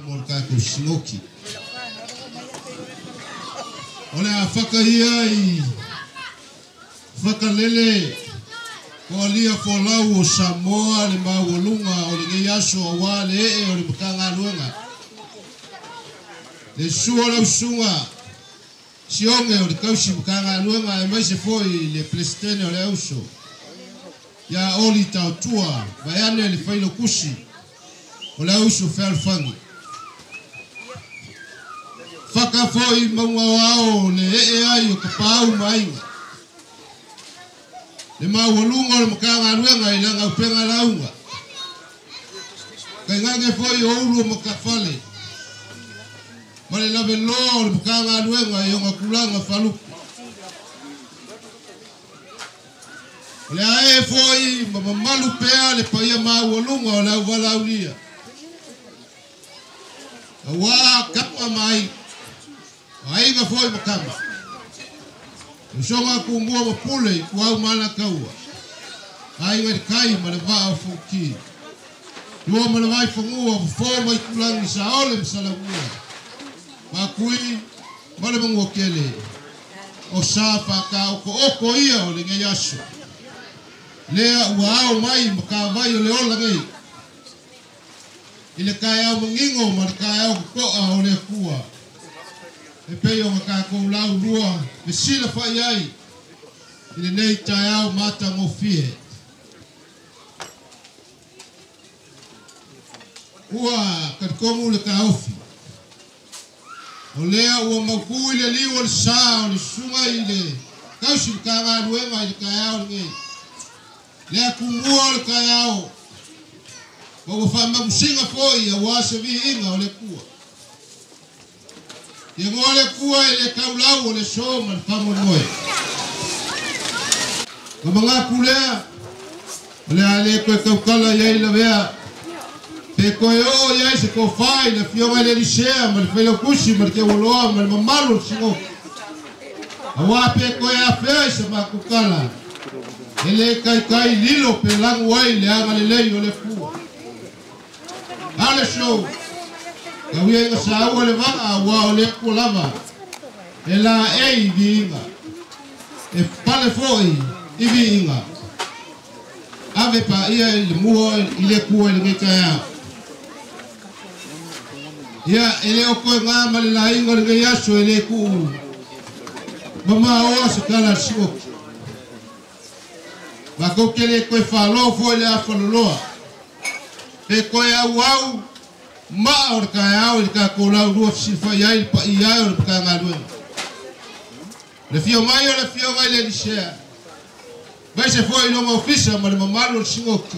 morka ko sinoki. Ole a whakahia I whakalele ko alia folau o Samoa le mawalunga o le ngeiaso a wā le o le Matagaluega. Le sua lau sunga sionge o le kausi Matagaluega e mai se foi le Peleketone o le auso. Ya oli Tatua vaiane le failo kusi o le auso whelfangi. Whaka foi maunga wao le ai o kapau mainga. Le mawalunga o le Matagaluega I langa upenga launga. Kai ngange foi o ulu o makafale. Male lave lo o le Matagaluega I onga kulanga faluku. Le ae foi mamalu pea le paia mawalunga o lau valaulia. Awa kapa mai. Ainga foi makama. Usonga kungua mapule kuau mana kaua. Ainga kai mana vaa fuki. Lua mana vai fangua forma ikulangi sa ole msalangua. Makui mana mangokele. O sapa ka oko ia o le ngeiaso. Lea uao mai makavai o le ola ngei. Ile kai au mangingo mana kai au koa o le kua. E peo makakou lau lua me sila whai ai I le nei tai au mata ngofie. Ua katkongu le kaofi. O lea ua maukui le liwa le saa o le sunga I le kausi le Matagaluega I le kai au ngei. Lea kumua le kai au. Wa whamamusinga foi a wasa vi inga o le kua. Ye ngole kua le kaulau o le soma le Moimoi. Ka mga kulea le ale koe kaukala iai la vea. Pe koe o iai se ko fai le fionga le lisea ma le whaila kusi ma le kewoloa ma le mamalu singo. Awa pe koe a fea se ma kukala. Ele kai lilo pe langu ai le anga le lei o le kua. Ale show. Kawia inga sa awa le vanga wa o le kulava. E la e vi inga. E pale foi I vi inga. Ave pa ia le muho I le kua I le ngekaya. Ia ele o koe ngā male la inga le ngeiaso e le kuu. Mama oa se kala siwoki. Mako kele koe whalo foi le awhaloloa. E koe au maa o le kai au I le kako lau rua fisifa iai pa iai o le Matagaluega. Le fio mai o le fio mai le lisea. Vai se foi no ofisa ma le mamalu o singoki.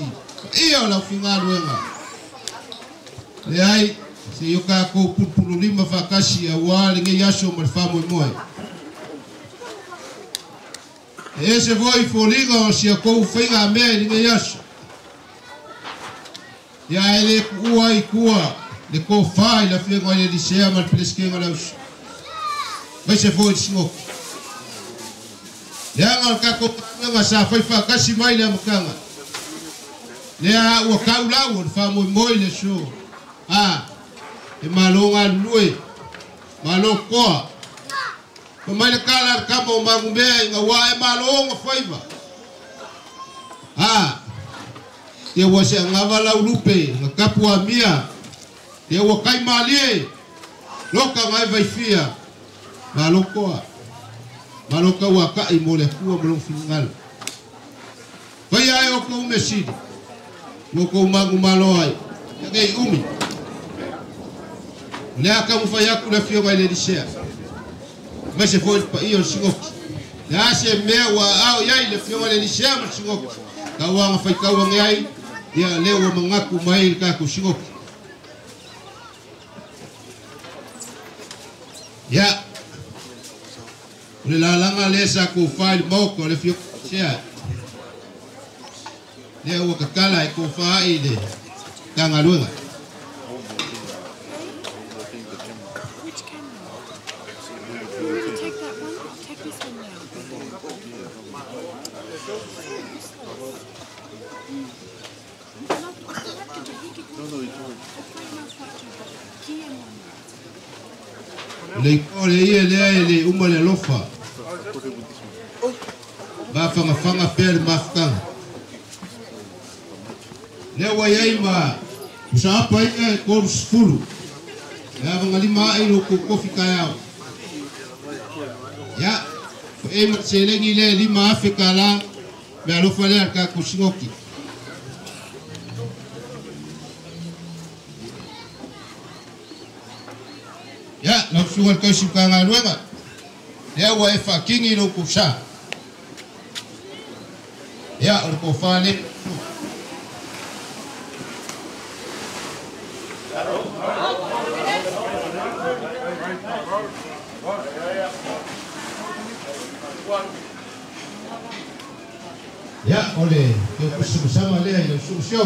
Ia o lau Matagaluega. Le ai se yo kako pulpulu lima whakasi a ua le ngeiaso ma le Moimoi. E se foi folinga o sia kou whainga mea I le ngeiaso. Ia ele kua I kua. Le ko fai la fia ngoi le sea ma le Peleketone laus. Vai se foi singoki. Le anga o kako nga sa fai whakasi mai le makanga. Le a ua kaulau o le Moimoi le so. E malonga lue. Malo koa. Ko mai le kala kama o mangumea inga wa e malonga faiva. Ia ua se ngava lau lupe. Nga kapu a mia. Ia ua kai malie. Loka ngai vai fia. Malokoa. Maloka ua kai mo le kua malong fingal. Vai ai o kou mesidi. Ua kou mangu malo ai. Ia kei umi. Lea kamu fai aku le fio ngai le lisea. Mai se foi pa iyo singoki. Lea se mea ua au iai le fio ngai le lisea ma singoki. Kaua nga fai kaua ngai. Ia leo ua mangaku mai le kako singoki. Ya, le lalanga le sa ko fai moko le fio sea. Le ua kakala e ko fai le Matagaluega. Qui le kore ia le uma le lofa ba fanga per mafkang le wa yai ma sa pa ia ko fulu ya ngalima ai lo ko kofi kaya ya e ma selengi le lima afika la ba lo fa le ka kusingoki ya la sual ka sikanga luega ya wa e fa kingi lo kusa ya ko fa le ya oleh kita bersama le yang solusi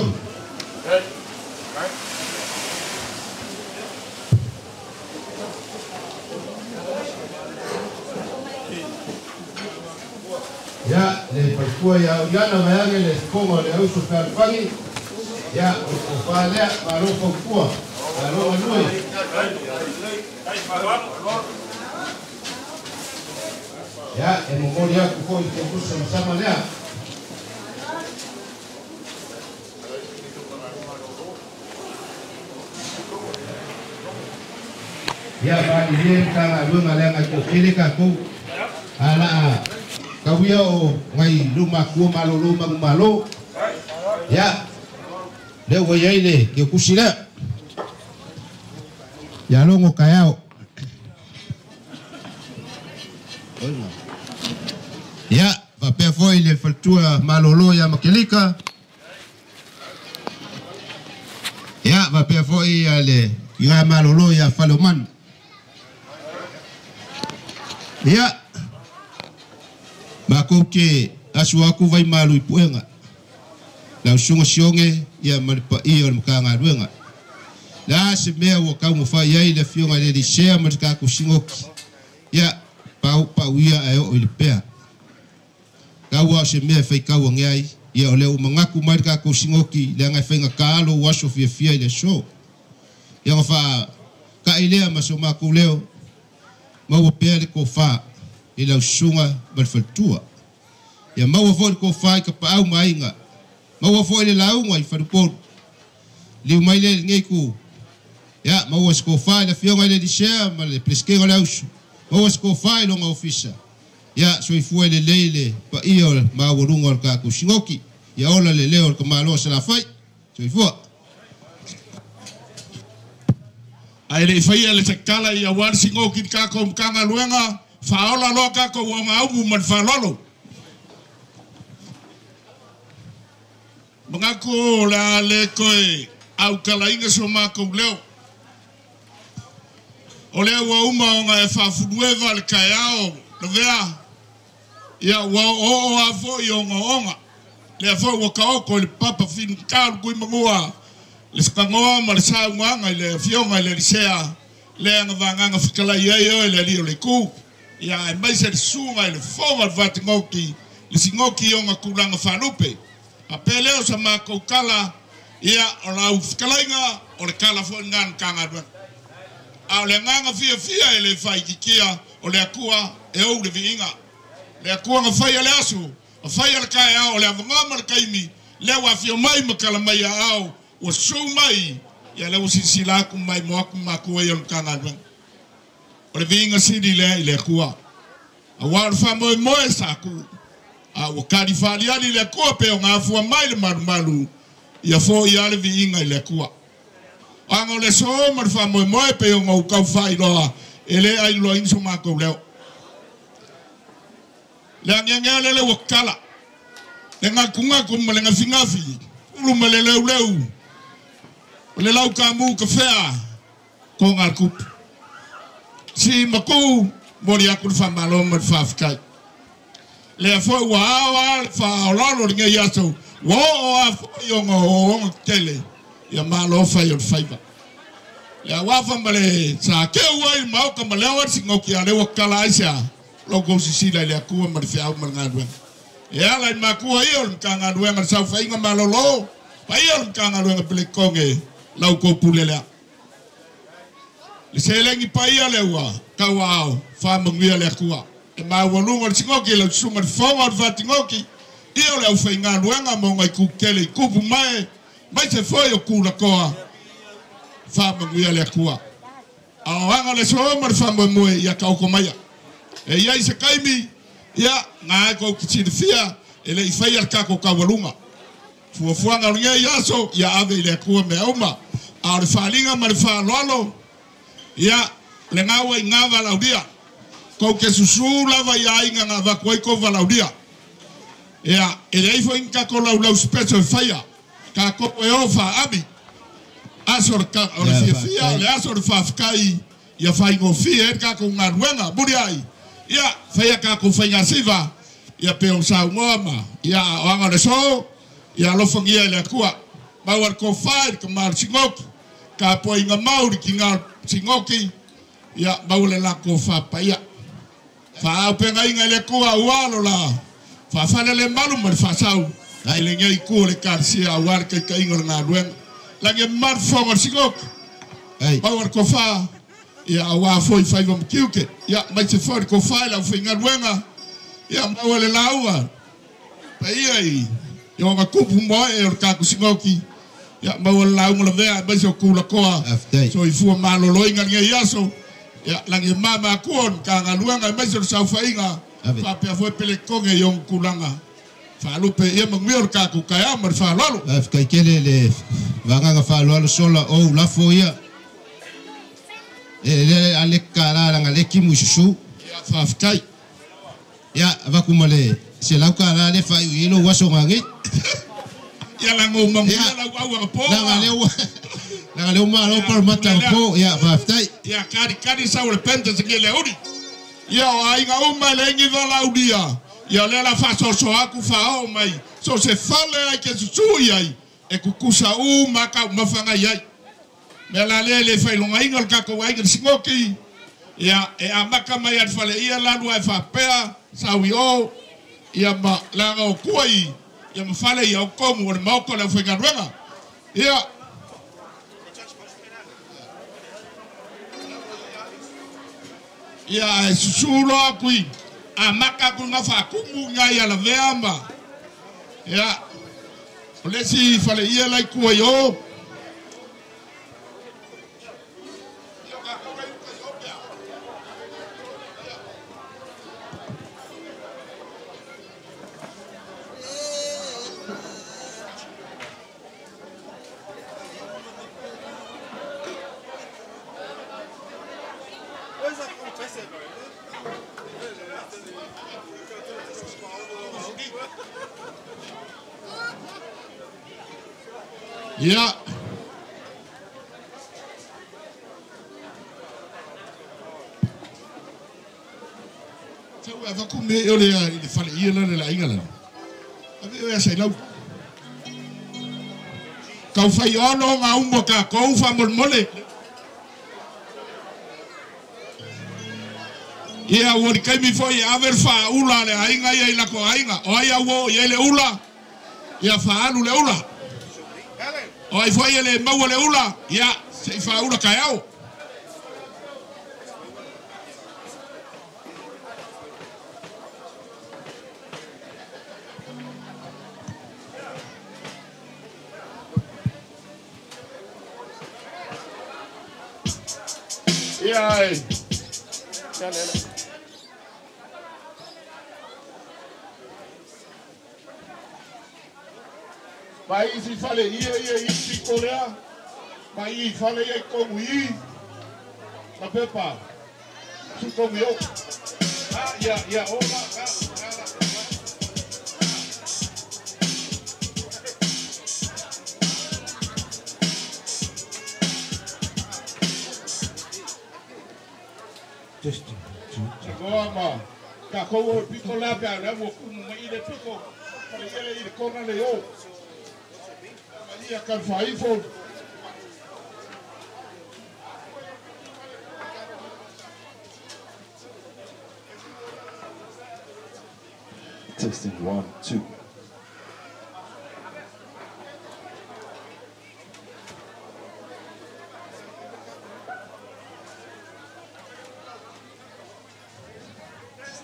ya le perkua ya na mayang le como le uso per fagi ya o fale paro perkua paro lui ya en memoria que foi que bersama le ya ba ini kanga lunga lenga ko kilika ko ala kawia o ngai luma ku malo ya le woyele ke kusila ya longo kayao ya va pe foi le faltua malolo ya makilika ya va pe foi ale ya malolo ya faloman ya mako ke asuaku vai malu ipuenga la sunga sionge ya malpa iyo mkanga ruenga la se mea wo ka mo fa ya ile fionga le di share matka ku singoki ya pa uia ayo ilpea ka wa se mea fai ka wo ngai ya ole o mangaku matka ku singoki le ngai fenga kalo waso fia ile show ya fa ka ile masoma ku leo mau pele ko fa ila sunga balfatua ya mau fo ko fa ka pa au mainga mau fo ile lau ngai fa ko li mai le ngai ku ya mau ko fa la fionga ile di share ma le preske ko laus mau ko fa ile nga ofisa ya so ifu ile leile pa io ma worunga ka ku singoki ya ola le leo ka malo sa la fai so ifu ai le fai le takala ya war singoki ka ko kanga luenga faola loka ko wanga au man falolo mangako la le koe au kalainga so mako leo ole wa uma nga fa fudueva le kayao le vea ya wa o afo yo nga le afo wa ka ko le papa fin ka ko mangua le skangoa ma le sa nga le fionga le sea le nga vanga fikala yo le le ku ya mai se sunga le forward vatingoki le singoki yo nga kulanga fanupe apele o sama ko kala ia ola ufkalainga o le kala fo ngan kanga do a le nganga fia ele fai kikia o le akua e o le vinga le akua nga fai le asu o fai le kai o le ngama le kaimi le wa fio mai makala mai au o so mai ya le usisila ku mai mo ku maku e o kanga do o le vinga sidi le akua a war fa Moimoi sa ku a o kalifali ali le ko pe nga fu mai le malu ia fo ia le vinga le kua anga le so mar fa Moimoi pe nga u ka fai lo ele ai lo inso ma ko leo le nga le wakala le nga kunga ko le nga finga fi lu male le le lau ka mu ka fea ko nga kup si maku moria ku fa malo mar fa Faafetai le fo wa fa lolo nge yaso wo yo ngo tele ya malo fa yo faiba le wa fa male sa ke wa ma ko male wa singo ki ale wa kala asia lo go si la le ku ma fa au mal ngadwe ya la ma ku yo ka ngadwe ma sa fa inga malo lo pa yo ka ngadwe Peleketone lau ko pulele Le selengi paia le ua, kawao, whamangia le kua. E mawalunga le singoki, le sunga le whonga le whatingoki, ia le au whainga ruenga mo ngai kukele, kupu mai se foi o kula koa, whamangia le kua. Awanga le sooma le whamoimoe, ia kauko maia. E ia i se kaimi, ia ngā eko kitini fia, e le i whaia le kako kawalunga. Fuafuanga ringa i aso, ia ave i le kua me auma. A le whalinga ma le whalolo, ia le ngawa i ngā valaudia. Kou ke susu lava i ainga ngā vakuai ko valaudia. Ia, e le ifo inka ko lau special whaia. Ka ko e o wha abi. Aso le fia, le aso le Faafetai, ia whaingo fia, e kako ngā ruenga, muri ai. Ia, whaia kako whainga siva, ia peo sa ngoama. Ia, oanga le so, ia lofangia le akua. Mauar ko whair, ka maar singoki. Ka po inga mauri ki ngā singoki. Ia, maule la ko whapaia. Whaau penga inga le kua ualo la. Whawhana le malu mari whasau. Ai le ngai kua le karsia uar kai ka inga ngā ruenga. Lange mar fonga singoki. Mauar ko wha. Ia, awa foi whaiva mkiuke. Ia, mai se whaur ko whaila u whainga ruenga. Ia, maua le laua. Pa ia i. Ia nga kupu moe e or kaku singoki. Ia, maua le launga la vea. Mai se o kula koa. So i fua malolo inga nge iaso. Ia, lange mama kuon. Ka nga luanga. Mai se o sau whainga. Whapea foi Peleketone i on kulanga. Whalupe ia mangui or kaku kaya. Mari whalolo. Kai kele le vanganga whalolo sola o lafo ia. E ale kararanga le kimu susu. Ia, Faafetai. Ia, vakumale. Se lau karara le whai uilo waso ngangi. Ia lango mangu ia lau au apo. Nanga leo maro par matapo. Ia, Faafetai. Ia, kari sau le penta se ke le uri. Ia, o ainga uma le ingi vala uria. Ia, le la faso so aku fao mai. So se fale ai ke susui ai. E kukusa maka mafanga iai. Me la le whailonga inga kako waiga singoki. Ia, e a maka mai at fale ia lanu ai whapea. Sawi o. Ia ma langa o kuai. Ia ma fale ia o komu. Wane maoko le whainga ruenga. Ia. Ia, e susulo akui. A maka ku nga whakumu ngai ala veama. Ia. Olesi fale ia lai kuai o. Yeah. So ava kume ole le fale ia la inga la. Ave o sai lau. Kau fai ono nga umbo ka kou fa mole. Ia wori kai mi foi aver fa ula le ainga ia la ko ainga. O ia wo ia le ula. Ia fa alu le ula. O ai foi ele mau le ula. Ia se fa ula kai au. Ia. Ya Vai si fale ia i Corea. Vai fale ia como i. La pepa. Su como yo. Ah, ya, hola. Just Goma. Ka ko pico la ka na mo kumu mai de pico. Fale ia i kona le yo. Maria kan fai fo. Testing 1, 2.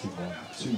61, 2, 1, 2.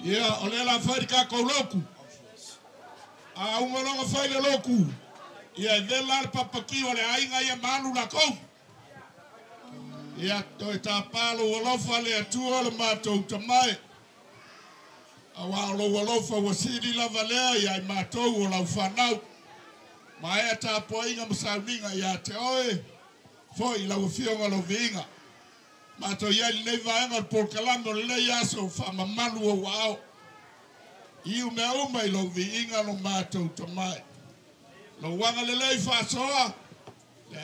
Ya, oleh la fai ka ko loku. A umolonga fai le loku. Ya, velar papaki ole ainga ya manu la ko. Ya, to ta palo wolofa le atua le matou tamai. Awa lo wolofa wasiri la valea ya matou la ufanau. Mai ta poinga Sauniga ya te oe. Foi la ufionga lo vinga. Mato yai nei vaenga por kalando le yaso fa mamalu o wao. Iu me uma ilo viinga no mato tamai. Lo wanga le lei fa soa. Ya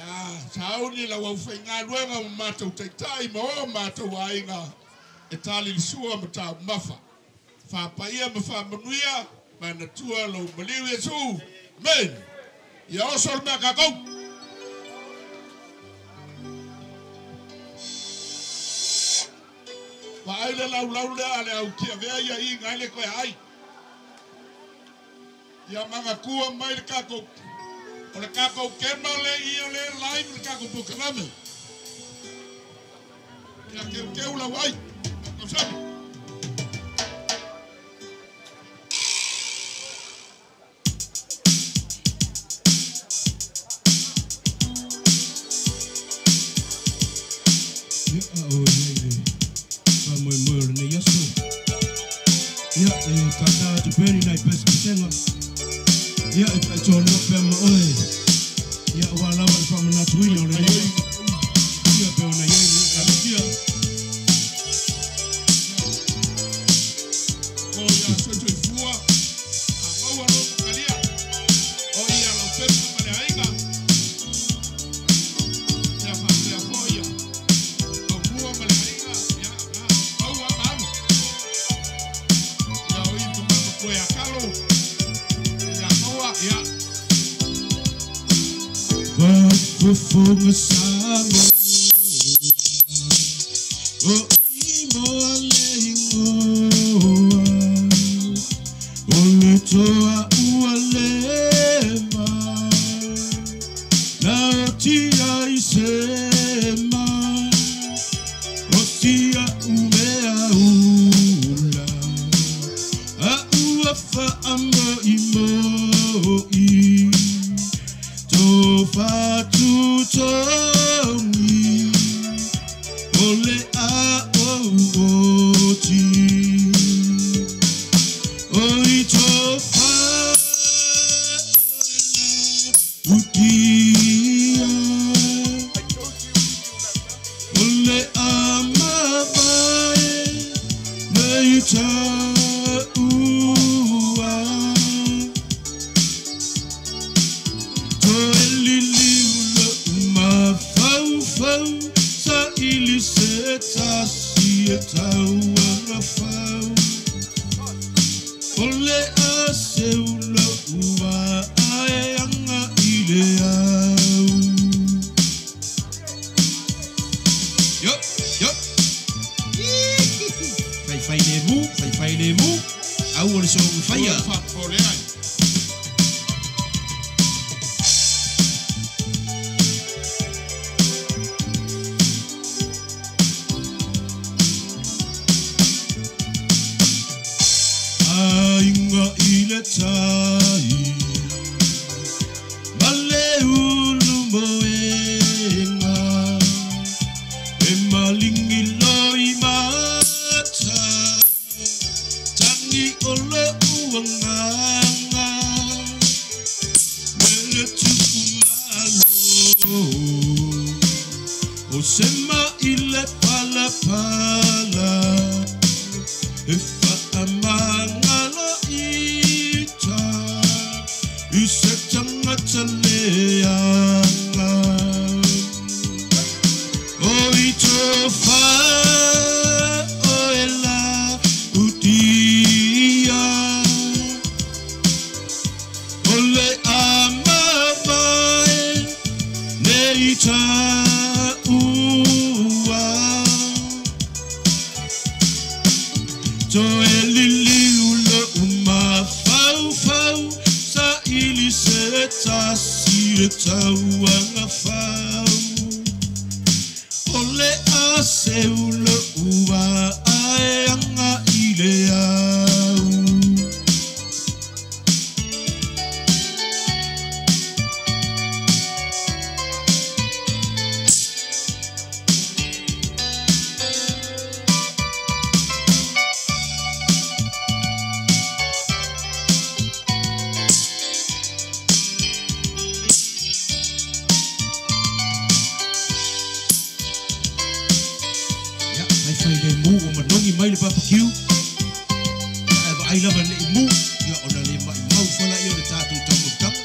sauni la wa fenga luenga mato tai mo mato wainga. Etali sua mata mafa. Fa paia me fa manuia mana tua lo beliwe su. Men. Ya osol me kakau. Vai le lau le ale au kia vea ia I ngai koe ai. Ia manga kua mai le kako. O le kako kema le I o le lai le kako pukaname. Ia keu la wai. Kau sabi. Moimoi ne yaso. Ya kata tu very nice peskenga. Ya tolo pema oe. Ya wala wala from na tuino le. Ya pe ona yeye ya. O ya soto fua. A wa ro kalia. O ya lo pema mane ainga. Ya fa ya foya. O fua mane ainga. Ya kalo ya noa ya wa funga sango o imo alengo o le toa ualema na tia isema o tia umea fa amo imo I to fa tu to mi ole a o ti oi to fa utia ole a ma vai nei ta Sema ile pala pala Ifa amangalo ita Isetanga taleanga O ito fa o ela utia Ole amavai neita So eliliulo uma fau fau sa ili seta sireta uanga fau Ole aseulo ua aeanga ile au Mai le barbecue. Ai lava le mu, ia ona le mai mau fala ia le Tatou tamutanga.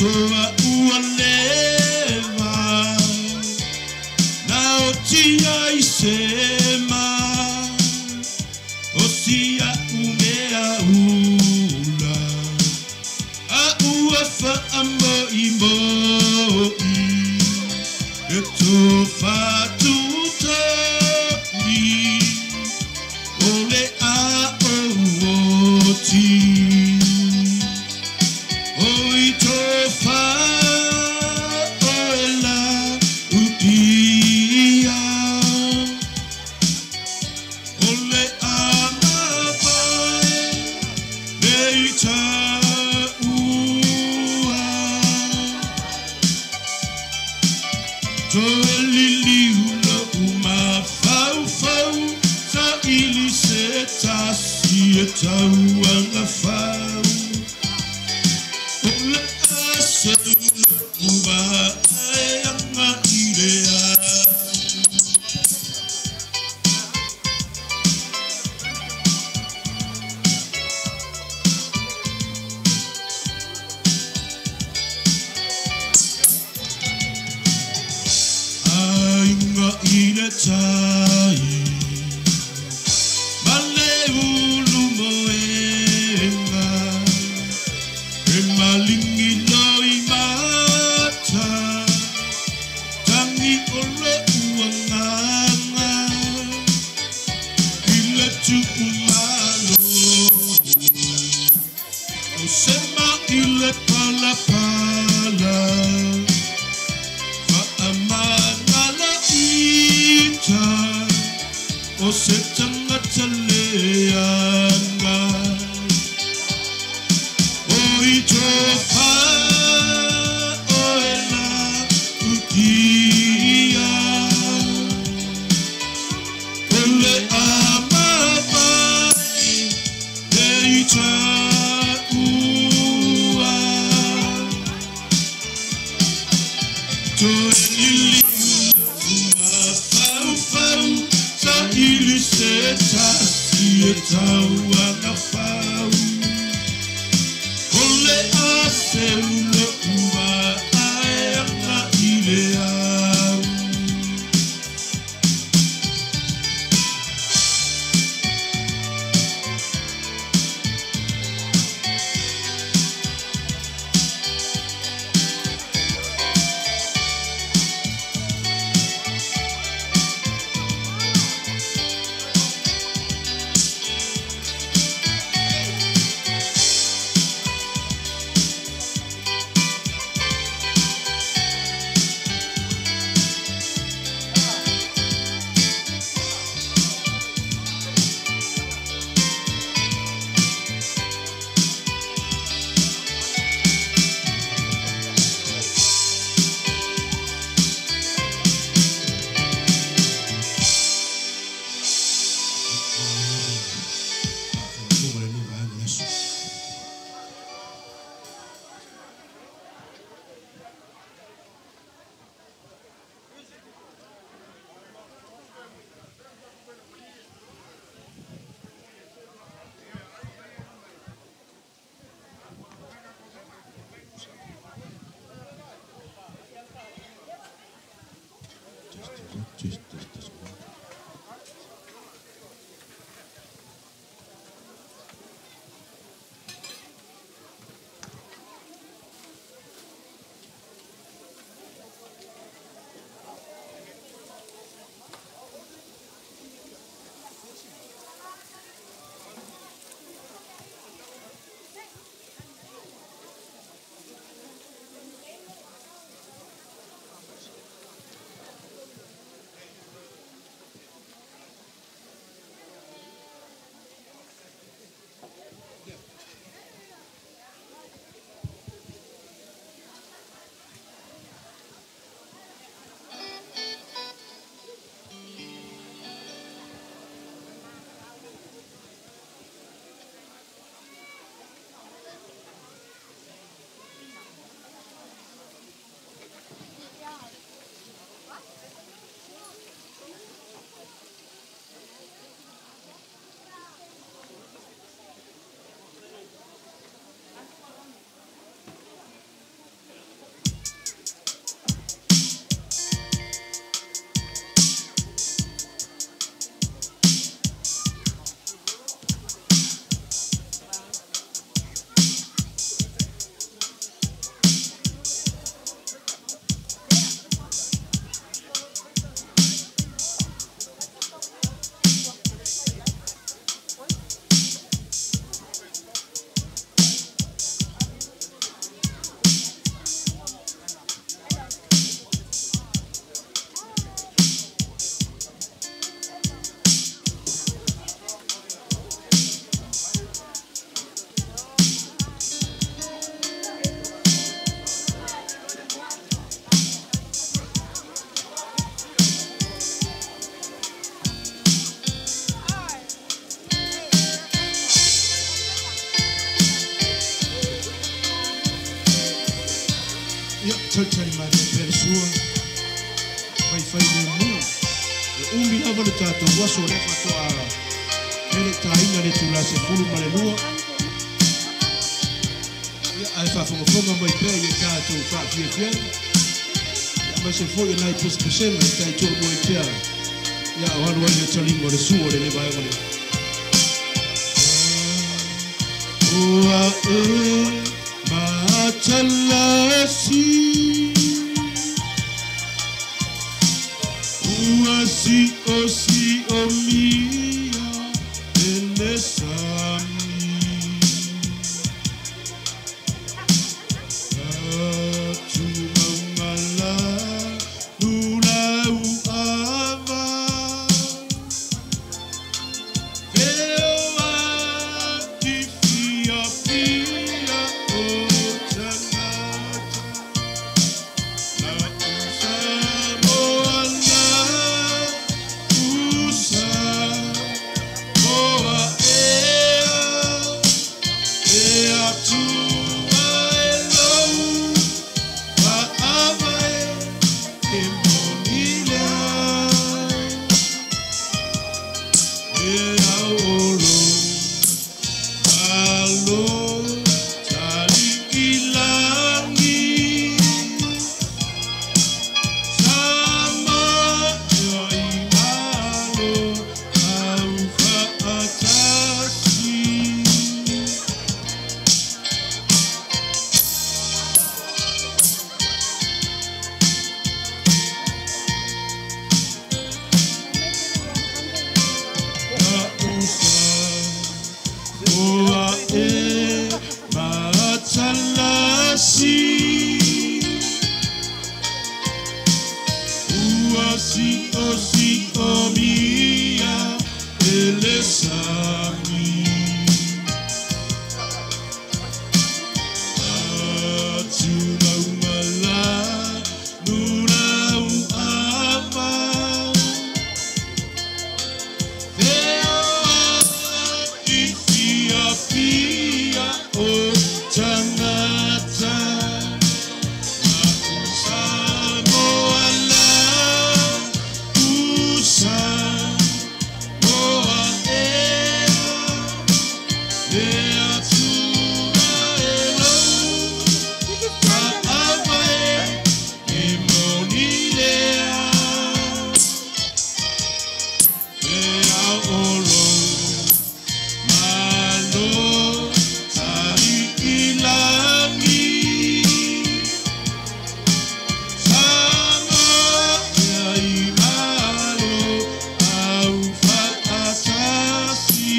toa ualeva na otia isema osia umea ula a uafa amoi moi eto fatuta ole a oti oi tofa oela utia ole a mapai neita ua toelili ulo uma fau fau sa ili setasi etau anga fau ole ase uba ayanga ilea ainga iletai male ulu moenga emalingi loi mata tangi olo uanganga ile tu umalo osema ile pala pala amangala ita o setanga taleanga o itofa o ela ukia ole amapai deita ua toili fau fau sa ili setasi etau anga fau ole ase ulo ua aeanga ileau Ia talitali mai te pere sua. Whai le mu. E umi lava le tātou waso le whatoa. Pere tāinga le tula se fulu ma le lua. Ia ai whawhangafonga mai pēr i tātou whawhiawhia. Ia mai se fo i nai pesema i tai tō mo i pēr. Ia o hanu ai le talingo le sua le vai ngone. Ua e matalasi. Ua si o mia enesami. Atu mangala nulau ava. Veo ati fia fia o tanata. La usa moana usa moa ea tua elou wa avae e monilea ea olo alo tali ilangi sama yoi malo au faatasi. Oa e matalasi. Ua si o mia elesami. Atu maumala nulau ama. Veo ati fia fia o tangata. Usa moala usa moa ea tua elou wa avae e monilea ea olo malo tali ilangi sama yai malo au faatasi.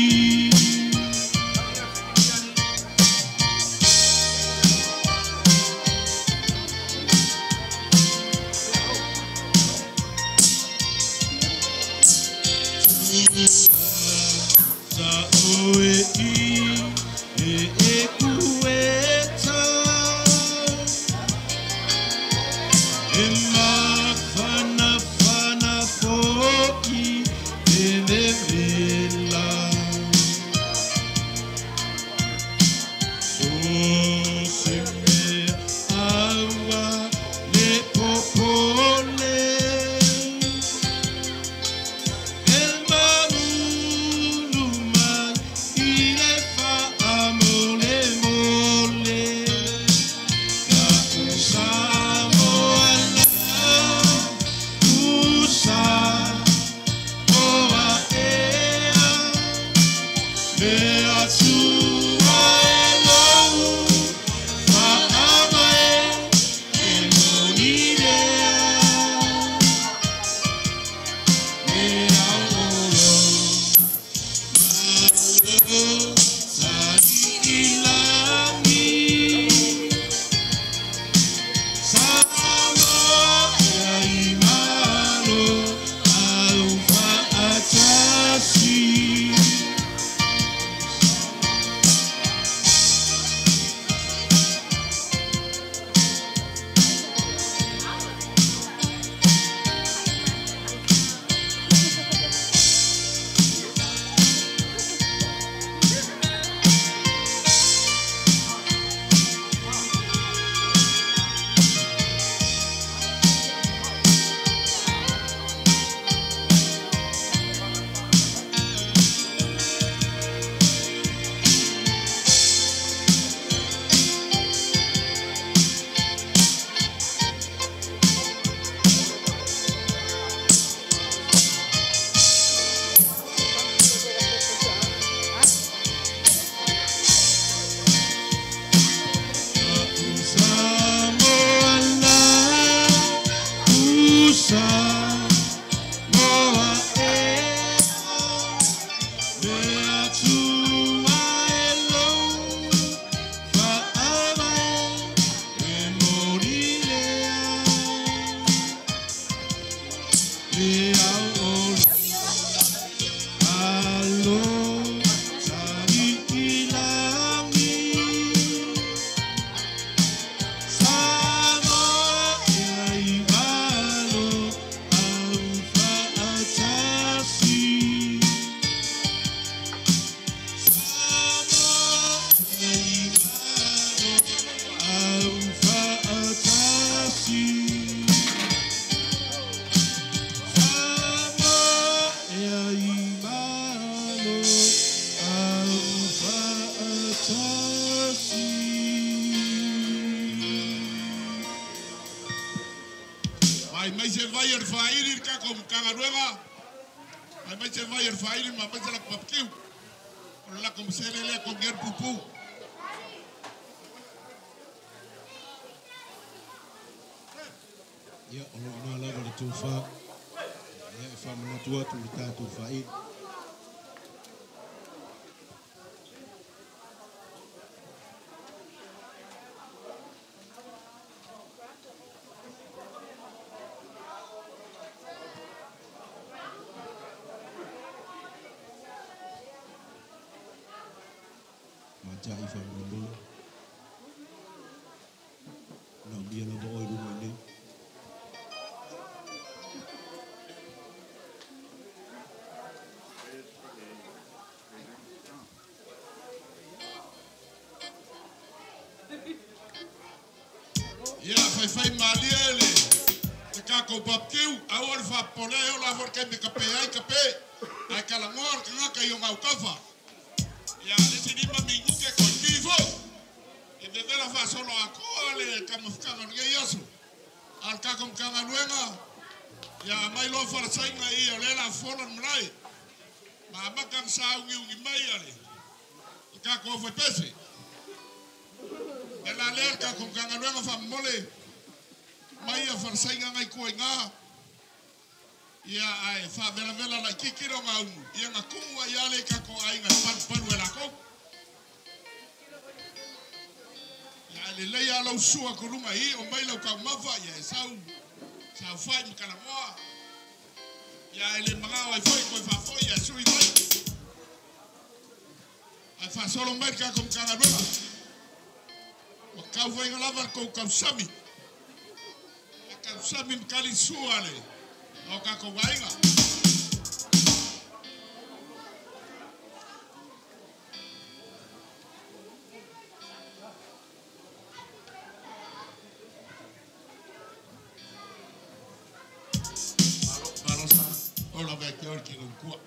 Ai mai se vai faili ka ko Matagaluega. Ai mai se vai faili ma mai se la papkiu. La kom se le ko ger pupu. Ya Allah na lava le tufa. Ya fa mana tua tu Tatou fai. Macam ifan bulu. Nak dia nak bawa rumah ni. Ya fai maliele. Te kako papkiu, awal fa pole o la vor ke me kape ai kape. Ai kalangor kanga kayo ngau kafa. Ya le sini ma mingu ke kontivo. E de la fa solo a cole kamufkanga nge yasu. Al kako Matagaluega. Ya mai lo fa sainga I o le la fola mrai. Ma bakang sau ngi mai ale. Kako foi pese. E la ler kako Matagaluega fa mole. Mai a fa sainga ngai ko nga. Ya ai fa vela la kikiro ngau. Ia nga kuwa ya le kako ai nga pan wela ko. Ya le le ya lo sua ko lunga I o mai lo ka mafa ya sau fai mi kala moa. Ya le mga ai foi ko fa foi ya sui mai. Ai fa solo mai kako Matagaluega. Wa ka foi nga lava ko ka sami. Ka sami kali suale. O kako wainga. Barosa, hola vecchio orchi con qua.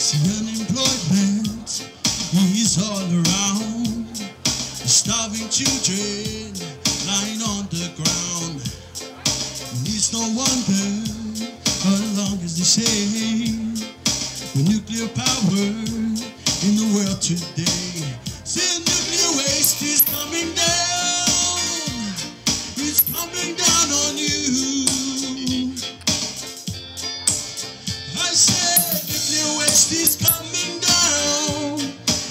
See, unemployment is all around. Starving children lying on the ground. And it's no wonder, as long as they say the nuclear power in the world today. See, nuclear waste is coming down. It's coming down on you. I said nuclear waste is coming down.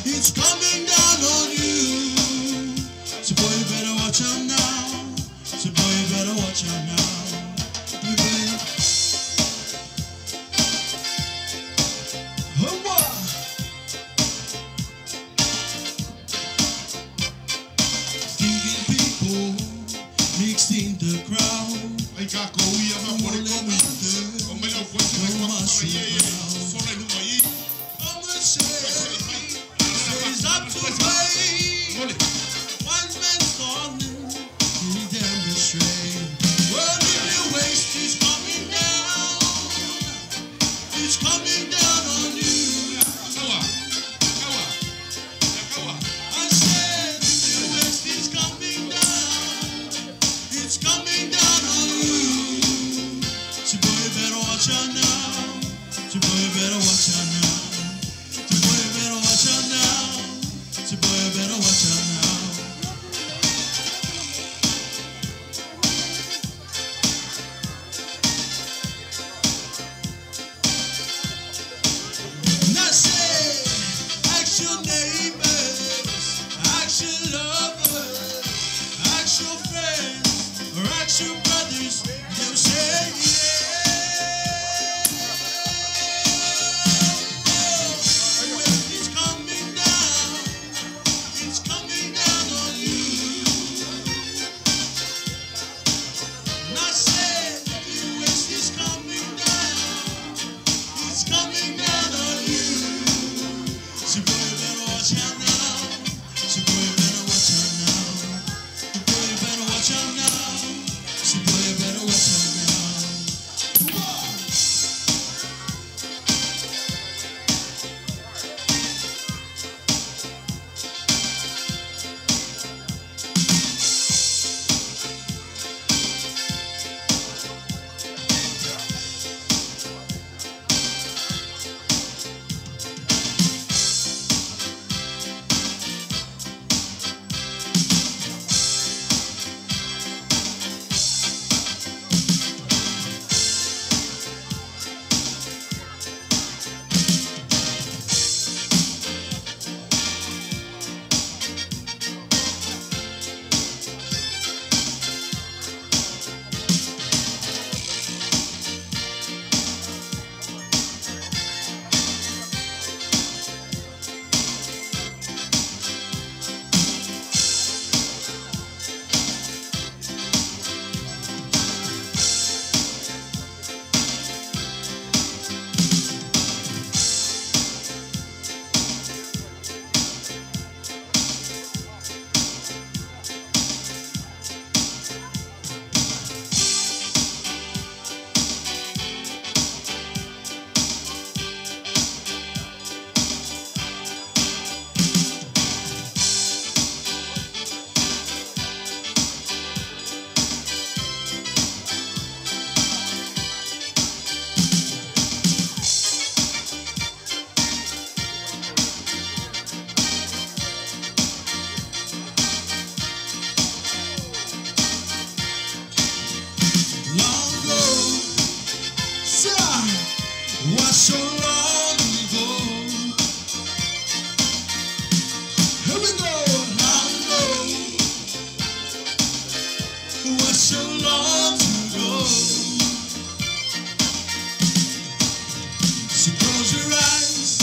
It's coming down on you. So boy, you better watch out now. So boy, you better watch out now. You better. Oh, what? Thinking people mixed in the crowd. Ai kako ia ma pore komi. O me lo kwesi me kwa ye ye. Solo lu mai. Mama says up to pay. Mole. One man's falling, he damn astray. Well, nuclear waste is coming down. It's coming down on you. Kawa. Kawa. Kawa. I said nuclear waste is coming down. It's coming down on you. So boy, you better watch out now. So boy, you better watch out now. So boy, you better watch out now. So boy, you better watch out now. so long ago. Here we go. Long ago. Was so long ago. So close your eyes.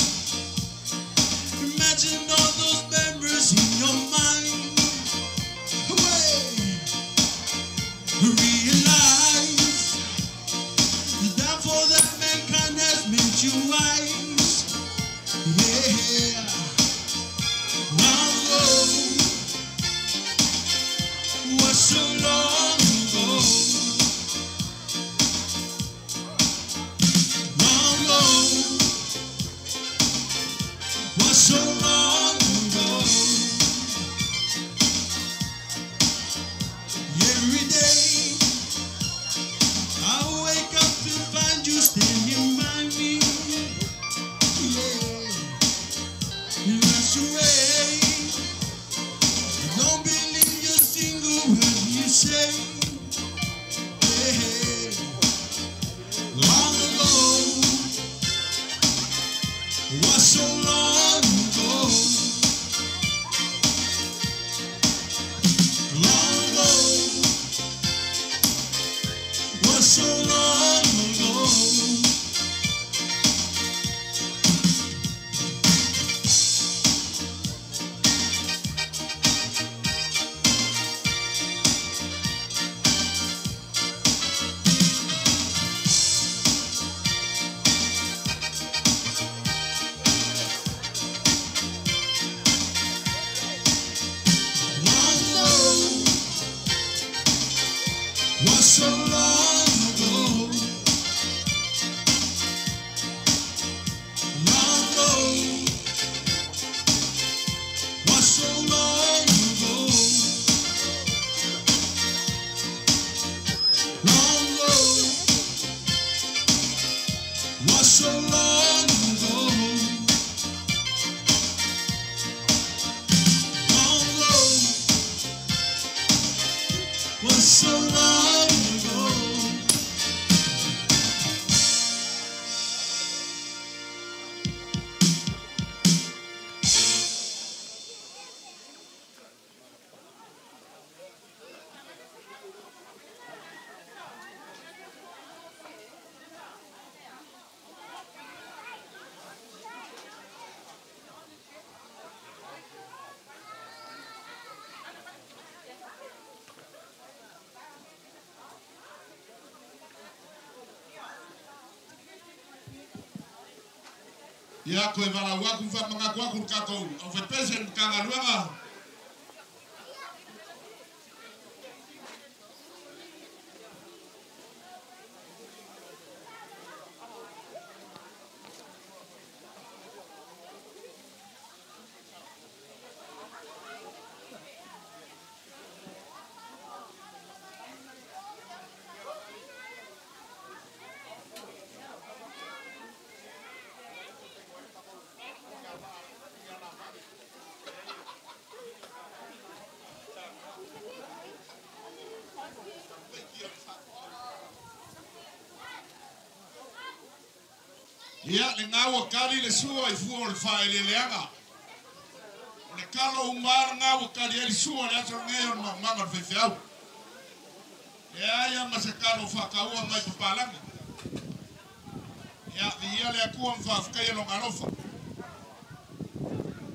Imagine all those memories in your mind. Realize that for that mankind has made you wise. Yeah, long ago was so long ago. Long ago was so long ago. Every day I wake up to find you standing by me. Yeah, you rush away. I don't believe a single word you say. Yeah, long ago was so long ago. Long ago was so long ago. Long ago was so long ago. Long ago was so long ago. Long ago was so long ago. Long ago was so long ago. Ya koe wala waku wha mga kwaku katou. Au whe pesen Tagaluega. Ia le ngawa kali le sua I fua o le whae le leanga. O le kalo umara ngawa kali e le sua le ato ngeo na manga le whewheau. Ia ia ma se kalo whakaua mai papalangi. Ia ia le akua mwhawhakai alo ngalofa.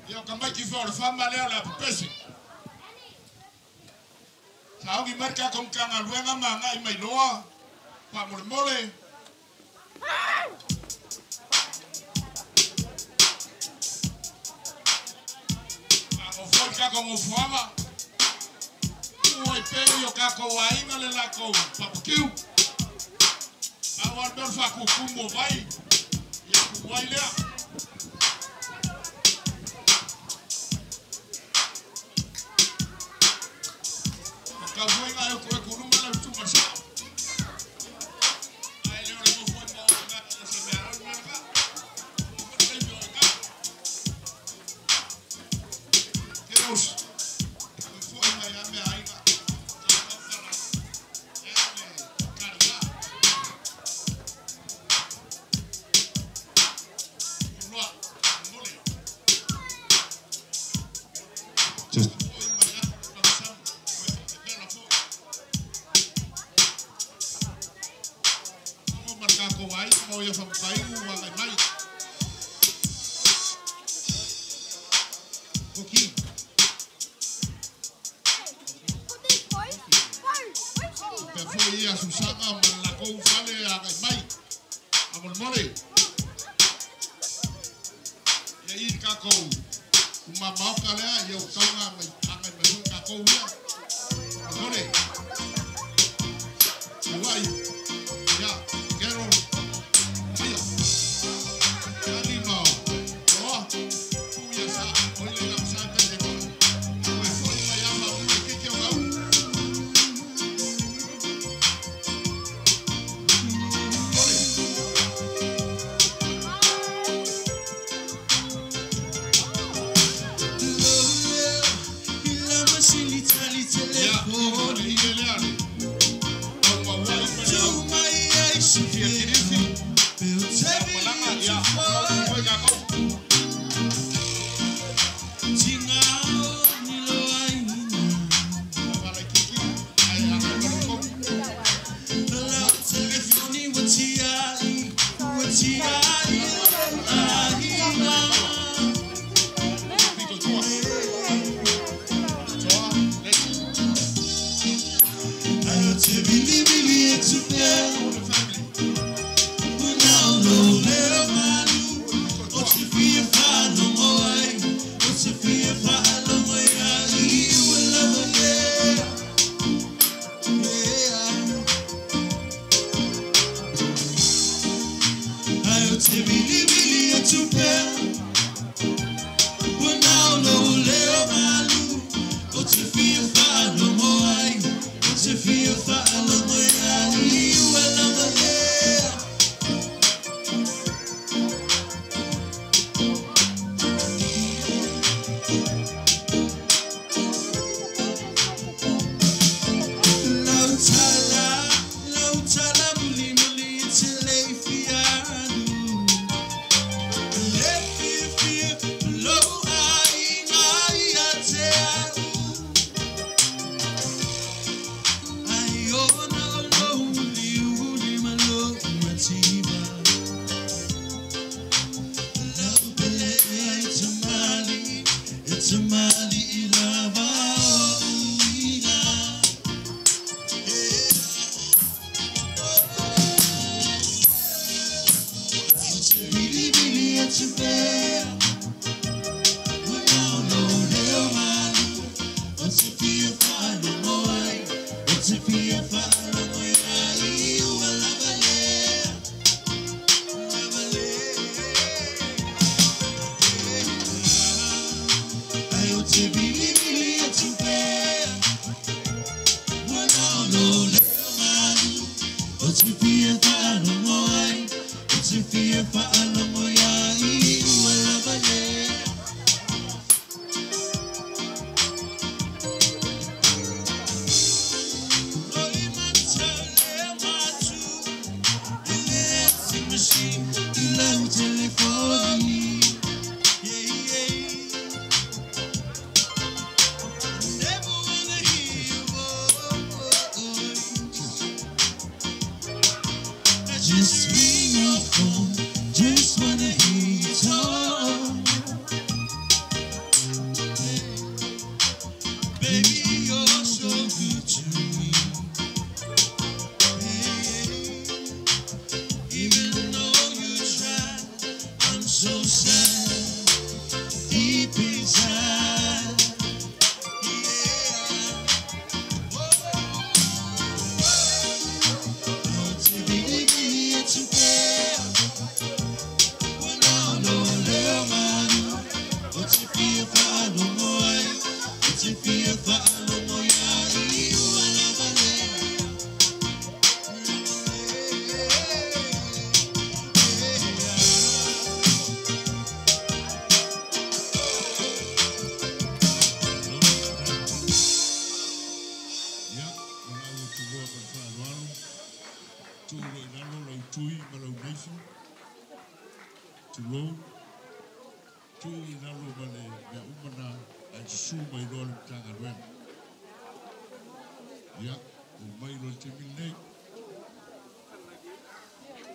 Ia o ka mai ki whao le whama leo le apapesi. Sa auki marka kom Tagaluega ma ngai mai loa. Pa mole mole. Kako mo fuama o pei o kako wainga le lako papakiu awan ber fa ku kumbo vai ya ku wailea ka voinga e ko ku numela tu masa ai le mo fuama o na se me arona ka Deus foi na minha ainda Mai mo ia whakai ua kai mai. Koki. Pe foi ia susanga ma la kou fale a kai mai. Amor mole. Ia i ka kou. Uma mau ka lea ia o kaunga mai angai mai ka kou ia. Mole. Uai. Ya, quero. Aya. Ya ni mau. Oh. Puya sa, oi le la sa te de mo. Oi foi ma ya ma u ke ke o.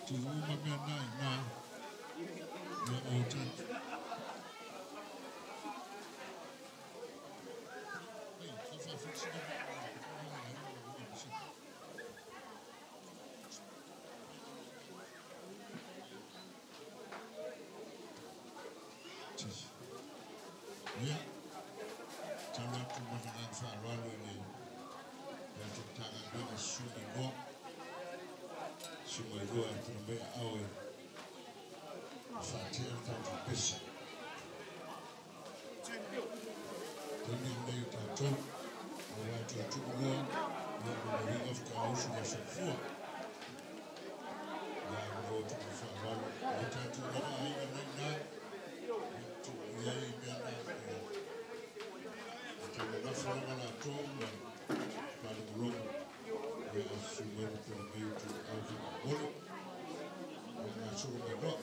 Tu uma mea nai nā. Ia o tatu. Ei, ka whawhiksi ka ia. Tala tu makanang whaalwalo ni. Ia tu tanga kua Suli no. Sumai roa e tana mea aue. Whaatea tatu pesa. Tani nei Tatou. Awa tu tuku roa. Ia kuna ringa whakausu na whakfua. Ia roa tuku whaalwalo. Ia tatu roa aina nai nā. Ia tu iai mea nā. Tana whaalwala la tōma. Para mulongo. Ia sumai tana mea tu au whakabolo. Ia suru me roa.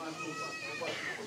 Setema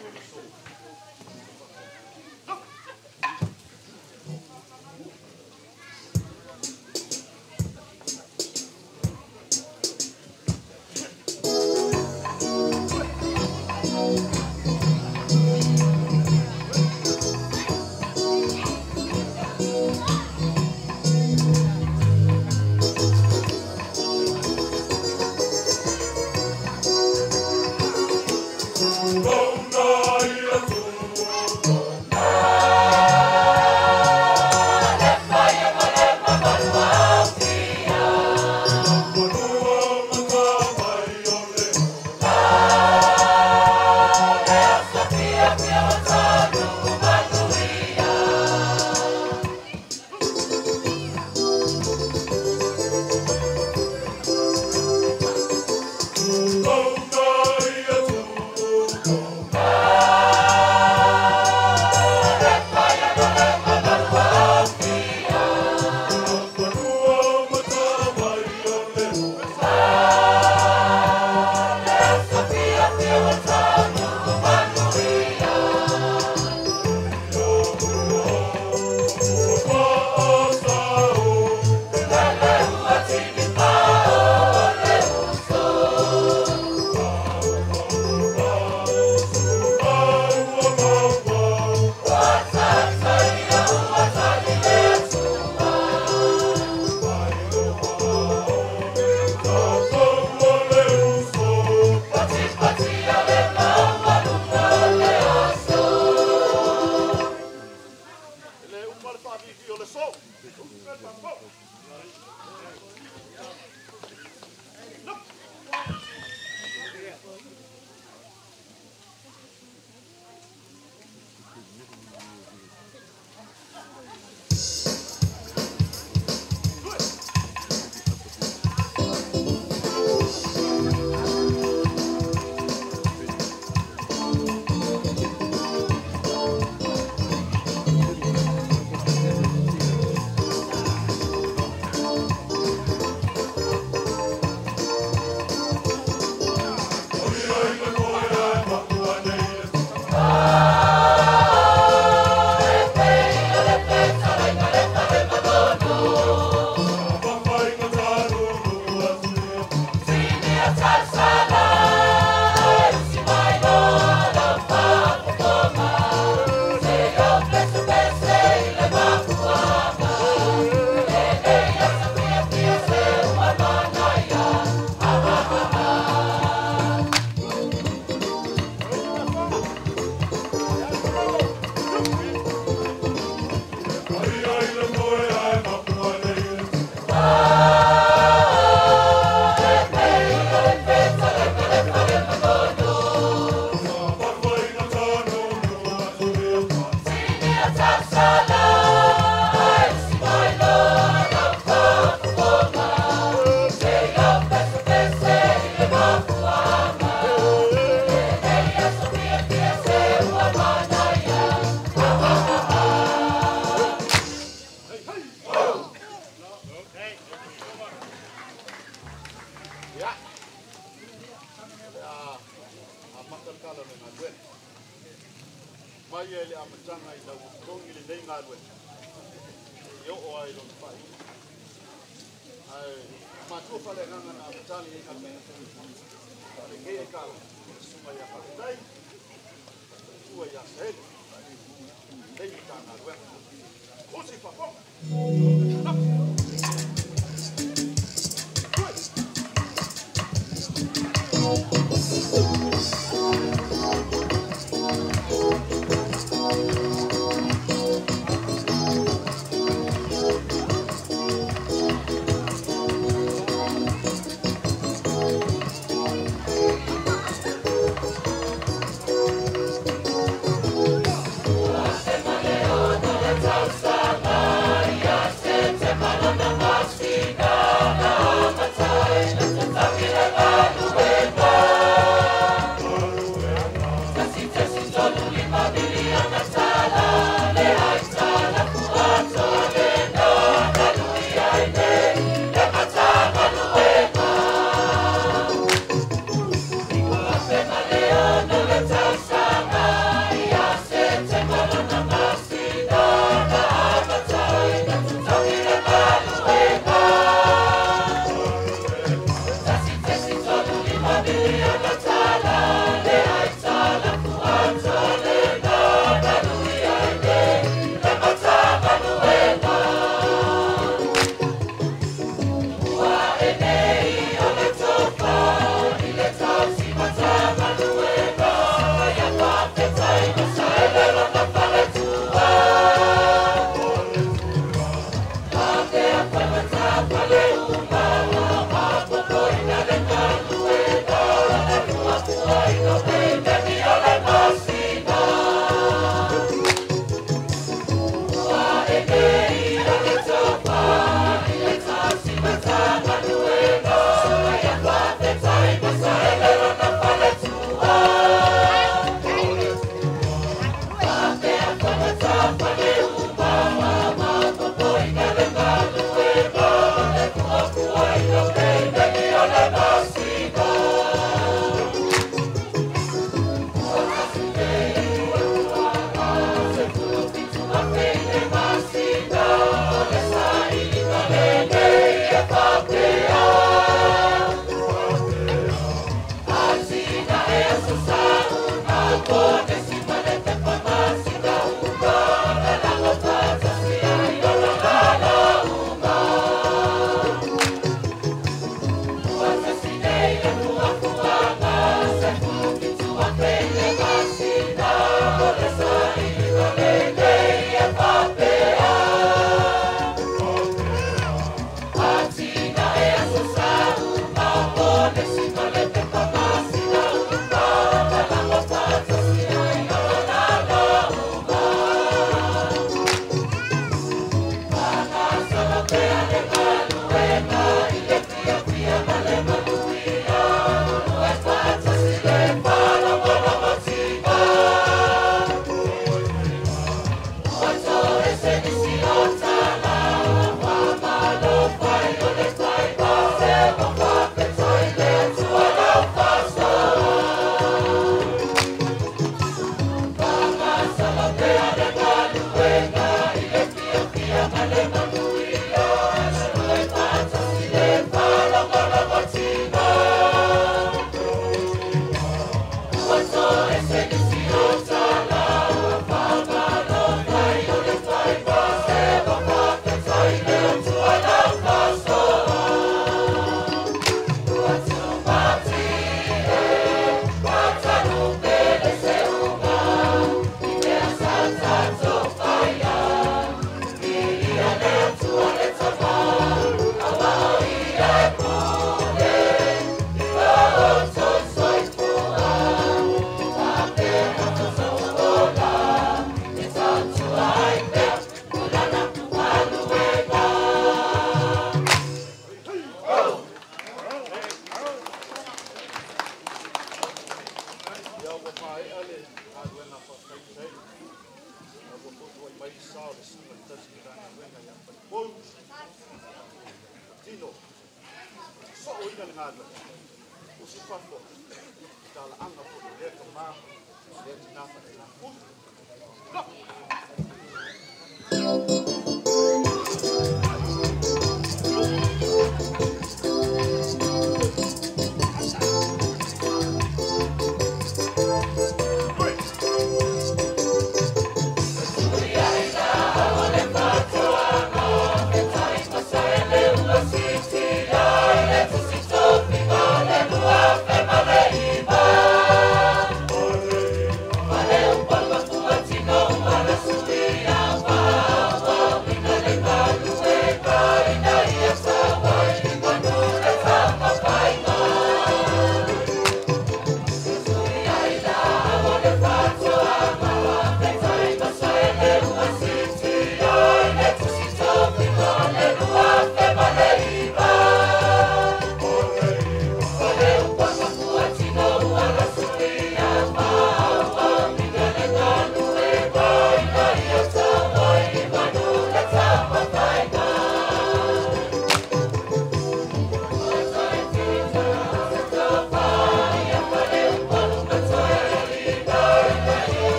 Suli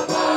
Bye.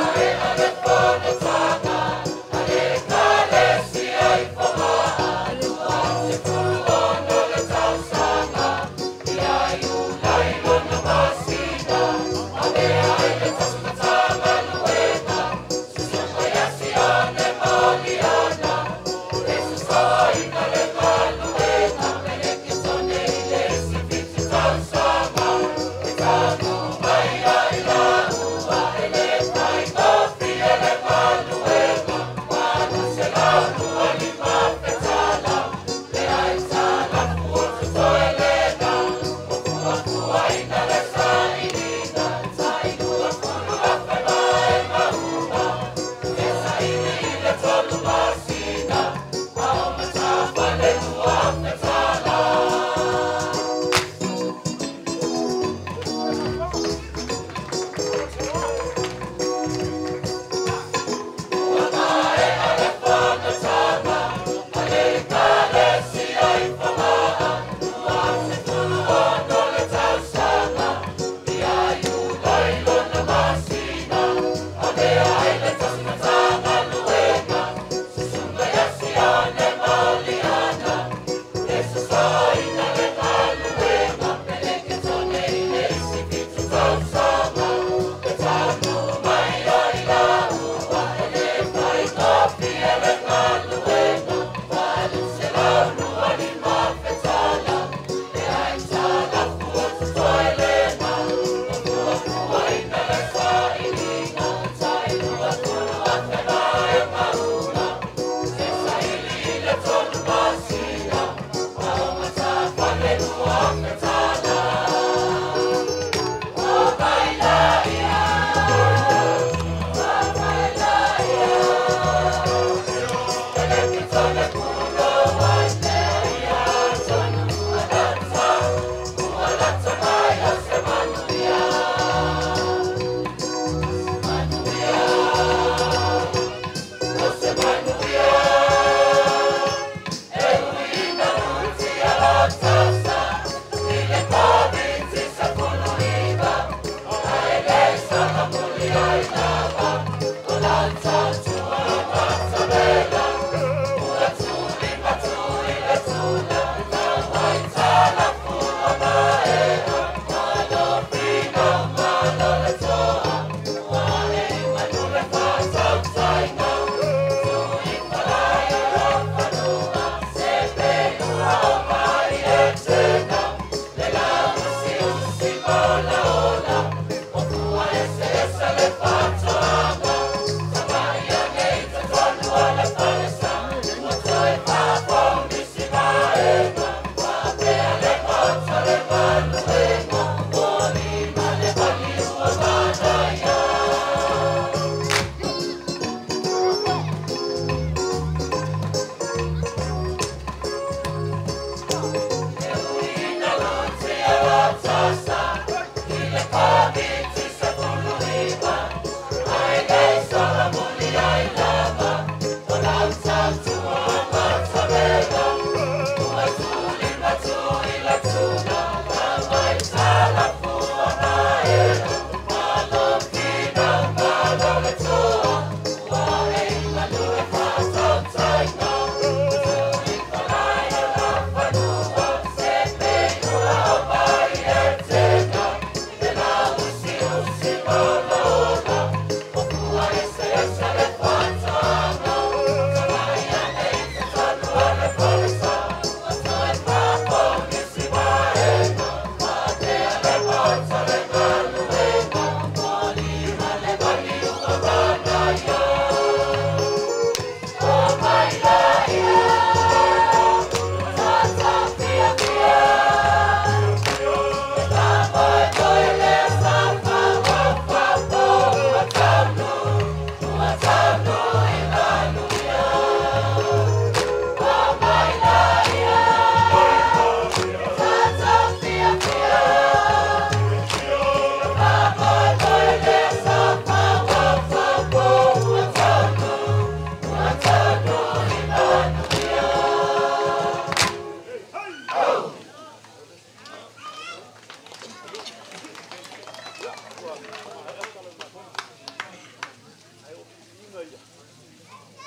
ia.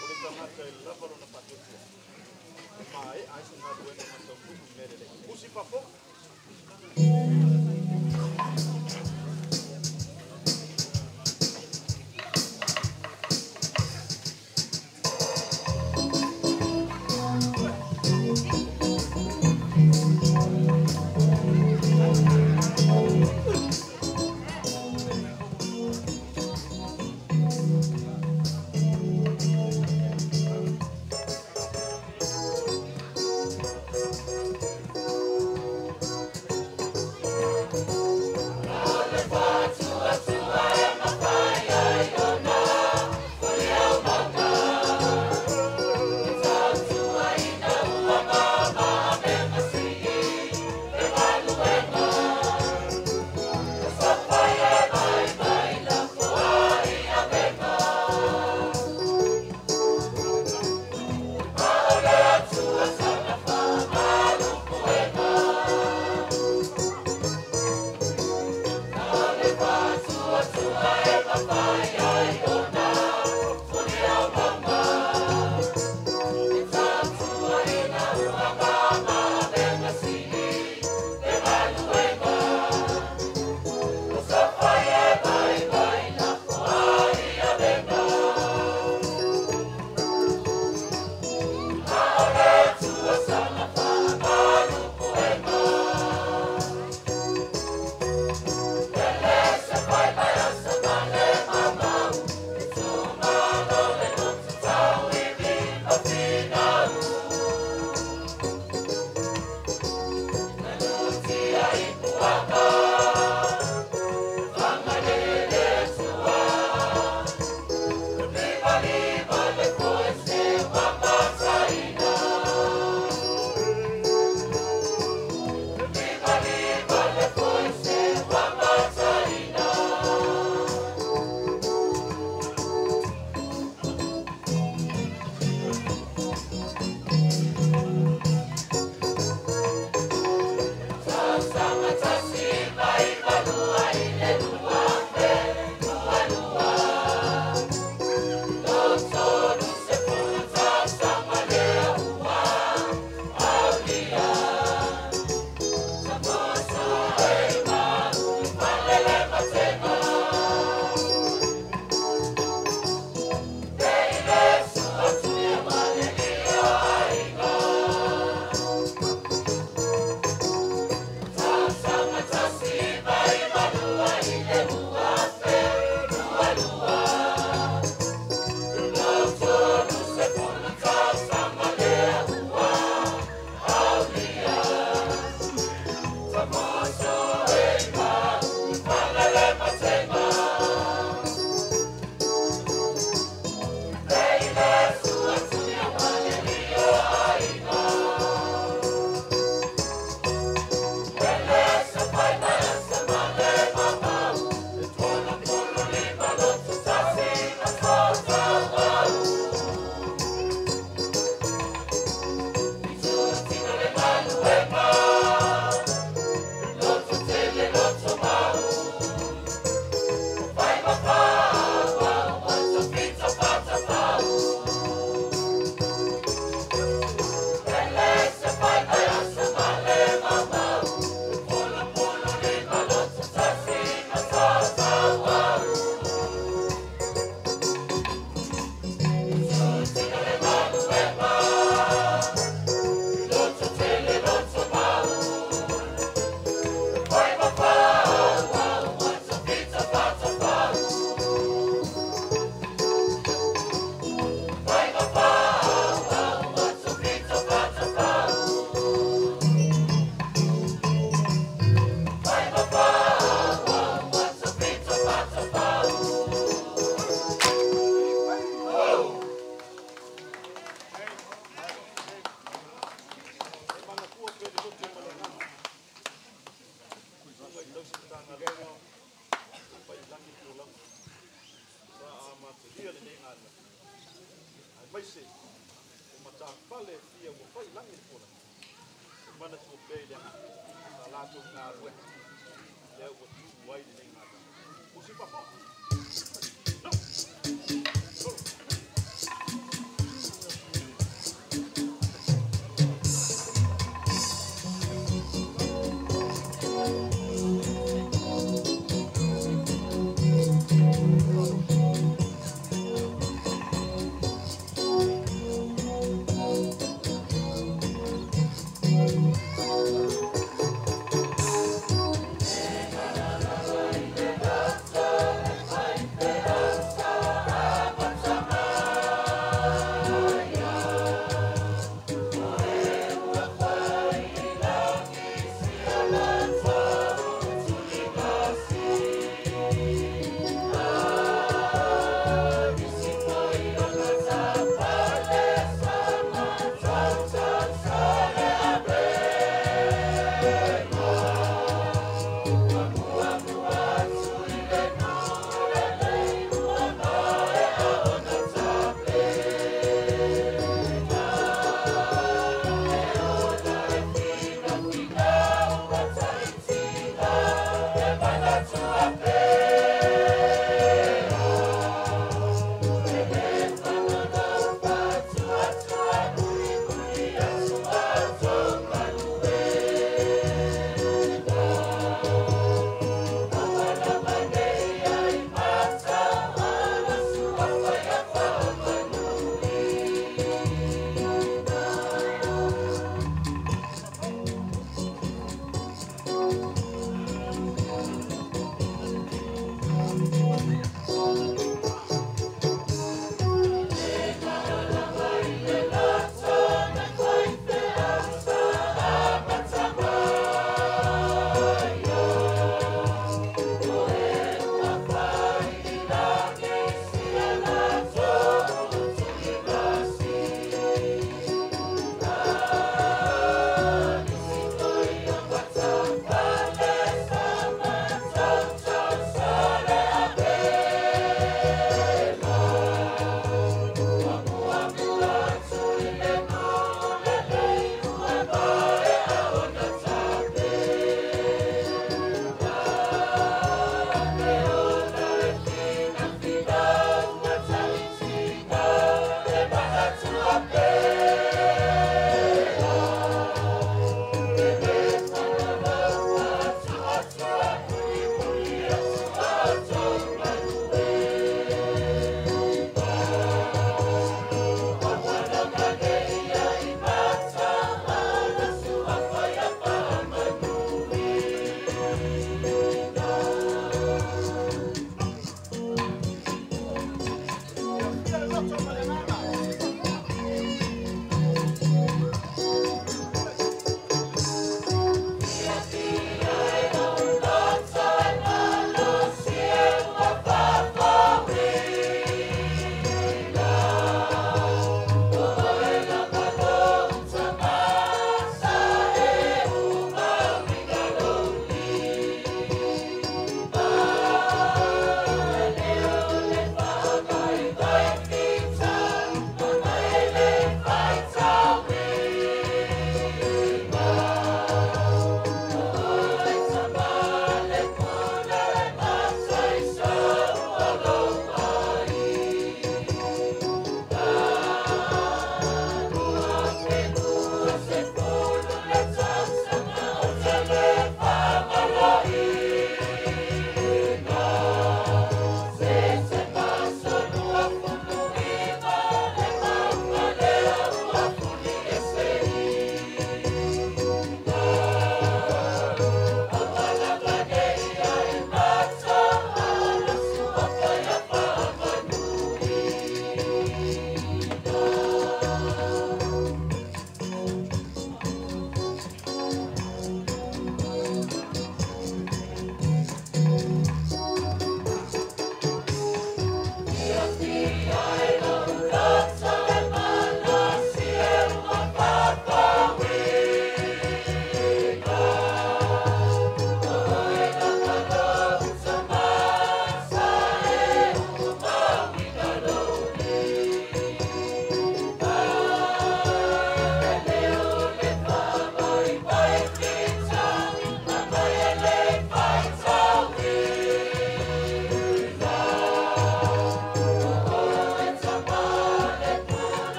O le tangata e lava lona patotia. E mai, ai se ngā duena matau kuku merele. Usi papo.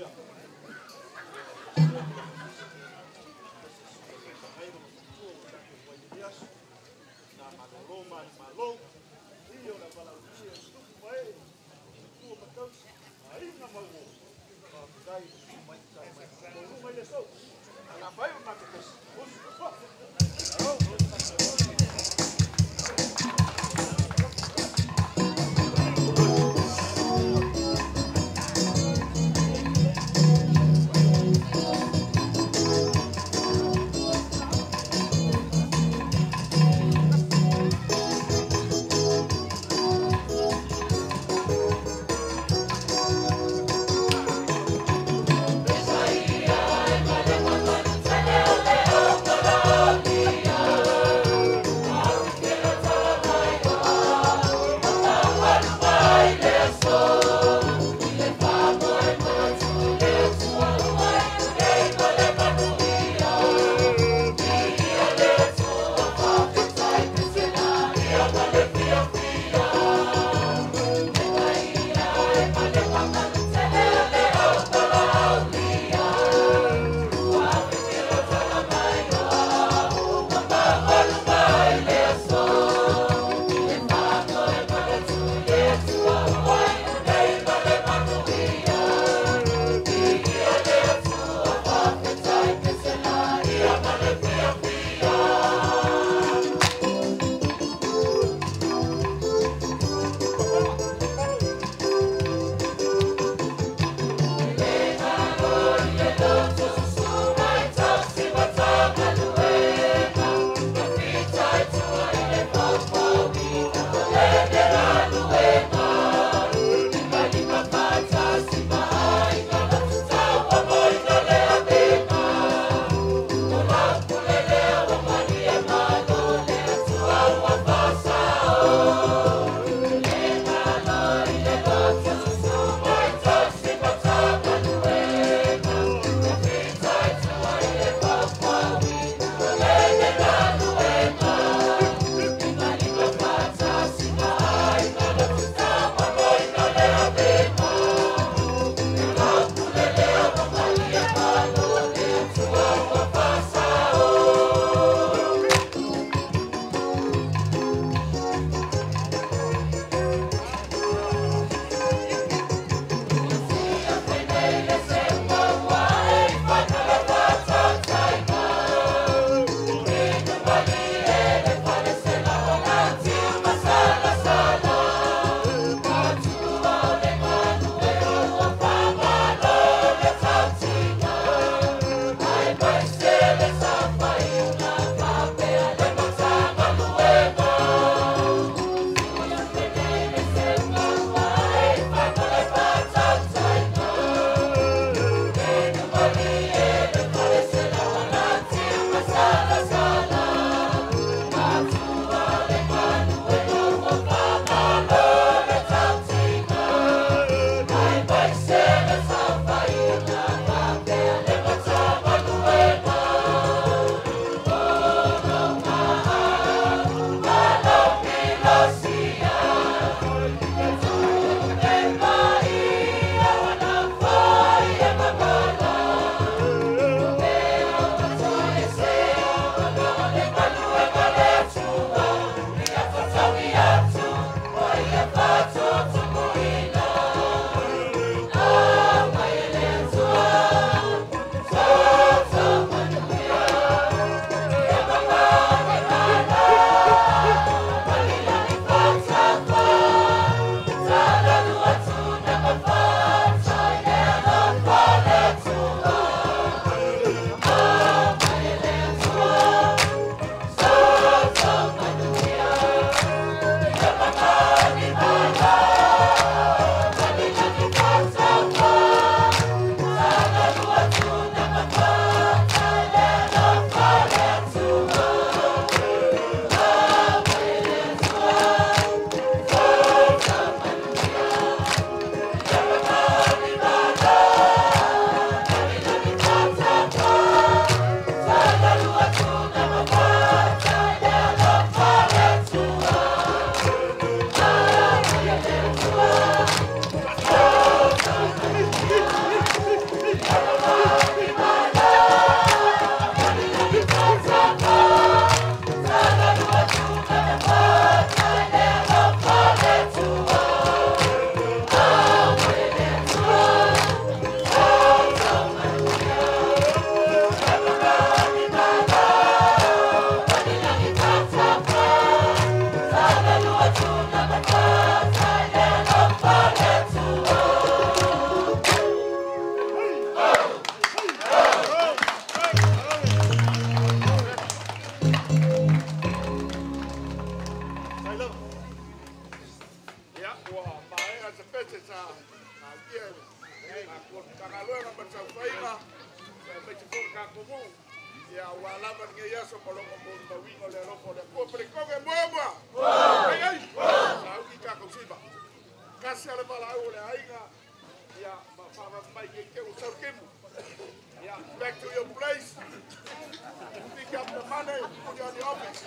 Sauniga. Matagaluega Matavai, Metotisi Blacktown, ya walava nge yaso malongo mawingo le loko le ko Peleketone boba. Ai. Sauki ka kusiba. Kasi ale bala ole ainga ya para mai ke usau kemu. Ya back to your place. Pick up the money, put it on the office.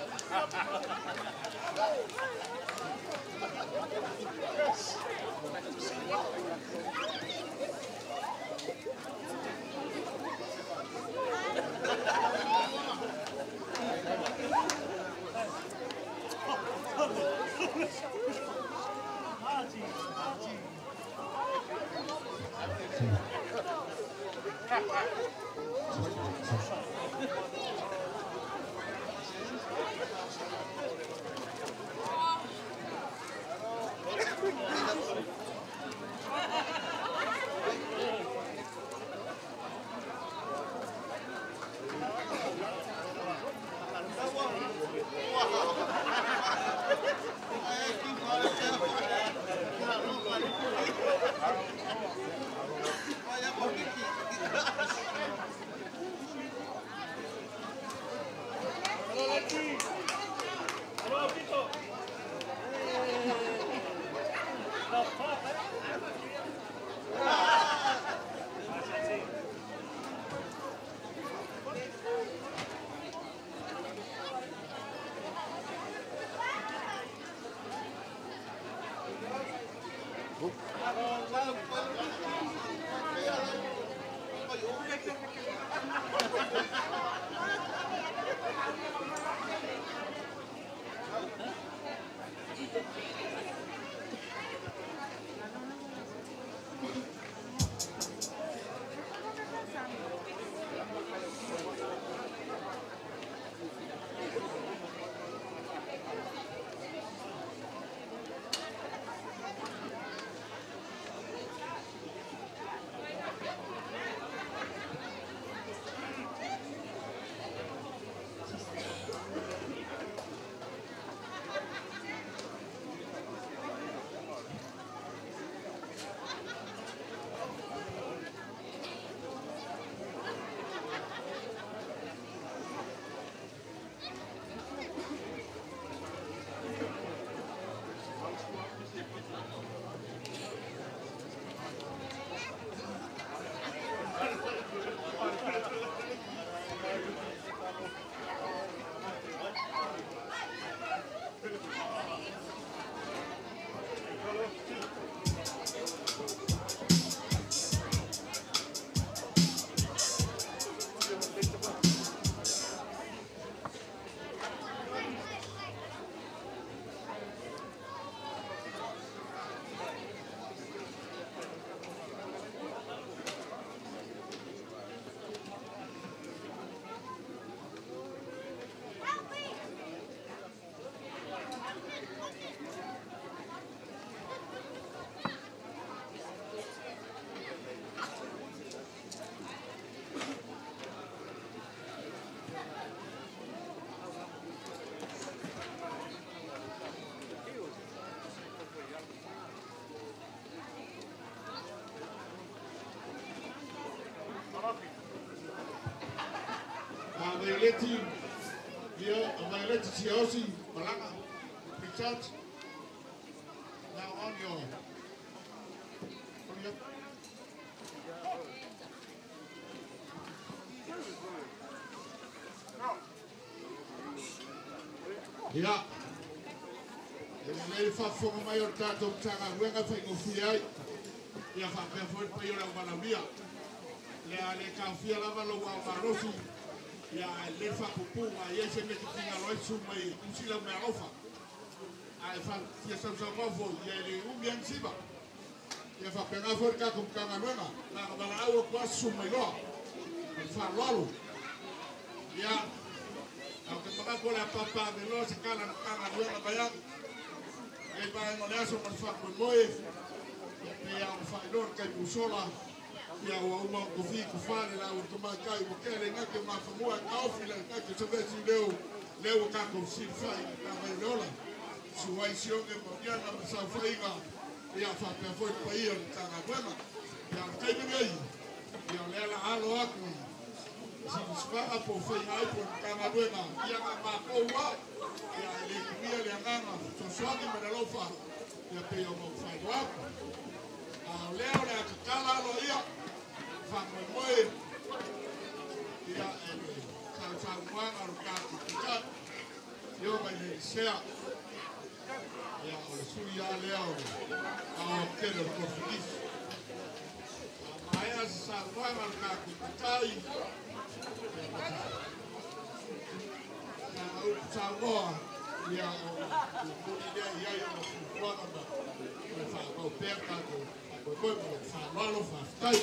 Violeti, Violeti Chiosi, Malanga, Richard. Now on your. Yeah. Ele fa fogo maior Tatou Matagaluega foi no fiai. Ia fa pe foi para ir ao Malavia. Le ale kafia lava lo wa marosi. Ya le fa pupunga ye se me tinga lo su mai usila me alofa. Ai fa tia sa sa vo ye le umbian siba. Ya fa pega forca com Matagaluega. La bala au kwa su mai lo. Fa lolo. Ya aunque paga por la papa de los calan Matagaluega bayan. El bayan no le hace por fa Moimoi. Ya un faidor que busola. Ya uma kofi kufale la utomakai mokele ngake mafamua kaofila ngake sobesi leo kako sifai na mainola suwai sionge modiana msafaiga ya fa pe foi paia Matagaluega yang kaingai yang lela halo aku sekarang po fei po Matagaluega yang makowa yang lekimia yang sesuatu menalofa yang pe yang mau fai wak leo le kala lo ia fa Moimoi ia sa muang aruka kita yo mai sea ya ole Suli ya leo kero ko feliz maya sa muang aruka kita Samoa ya dia ya yang kuat apa mau perka ko Lotu Faafetai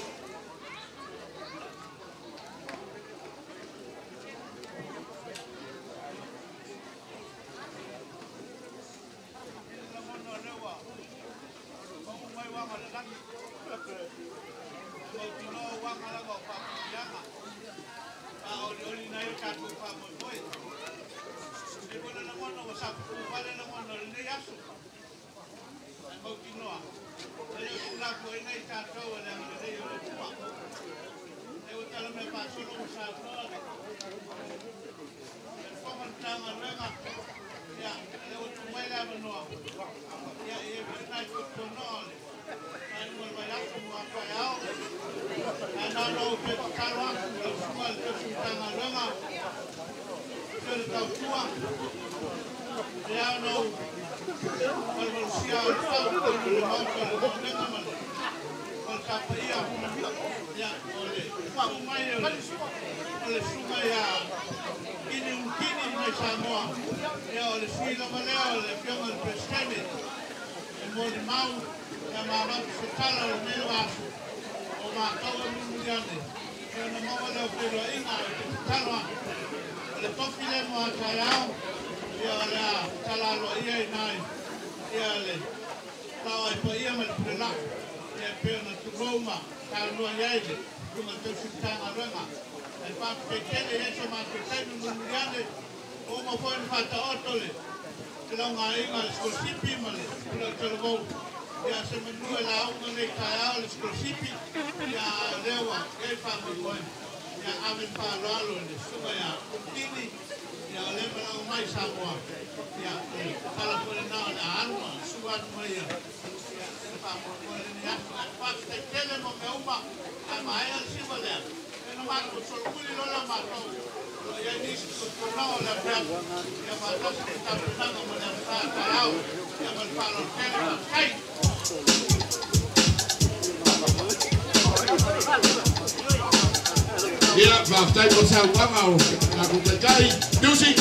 Ya, Faafetai ko sa wangaw ako kay music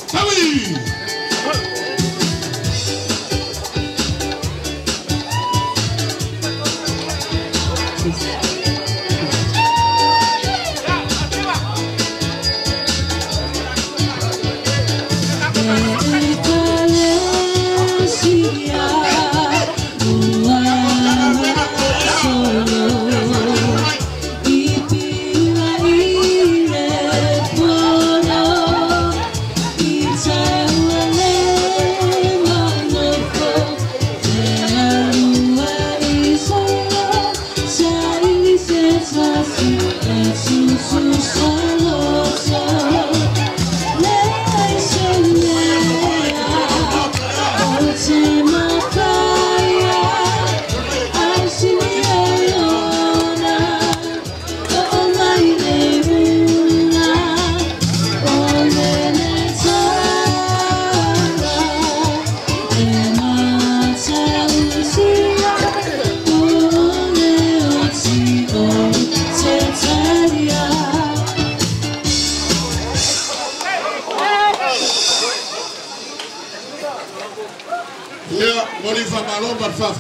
Sauni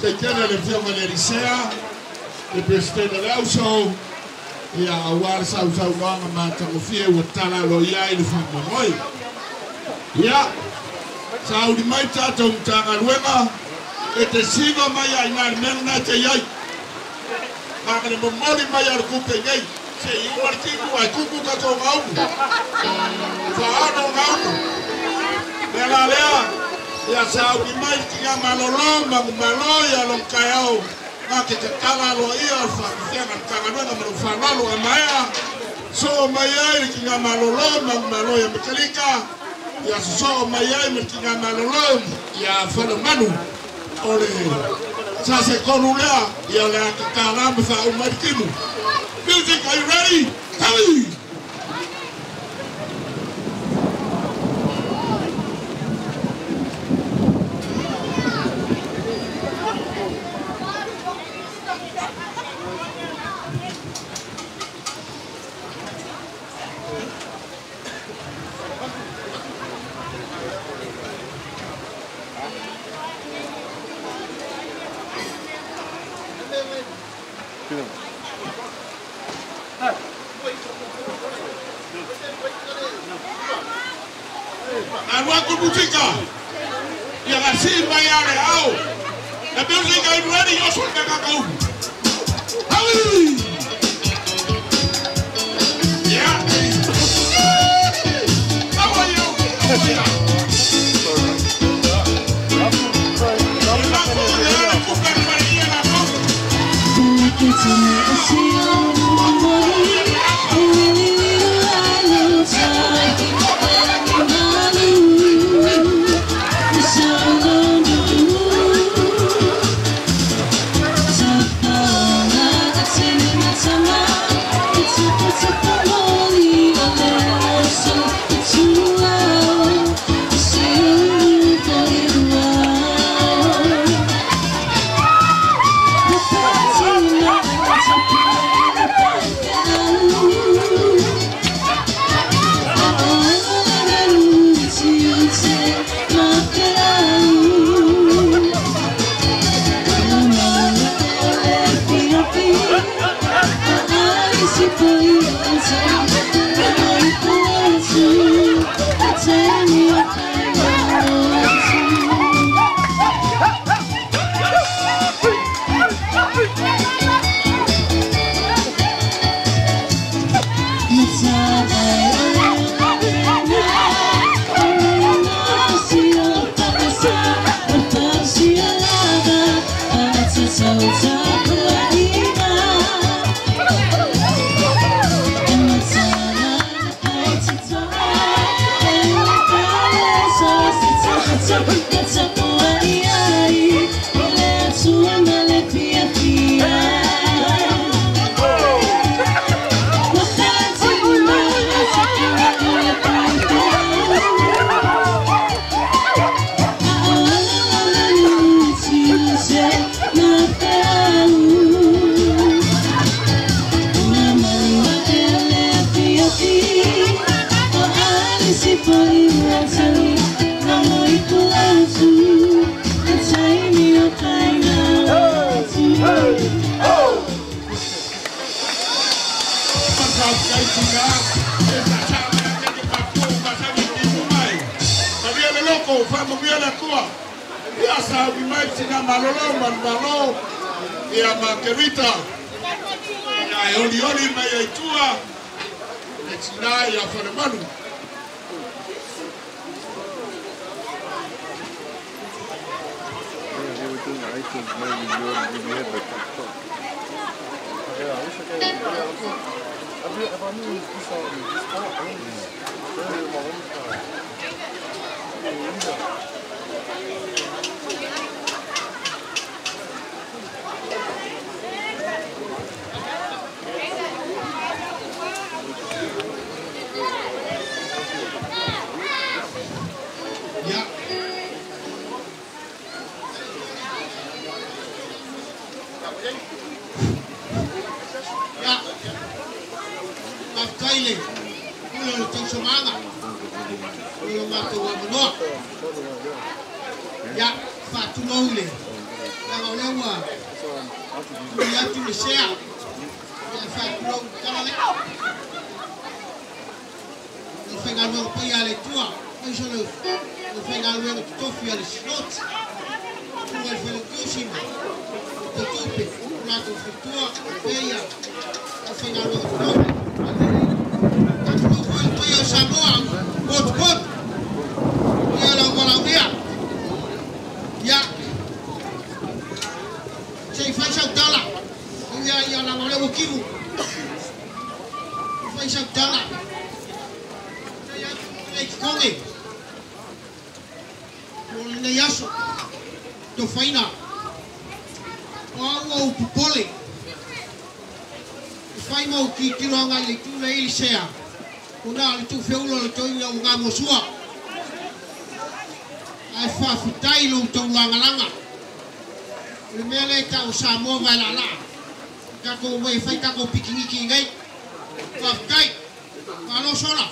Peleketone le fioma le risea le presidente le auso ia awar sau nga matagofie ua tala lo ia i le Moimoi ia sau di mai tatou Matagaluega e te sigo mai ai na mena te iai ka le momoli mai ar kupe ngai se i martiku ai kuku tatou ngau fa ano ngau Bela lea ya sau di mai tinga malolo mangu malo ya long kayao Nga ke te kala lo ia o whakithenga Matagaluega ma whanalo e maea. So mai ai ki ngā malolo ma malo ia mekalika. Ia so mai ai me ki ngā malolo ia whanamanu. Ole sa se konu lea ia lea ki kāna me wha umarikinu. Music, are you ready? Tally! The music are you ready? You're so go. Yeah. How are you? Faz Fai sa tala. Saya lei kongi. Mo le yaso. To faina. O pupole. Fai mo ki kironga le tu le ilisea. Una le tu feulo le tu ia unga mosua. Ai faafetai lo tau langa. Le mele ta o Samoa vai la. Kako mai fai kako pikiniki ngai. Faafetai. Malo sola.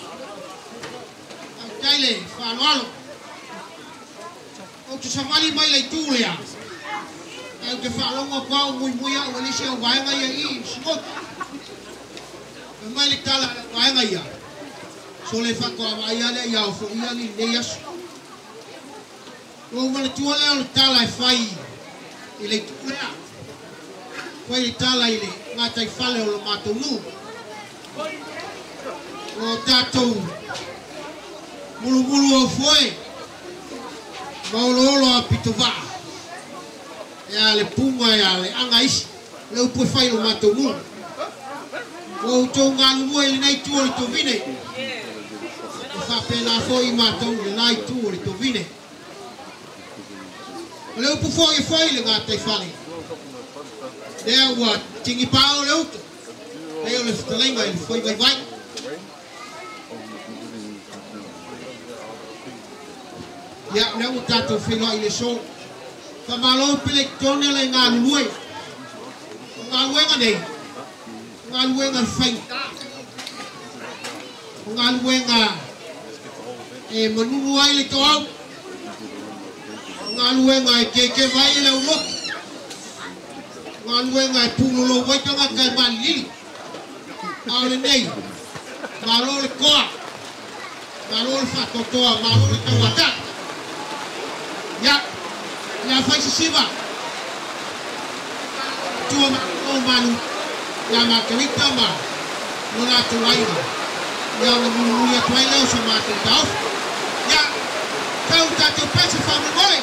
Faafetai le falo. O tu samali mai le tu le a. Ai ke falo mo kwa Moimoi o le se o vai ngai i smot. Mai le tala vai ngai ia. So le fa ko vai ale ia o fo ia ni ne yasu. O mala tua le o tala fai ile tuea. Fai tala ile ngata I fale o matou nu. O Tatou mulu o foi. Maulolo a pitova. Ya le puma ya le anga isi. Le upo fai o matou nu. O tonga lu ele nei tu o to vine. Fa pena foi matou le nei tu o to vine. Le upo foi le ngata I fale. There what tingi pao le uto. Le o le fitalenga ele foi vai. Ya le o Tatou fino ile so. Fa malo Peleketone le ngalue. Ngaluenga nei. Ngaluenga fai. Ngaluenga manunu ai le toau. Ngaluenga ke vai le ulo. Ngaluenga pulo vai tanga ka malili. Ale nei. Malo le koa. Malo le fatotoa, malo le tawata. Ya. Ya fai sisiva. Tua o manu. Ya makelita ma. No Latu waina. Ya no ya twaila o somate tau. Ya. Kau Tatou pese fa Moimoi.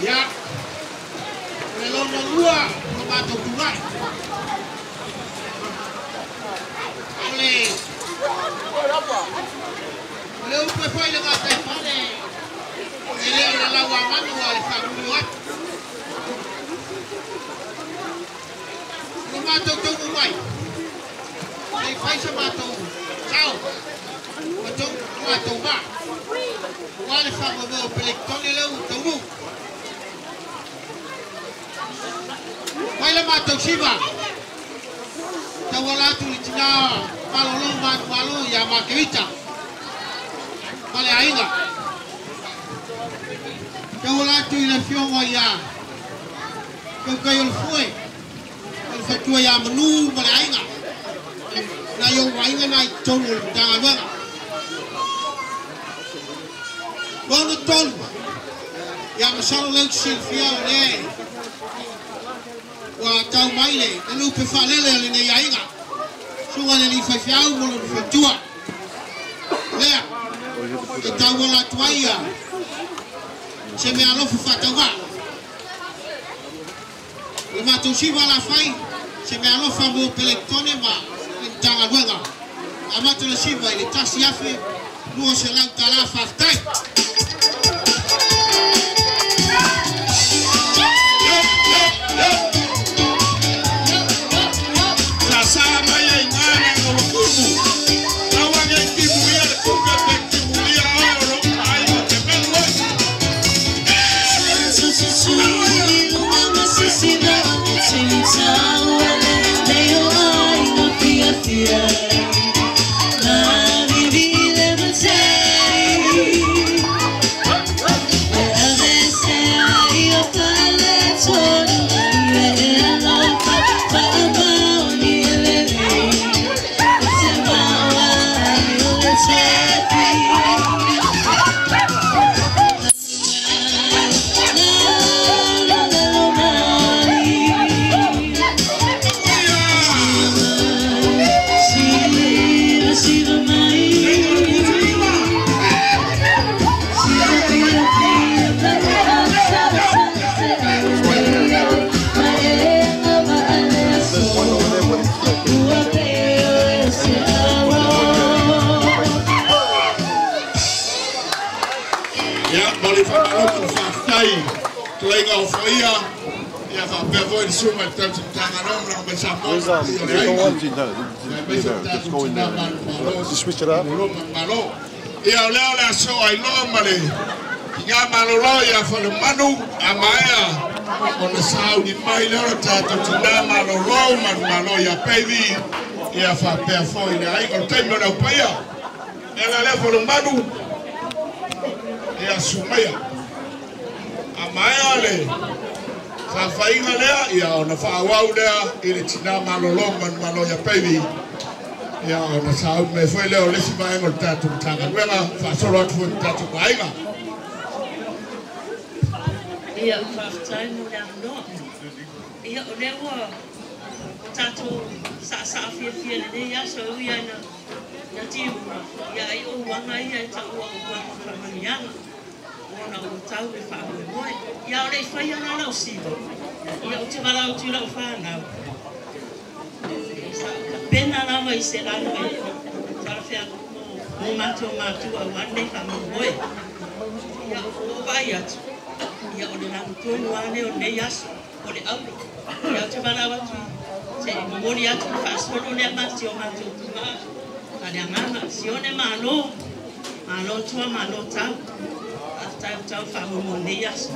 Ya, kalau nolua, kalau tuai, oleh, oleh upah fai dengan tepane, ele lawan mana wali faguat, rumah tuai, ele fai sama kau, macam mak. Wale fago mo Peleketone le utamu. Wale matou siva. Tawala tu litina malo ya makevita. Wale ainga. Tawala tu ile fiongo ya. Kau yo foi. Wale fatua ya menu wale ainga. Na yo ainga na tongo tanga. Bono tolu. Ya masalo leu Silvia ne. Wa tau mai le, lu pe falele le ne yainga. Sunga le li fafiau mo le fatua. Lea. E tau la tuaia. Se me alo fa tawa. Le matou siva la fai, se me alofa mo Peleketone ma Matagaluega. A matou le siva ile tasi afe, lua se Lotu Faafetai. Lotu Faafetai, Tulenga Ofoia, ia whapea i suma i tautu tanganom na me Samoa. Just switch it up. Ia leo la so ai loa mare, ki ngā malolo ia whalemanu a maea, o na Sauni mai leo na tātou tina malolo, malo ia peivi, ia whapea foi na aingo teimo na upaia. Ia leo whalemanu, ia sumaya. A maea le, whawhainga lea, ia o na whaawau lea, i le tina malolo, malo ia peivi. Ia o na sau me foi leo lesi mai ngol tatu Matagaluega fa solo atu tatu ainga. Ia Faafetai no le no. Ia o lewa tatu sa fia le ia so ia na tiu. Ia ai o wanga ia ta o wa manianga. Ona o tau le fa Moimoi. Ia o le fai ana na usiva. Ia o te mala o tira o fa na. Pena la mai se la no para fea mo mato a wane fa Moimoi ia o vai atu ia o le na tonu ane o ne yas o le aure ia te bala watu se mori atu fa solo le mati o mato tuma ale ngana sione malo tua malo tau tau fa Moimoi ne yas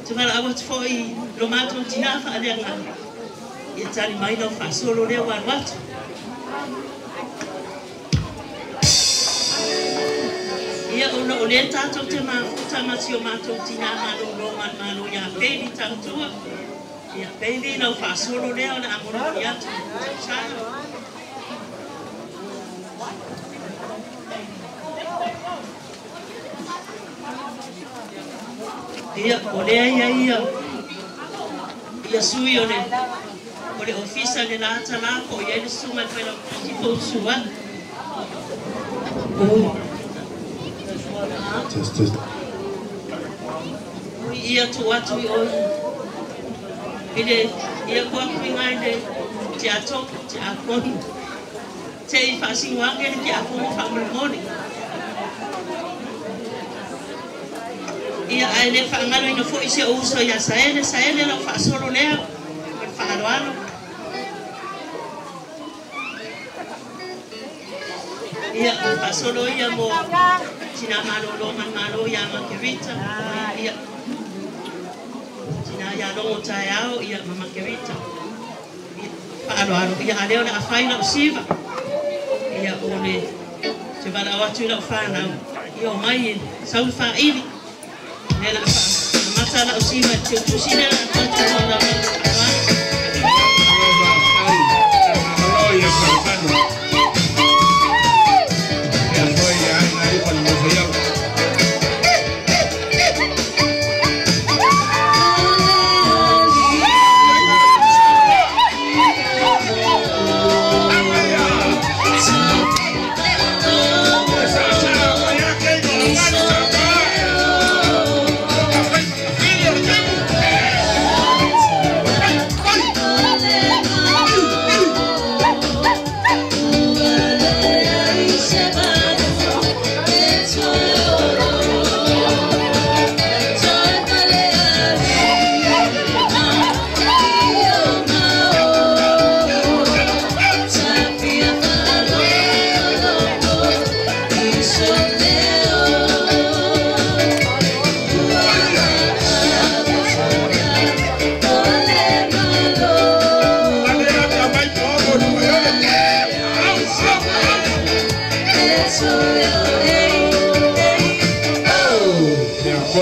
te bala watu foi lo mato tina fa ale ngana ia tari mai no fa solo le watu. Ia ona o le tātou te mafuta mati o mātou tina malo ia peiri Tatou. Ia peiri nau whasoro lea o na amoro ni atu. Ia o lea ia sui o le ofisa le lata lako ia le suma i whaila kifo sua. Just. Ia tu atu i oi. Ia kua kuinga i te atoko, te akoni. Te i whasinwange ni te akoni whamulmoni. Ia ai le whangaro ina fo i se uso ia saele la whasolo lea. Whaaloalo. Ia whasolo ia mo tina malo ia makerita. Ia tina ia longo tae au ia makerita. Whaaloalo. Ia aleo na awhaina o siva. Ia ole te wala watu ila o whanau. Ia o mai sau whaili. Nela mata la o siva te utusine na tatu o la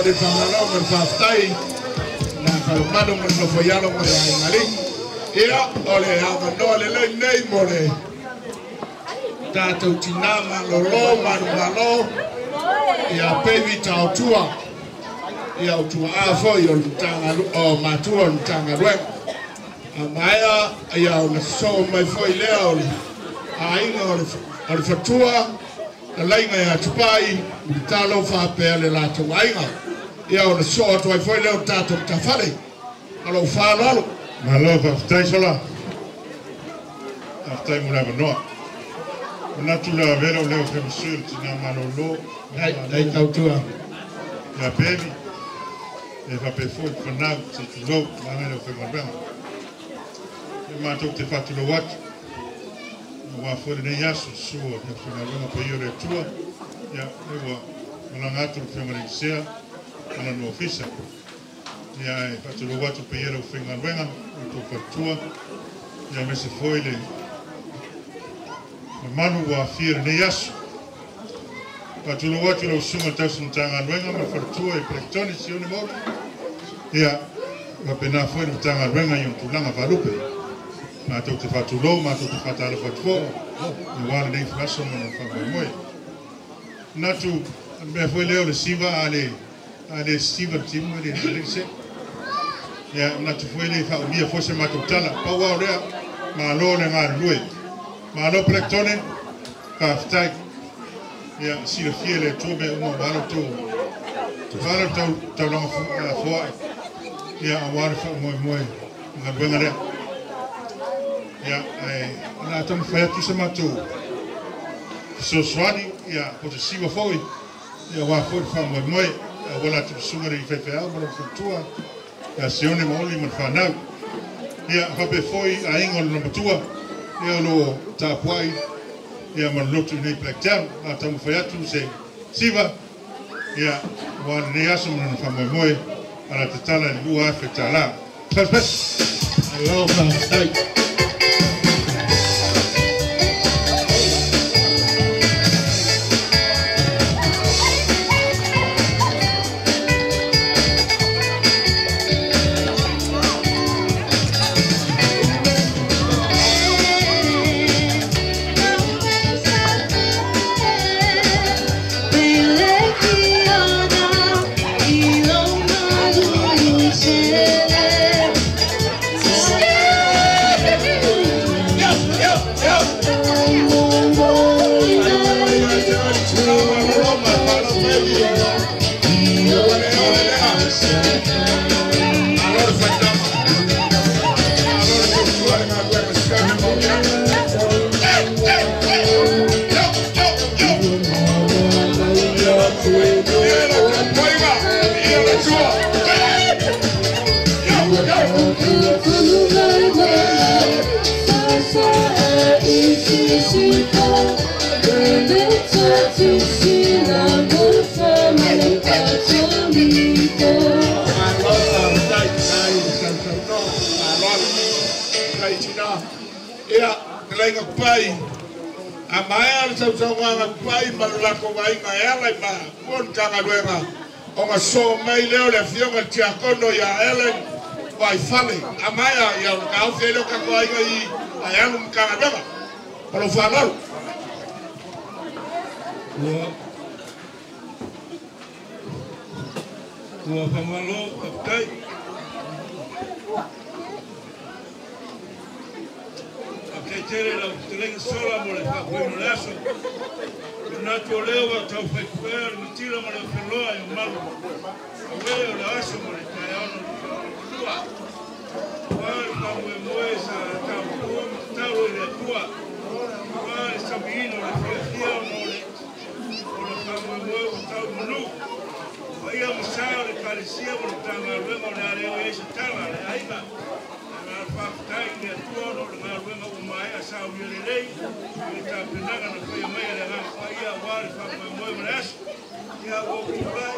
de Paula Lotu Faafetai na Palomado mo no foyalo mo ya ngali ia ole ava no le nei mo le Tatou tinama lolo malo ia pevi Atua ia Atua afo yo tanga o matua tanga rek amaya ia o so mai foi leo ainga o fatua la lainga ya tupai talo Faafetai le Latu ainga ia o so to foi leo Tatou tafale alo fa lalo malo Faafetai sola Faafetai mo lava no na tu la vera o leo femsul tina malolo ai Tatua ya baby e va pe foi fanau se tu lo la mera fe marbang e ma tu te fatu lo wat wa foi ne yasu su o te fe marbang pe yo retua ya e wa la ngatu fe marbang sea ana no ofisa ya e fatu lo wat pe yo fe marbang tu fatua ya me se foi le manu wa fir ne yasu fatu lo wat lo suma tasun tanga wenga ma fatua e Peleketone si oni mo ia va pena foi no tanga renga yo tulanga valupe ma to te fatulo ma to te fatala fatfo ni wala nei faso mo fa Moimoi na tu me foi leo le siva ale siva timu le se ia na tu foi le fa mia fosse ma to tala pa wa rea ma lo le ngar lui ma lo Peleketone Faafetai ia si le fiele tu me mo balo tu vale tau longa foa ia awar fa Moimoi na bengare ia ai na tam fa tu se matu so swani ia po te siwa foi ia wa foi fa Moimoi wala tu sungari fe fe al mo futua ia se oni mo li mo fa na ia fa be foi a ingol no matua ia lo tapuai ia mo Lotu nei Blacktown na tam fa tu se siwa ia wa ne aso mo fa Moimoi ala te tala ni lua fe tala. Hello Faafetai ia lenga pai a mai al sau nga pai malula ko vai nga ela ma kon Matagaluega o nga so mai leo le fionga tia kono ya elen vai fale a mai ya ka o felo ka ko ai ngai a ya mu Matagaluega polo falalo Ua pamalo Faafetai tere la telenga sola mo le fakuino leso na to leo ta fai fer mitila mo le feloa e malo we o la aso mo le taiano lua wal pa Moimoi sa ta mo ta o le tua wal sa bino le fia mo le pa Moimoi o ta mulu vai a mostrar le Ekalesia mo tanga luego le areo ese tala le aiba Faafetai ni Atua no le Matagaluega o mai a Sauniga lei e ta penaga na foi mai le nga ai a wale fa Moimoi mas ia o kubai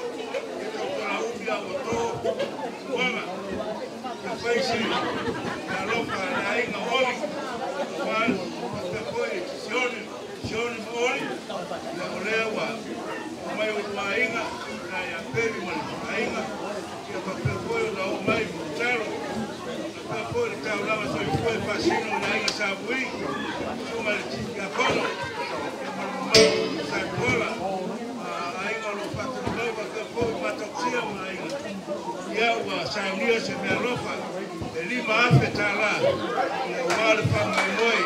e to la ubia o to wala ka fai si na loka ai na oli wal ka foi sioni oli na olewa mai o wainga na ya peri mai ai Sauniga se me alofa. Lima Faafetai. Ia wale pa Moimoi.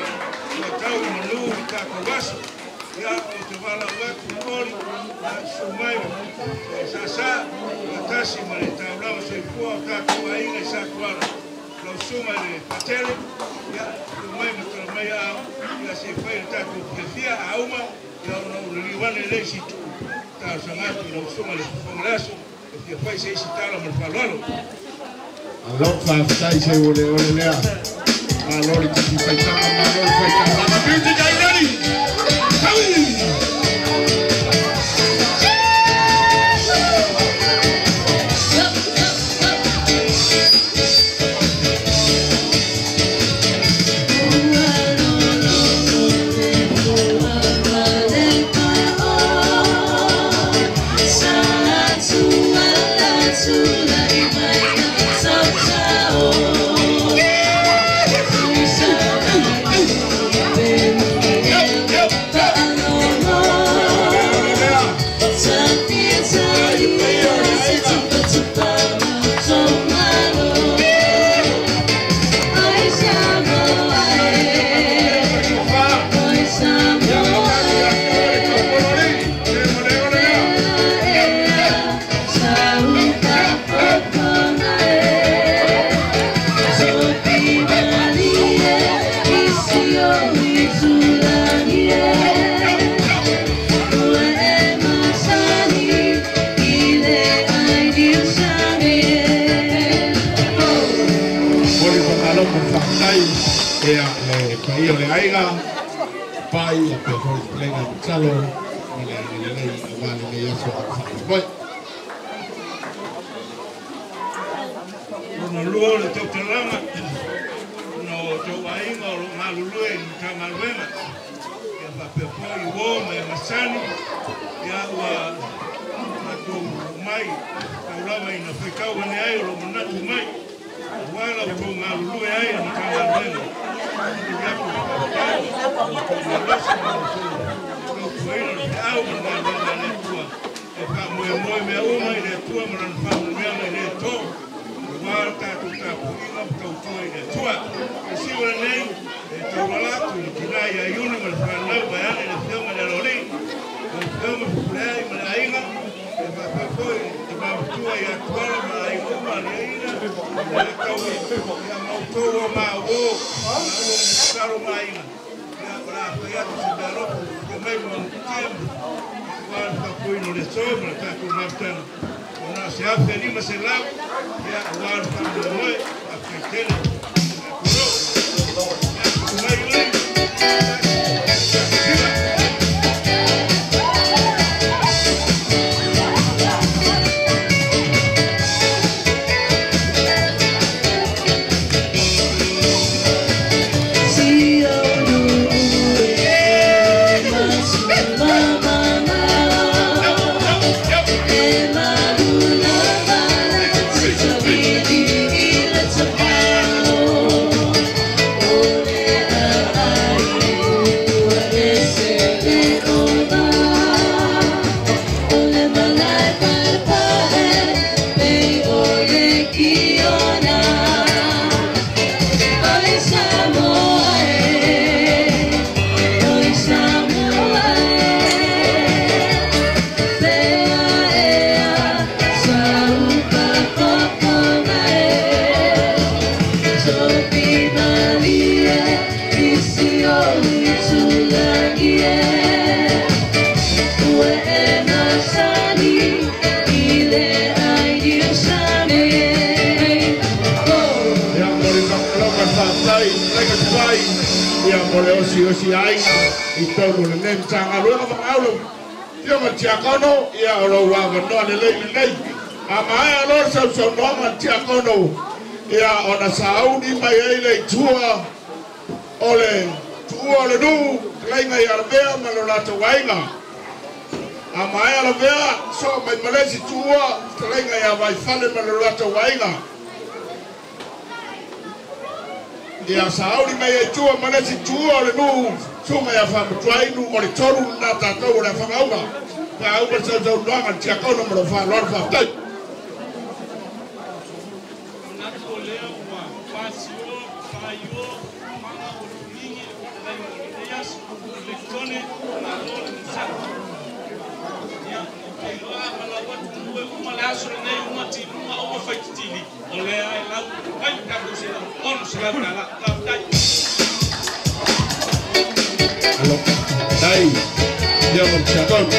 Tatou manu Matagaluega. Ia o te wala watu kori. Sumai. Sasa. Atasi mare Paula se fua Tatou ainga I sa kuala. Lau suma le patele. Ia sumai matamai au. Ia se fai Tatou kefia auma. Ia o liwane le situ. Ta sangatu lau suma le fonglaso. Ia fai se sitala mal falalo. Lotu Faafetai se ole lea. Malori kiki faitanga, malori faitanga. Beauty guy ready. Io le aiga pai a pe for plenga salo le vale le yaso poi no luo le tokelanga no to ainga o malulu en Matagaluega ya pa pe foi wo me masani ya wa Latu mai Paula mai na foi kau ne ai ro manatu mai wala to malulu ai na Matagaluega Moimoi me uma ile tua mran famu me ile to wala Tatou inga Tatou ile tua si wala nei to wala tu kila ya yuna mal fana bayana ile tema la loli tema fulai malaika ba ba foi ba tua ya tua malaika malaika ya kau ya mau to ma wo karo maina ya para ya tu daro que mai mon tempo wala pa foi no le sobra Tatou martano ona se hace ni más el lago ya wala pa Moimoi a Peleketone si ai I tolu le nem Matagaluega mangaulo io ma tiakono ia ro wa no le le ama ai lo so no ma tiakono ia ona sauni mai ele tua ole nu lenga ia bea ma lo Latu wainga ama ai lo bea so mai malesi tua lenga ia vai fale ma lo Latu wainga ia sauni mai tua malesi tua le nu sunga ya famu tuainu o le toru na Tatou o le whangauga ka au pa sa tau noanga tia kono mo le wha lor wha tai Peleketone, Đây, giờ mình sẽ con.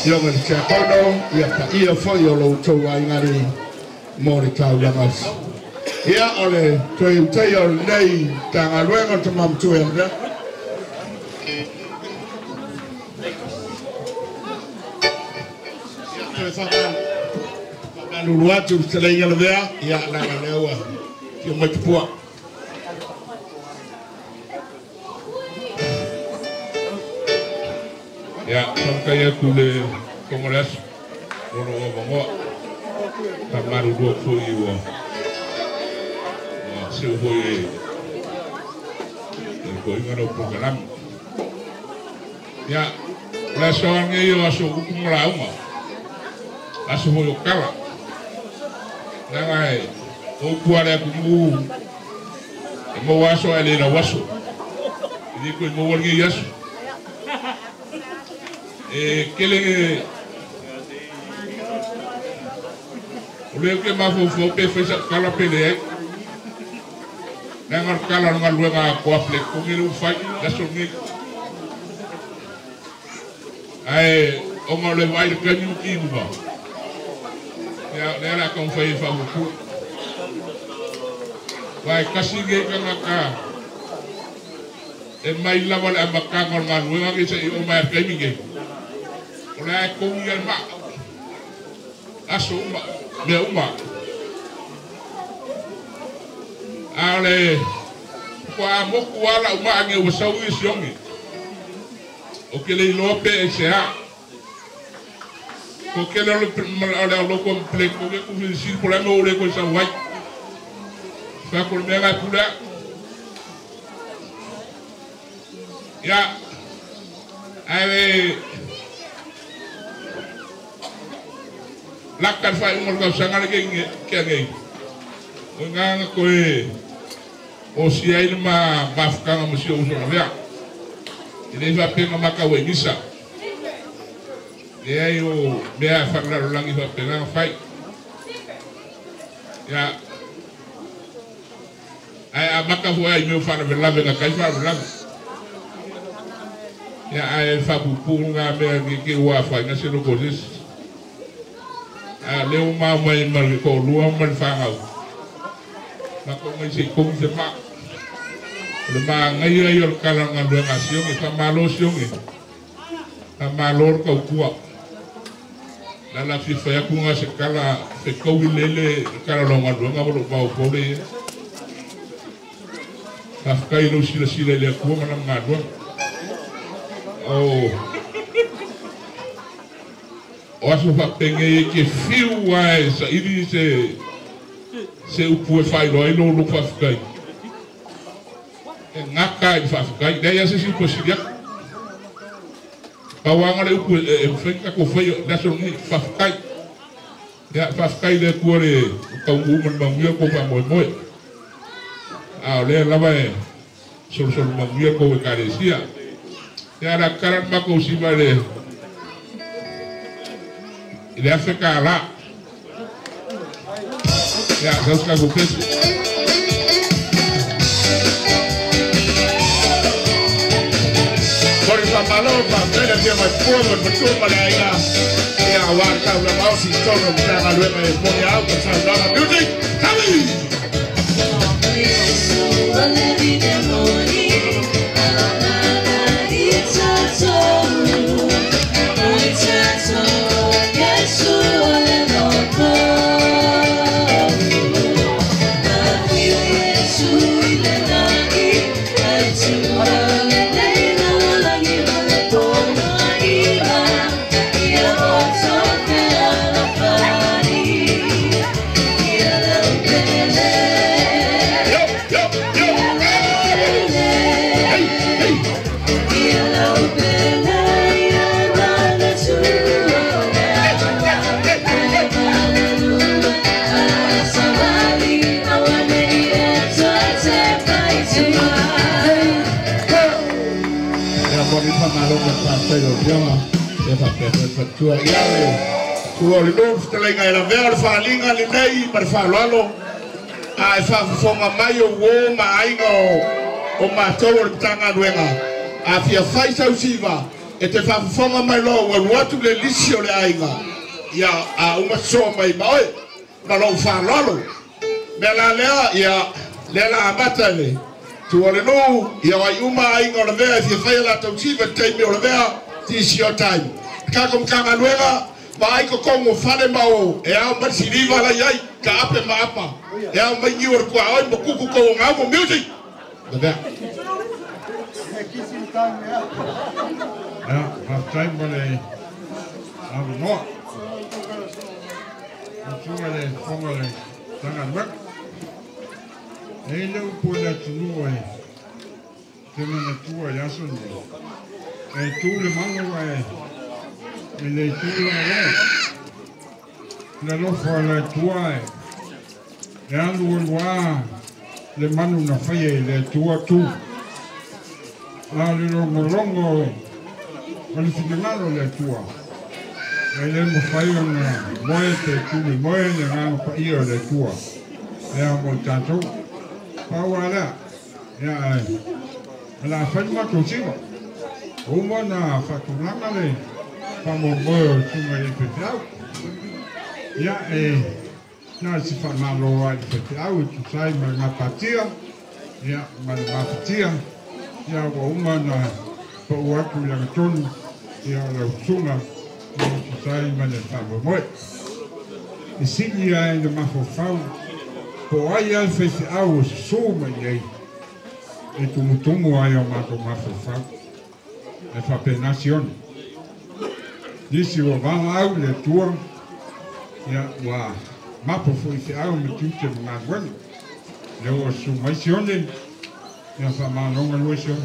Yo mình sẽ có đâu việc ia phơi Lotu anh đi mua đi cao lắm à. Ia ole chơi chơi ở đây càng ở đây còn mắm chơi đó. Dulu tu selain yang lebih ya nak lewa yang macam ya sampai kule kongres orang bangga kamar dua puluh sebuah kau program ya langsungnya yo masuk hukum lama masuk lokal nangai ukuran aku mau waso alina waso ini kau mau pergi yas kele oleh ke mafu fope fesa kala pele nangar kala ngal wenga ko afle ko ngiru faj dasoni ai omo le vai ke ni kimba ya nera kon fai fa buku vai kasige kanaka e mai lawan abaka ngal wenga ke se o mai ke minge oleh ko ngal ma aso ma me uma ale kwa moku wala uma nge wasawi siongi okele lope sea ko kele lo completo que ku si por amo ole ko sa wai fa ko me ga pula ya ale lakar fa ngol ka sangal ke nge nganga ko o si ai ma bafka mo si o so ya ele va pegar maka we misa e o me a falar lang i va pegar fai ya ai a maka foi meu fara ver lá venga kai fara lá ya ai fa bu nga me que o fa na se no coisas a leu ma mai mar ko lua man fa ngau na ko mai se kom se ma le ma ngai yo kala ngando ngasio ke famalo sionge amalor ko kuwa la la fi fa ku nga se kala se ko lele kala lo ngando ngabo ba ko le afkai lo sila le ku ma ngado oh oaso fa penge ke fiu wai sa ibi se o pu fai lo ai lo fa afkai ngaka i fa afkai dai ase si posibilidad kawanga le ku enfrenta ko foi da so ni fa afkai ya fa afkai le ku le ka u man bang ko fa Moimoi a le la vai sol man ko Ekalesia Ya ada karan bako si bale. Ile Afrika la. Ya gauska bukes. Kori pa malo pa pera dia mai pulo betul pada aya. Ya warta ulah mau si toro Matagaluega e pone alto saudara music. Kami. Tua iale tua lino telenga ela ver falinga linei per falalo ai fa fonga mai o maingo o matou Matagaluega a fia faisa usiva e te fa fonga mai lo o watu le lisio le ainga ia a uma so mai mai ma lo falalo me la lea ia le la batale tua lino ia ai uma aingo le ver fia faia la usiva te mi o le ver this your time kako Matagaluega vai ko kongo fale mau e a masiriva la yai ka ape mapa e a mai ni or kwa oi buku ko ngamo music da ja half time bale ave no Atsuale fongale Matagaluega ele o pola tunu ai tena na tua ya son e tu le mango ai ele tu la lo fa la tua e andu le manu na faie le tua tu la le longo le finalo le tua ele mo fai una moete tu le moene na pa io le tua e amo tanto Paula ya la fa ma così uma na faculana le como mo tunga le petau ya na si fa malo al petau tu sai ma na patia ya ma na patia ya uma na po watu la ton ya la tunga tu sai ma le fa mo e si ya de ma fo fa po ai al petau so ma ye e tu mutumu ai ma to ma fo fa e fa penazione. Disse o au le tua ya wa mapo foi se au me tutte ma bueno. Le o su maisione ya fa malonga luisio.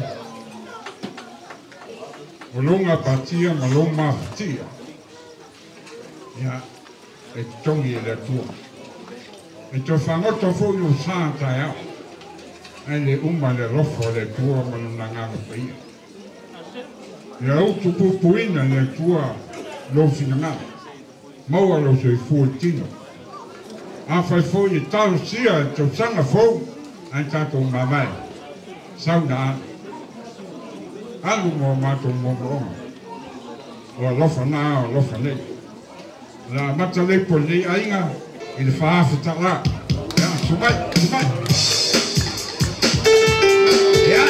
O longa patia malonga patia. Ya e tongi le tua. E to fa molto foi un santa ya. E uma le rofo le tua ma non nganga pia. E au tu pupuina le tua lo finanga. Maua lo sei fuitino. A fai foi e tau sia e tau sanga fou an tatou mamai. Sauna alu mo matou mo mo. O alofa na o alofa nei. La mata le po nei ainga il faafetai la. Ya sumai. Ya.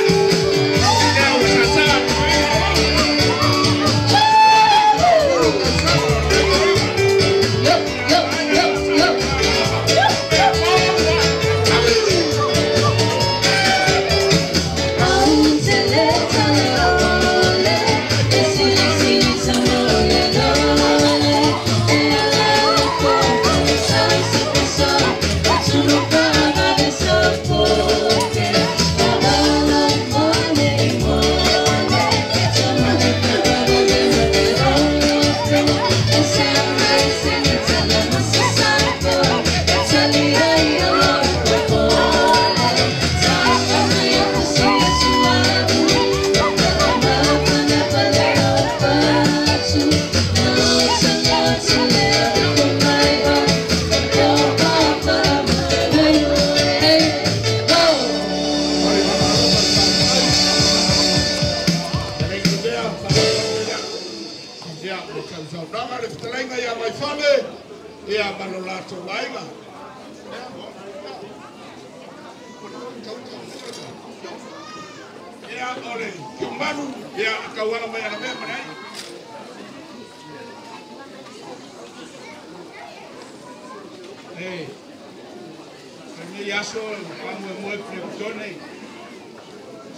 ngale fitalenga ya mai fale ia manolato wainga ia ole kumanu ia kawana mai ana me mai ni yaso kama moe Peleketone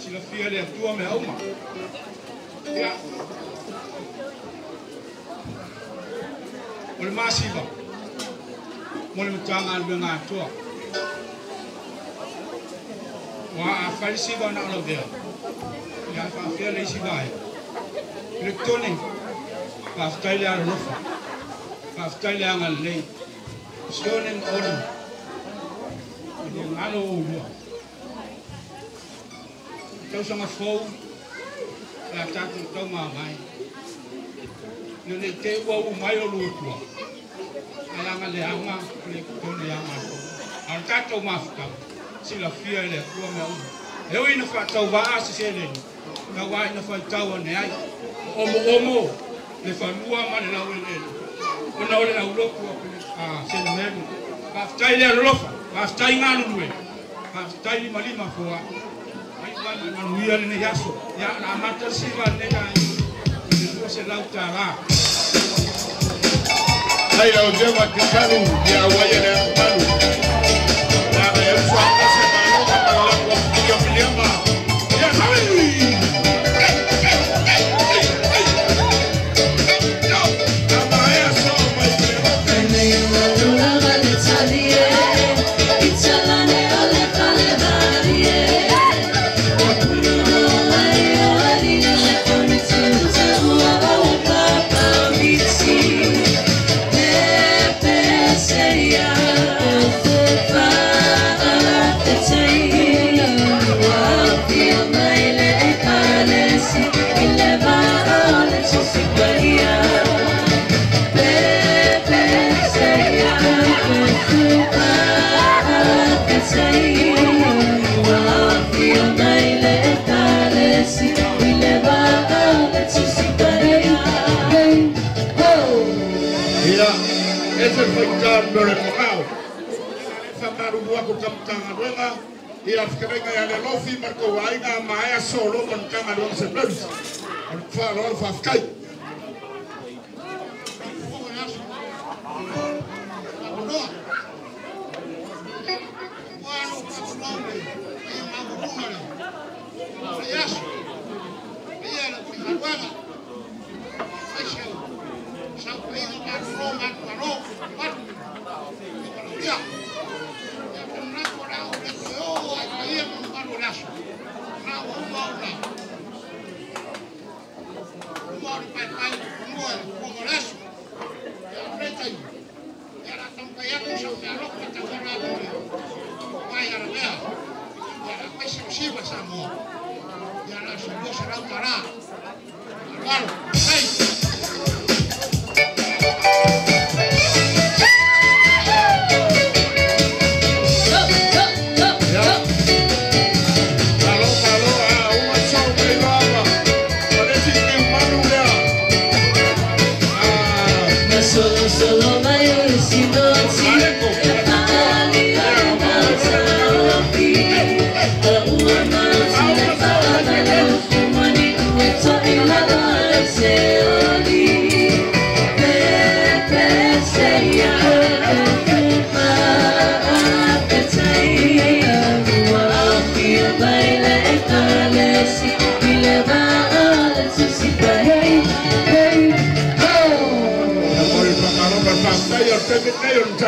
sila fia le Atua me auma ia ole masiva mole mtanga albenga Atua wa afalisiva na olovea ya fa fia le siva Peleketone Faafetai le alofa Faafetai le angalei stoning order ngalo ulua tau sanga fou la tatu tau mai ne te wa mai o Lotu ala ngale anga Peleketone anga al tatu mafka sila fia le Atua me o e o ina fa tau va asisele na wa ina fa tau ne ai omo le fa lua ma le la wele ona ole na Lotu se memu Faafetai le alofa Faafetai ngalo lue Faafetai malima foa ai bana manuia le yaso ya na mata siva ne ga ni se lautara ai la ojema kikalu ya waya na malu na ya fuata se mano kwa la kwa mliamba ya hai ese foi Carlos Morao essa marubua com tanga ruega e a ficarega ya le lofi marco wainga maia solo con tanga ruega se blus al faro Faafetai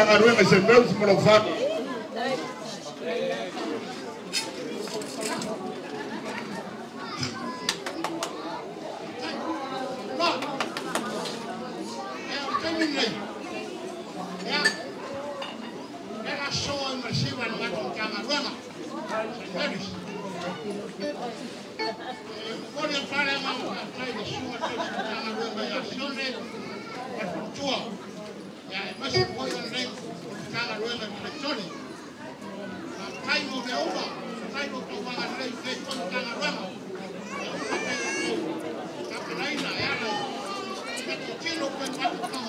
Matagaluega se meus molofato. Thank you.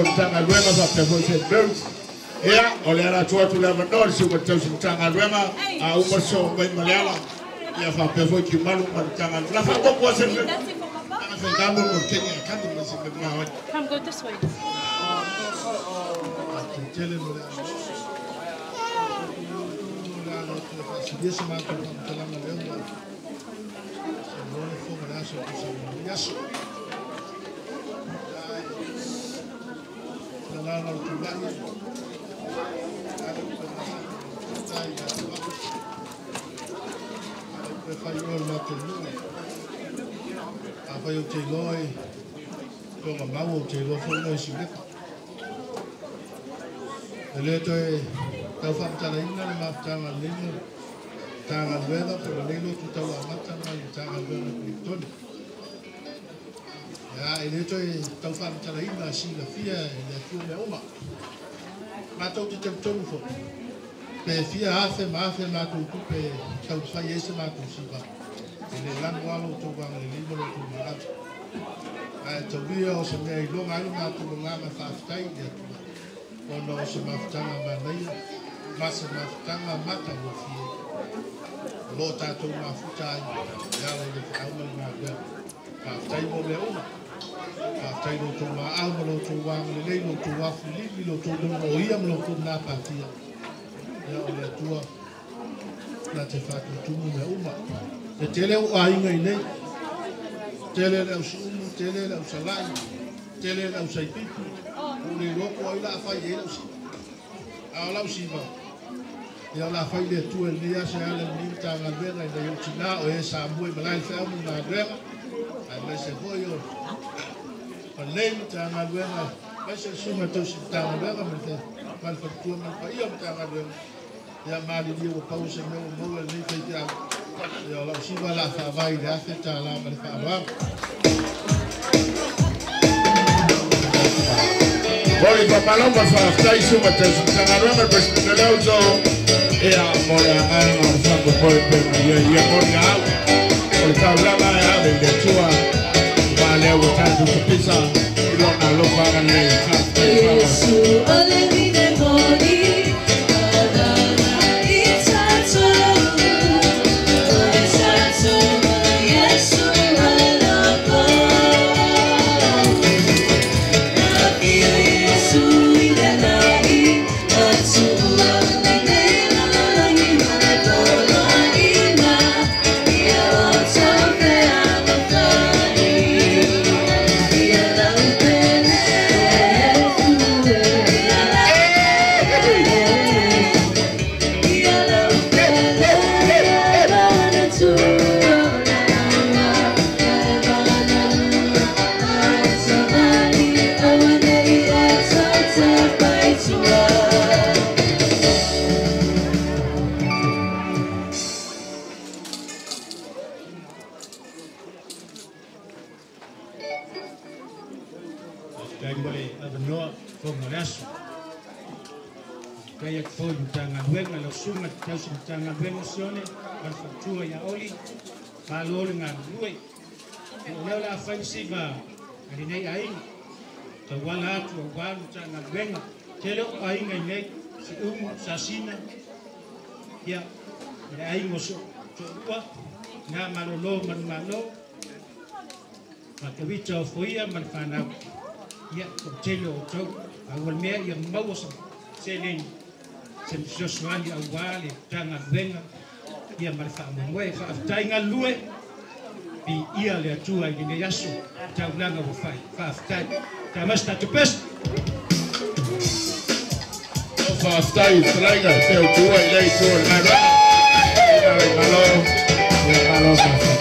Matagaluega Matavai Belts. Ia ole ara tua tu leva nor si matau si Matagaluega a uma so mai malela ia fa pe foi ki malu Matagaluega la fa ko se ana fa gamo no Kenya kandi masi me ma Come go this way. Tele no la Yes, ma ko tala na leo. No fo mala so ko se yaso. La la ele toi tau fa tala ina si la fia le fu me uma ma tau te tau fo pe fia afe ma tu pe tau fa yese ma tu si ba ele lan walo to ba le libo lo tu ma ai tau bia o se me lo ma ma tu ma fa stai de o no se ma tanga ma nei ma se ma tanga ma ta wo fi lo ta tu ma futa ya le fa ma ga fa stai mo le uma Tai no to ma alma no to wa le le no to wa fili no to no ia no to na patia ya o le tua na te fa tu me uma e tele o ai ngai nei tele le su tele le salai tele le sai pipi o le ro ko ila fa ye lo si a la si ba ya la fa le tu el dia se ale ni ta na vera de yo tina o e sa mu e malai fa mu na vera ai me se voyo Lei Matagaluega, essa suma to si Matagaluega, mas foi tua mas foi eu Matagaluega. E a Mari deu o pau se meu mo ali foi já. Eu lá se vai lá vai lá feta lá mas vai. Oi papalomba fa stai suma to si Matagaluega, mas no leuzo e a mora a no sangue poi per e mora o tablama a de tua Vale o tanto que pisa y lo na lo pagan Yesu ole mi demoni adana itsato itsato Yesu alako na Yesu ilanai atua nena ina tola ina ya tope amafani. Matagaluega lo sunga tau sum Matagaluega sione al fatua ya oli palol nga lui o la fansiva ali nei ai to wala tu wala Matagaluega telo ai nei si sasina ya ai moso tua na malolo malo Matavita foia malfana ya telo to awal me ya mawas selen sem Josuani awal Matagaluega ya malfa Moimoi Faafetai ngalue pi ia le Atua i le yaso taulanga o Faafetai tamas tatupes Faafetai traiga teu tua i lei tua mara malo Faafetai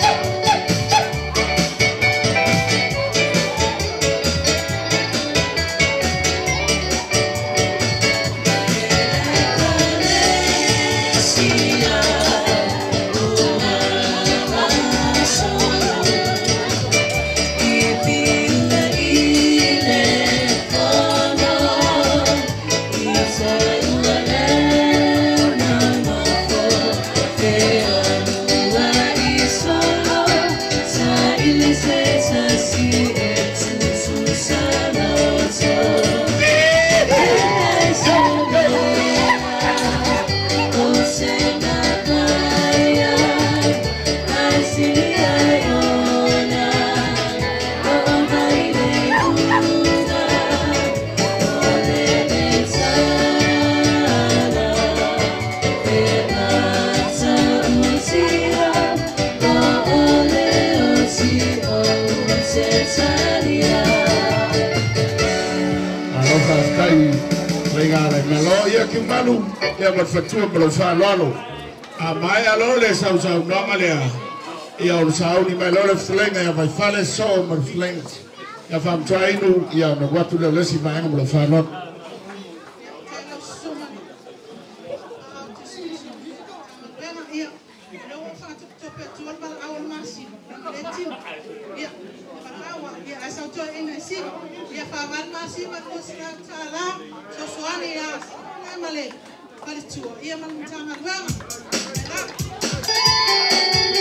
Malu ya berfatua berfa lalu amai alo le sau nama le ya ul sau ni mai lo flenga ya vai fale so mer fleng ya fam trainu ya no watu le lesi mai no berfa lo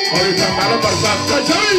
Ahorita malo Faafetai.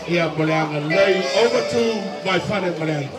Yeah, Malang lay over to my father Malang.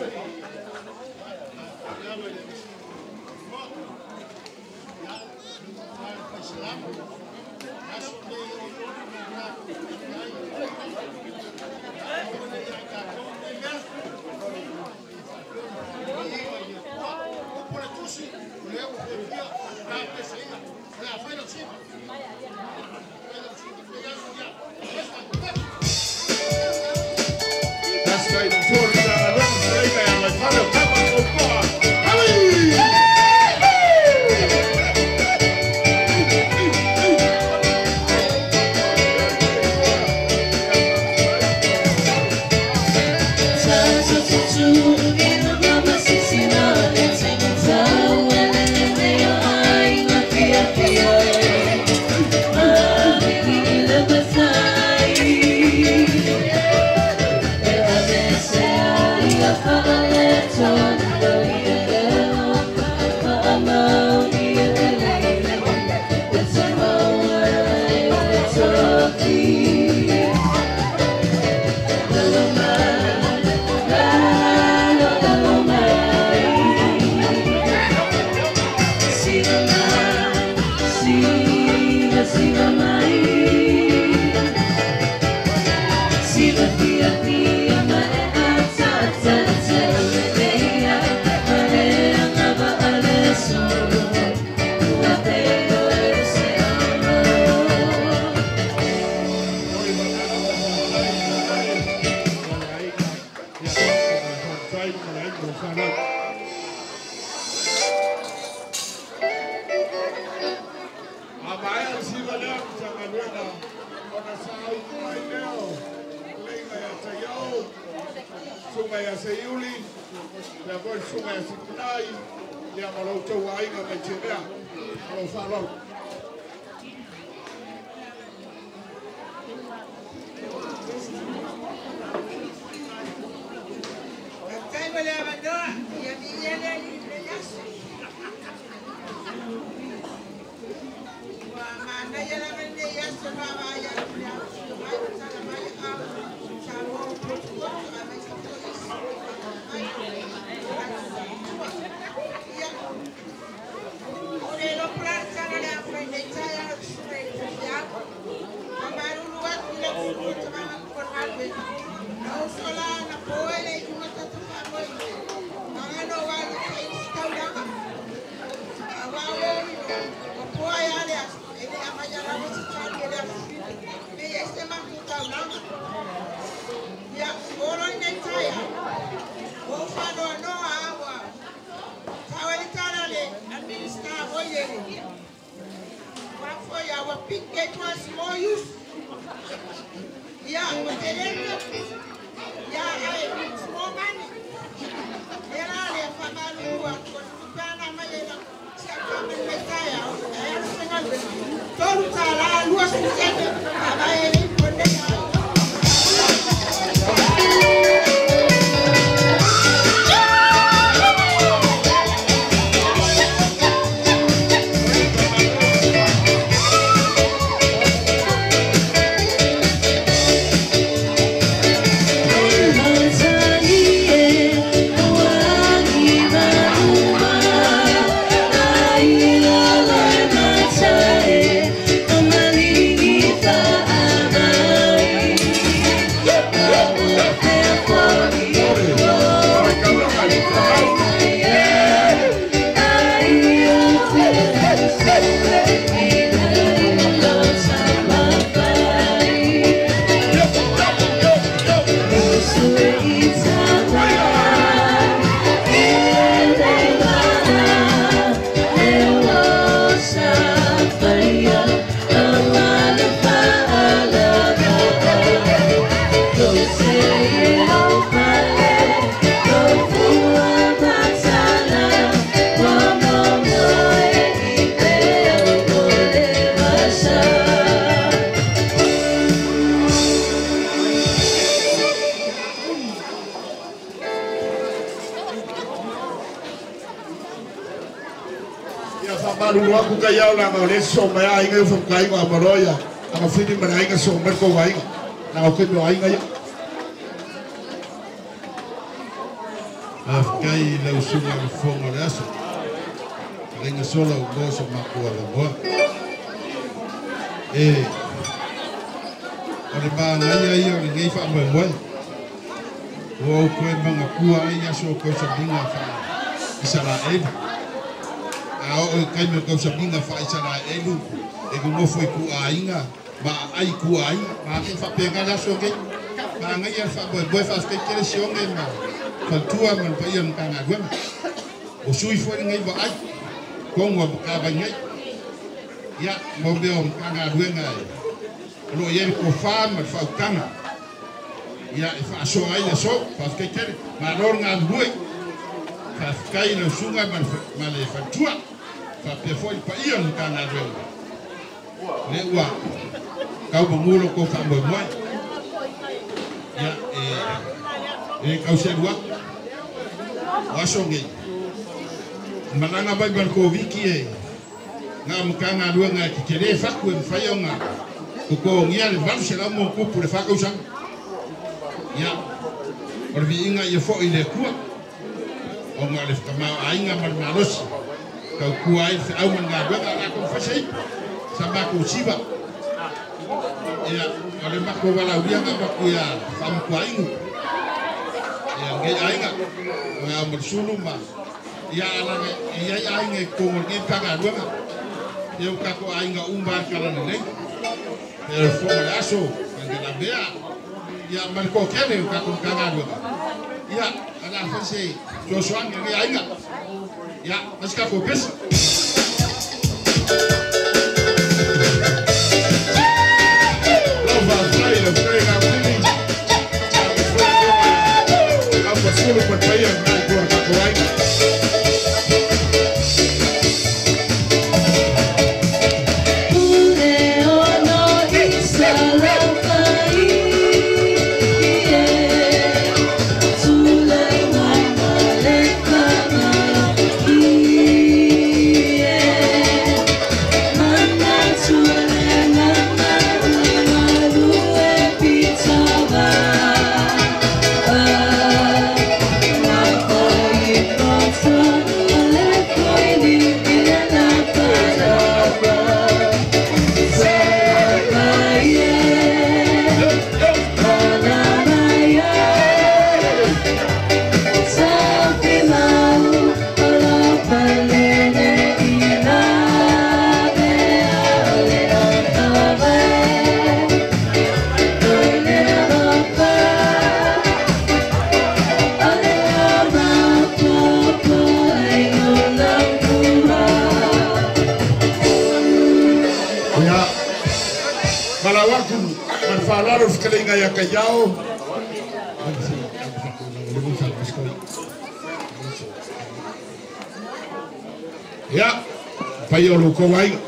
vai para aí no canal. A maior se valeu Matagaluega, ona sai mai leo, lenga ya tayau, sunga ya Suli, ya gol sunga ya Sikunai, ya Lotu Faafetai mechemea, lo falo. So may I go from Kai Maroya, I'm a feeling when I get so much going. Now, could you hang it? I've Kai Lotu Faafetai. Ring a solo boss of Makua. Or the man I gave up my way. Oh, Quemang a poor aya so coach of Dinga. Isala kai me kau sabinga fa isara elu e ko mo foi ku ainga ma ai ku ai ma ke fa pega la so ke ma ngai fa boy fa ke kere shonge ma fa tua man pa yan kana gwa o sui foi ngai ba ai ko ngo ka ba ngai ya mo be on kana due ngai lo yen ko fa ma fa kana ya fa so ai so fa ke kere ma lor nga due fa kai no sunga ma le fa tua Tapi foi pa ion kana dwe. Le wa. Kau mengulo ko fa Moimoi. Ya kau se wa. Wasonge. Mananga ba ban ko wiki ngam kanga dwe nga kikere fa ku fa yonga. Ko ngia le van se la mo ko pour fa ko sang. Ya. Orbi inga ye fo ile ku. O ngale kama ainga mal malos. Kau kuai au mengaduan ala ko fasai sama ko siba ya ale makko wala udia ngapa ku ya fam kuai ya ngai ainga ya bersuluma ya ala ya ainga ko ngi pagaduan ya ka ko ainga umbar kala ne el fo aso ngala bea ya man ko kene ka ko kagaduan Ya, ana fase Joshua ngi ainga. Ya, maska ko pes. Lova sai na frega kuni. Apa sulu kwa paya na kwa kawaida. Falaro Kalinga ya Kayao. Ya, Payolo Kowai.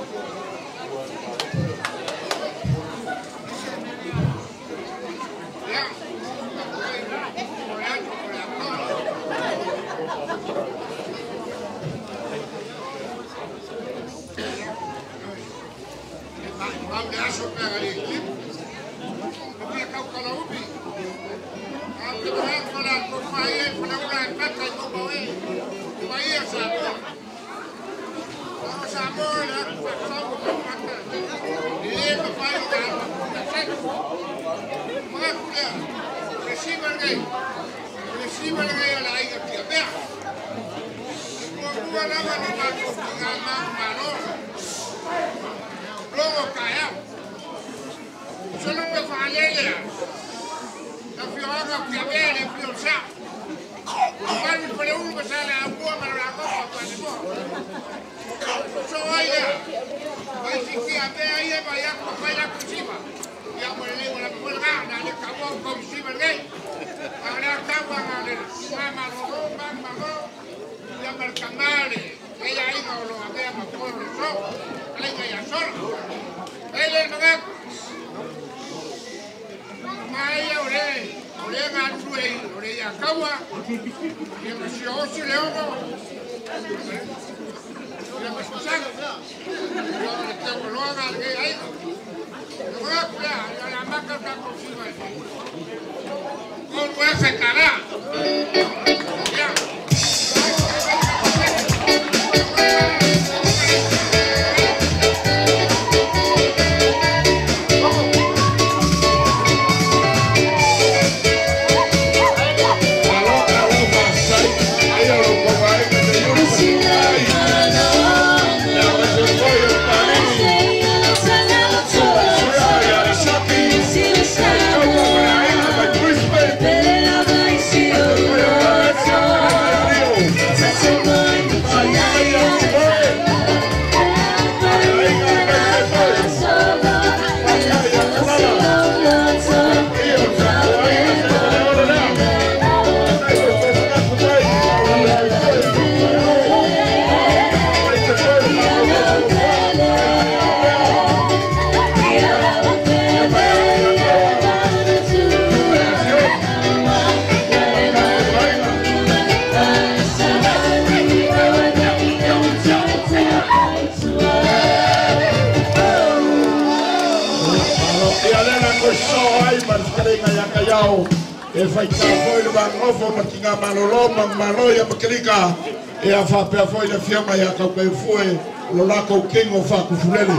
E fai foi le bangrofo matinga malolo malo ya maklika e a fa pe foi le fiama ya ka pe foi lo la ko kingo fa ku fulele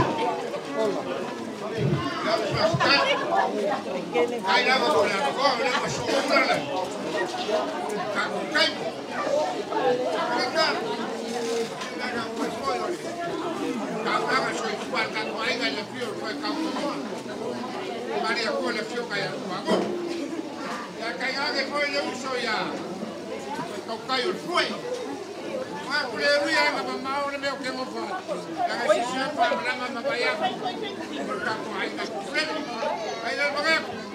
ai la ko la ko le ko so ko la ka kai ka so igual ka no hay le fio fue ka María ko le fio ka ya ko ya caiga de foi le uso ya kai o foi. Ma kule ruia ma mau le meu que mo fa. Ya que se fa la ma pa ya. Por ka ko ai ka kule. Ai le ba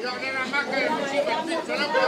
ya le na ma que si pa se la pa.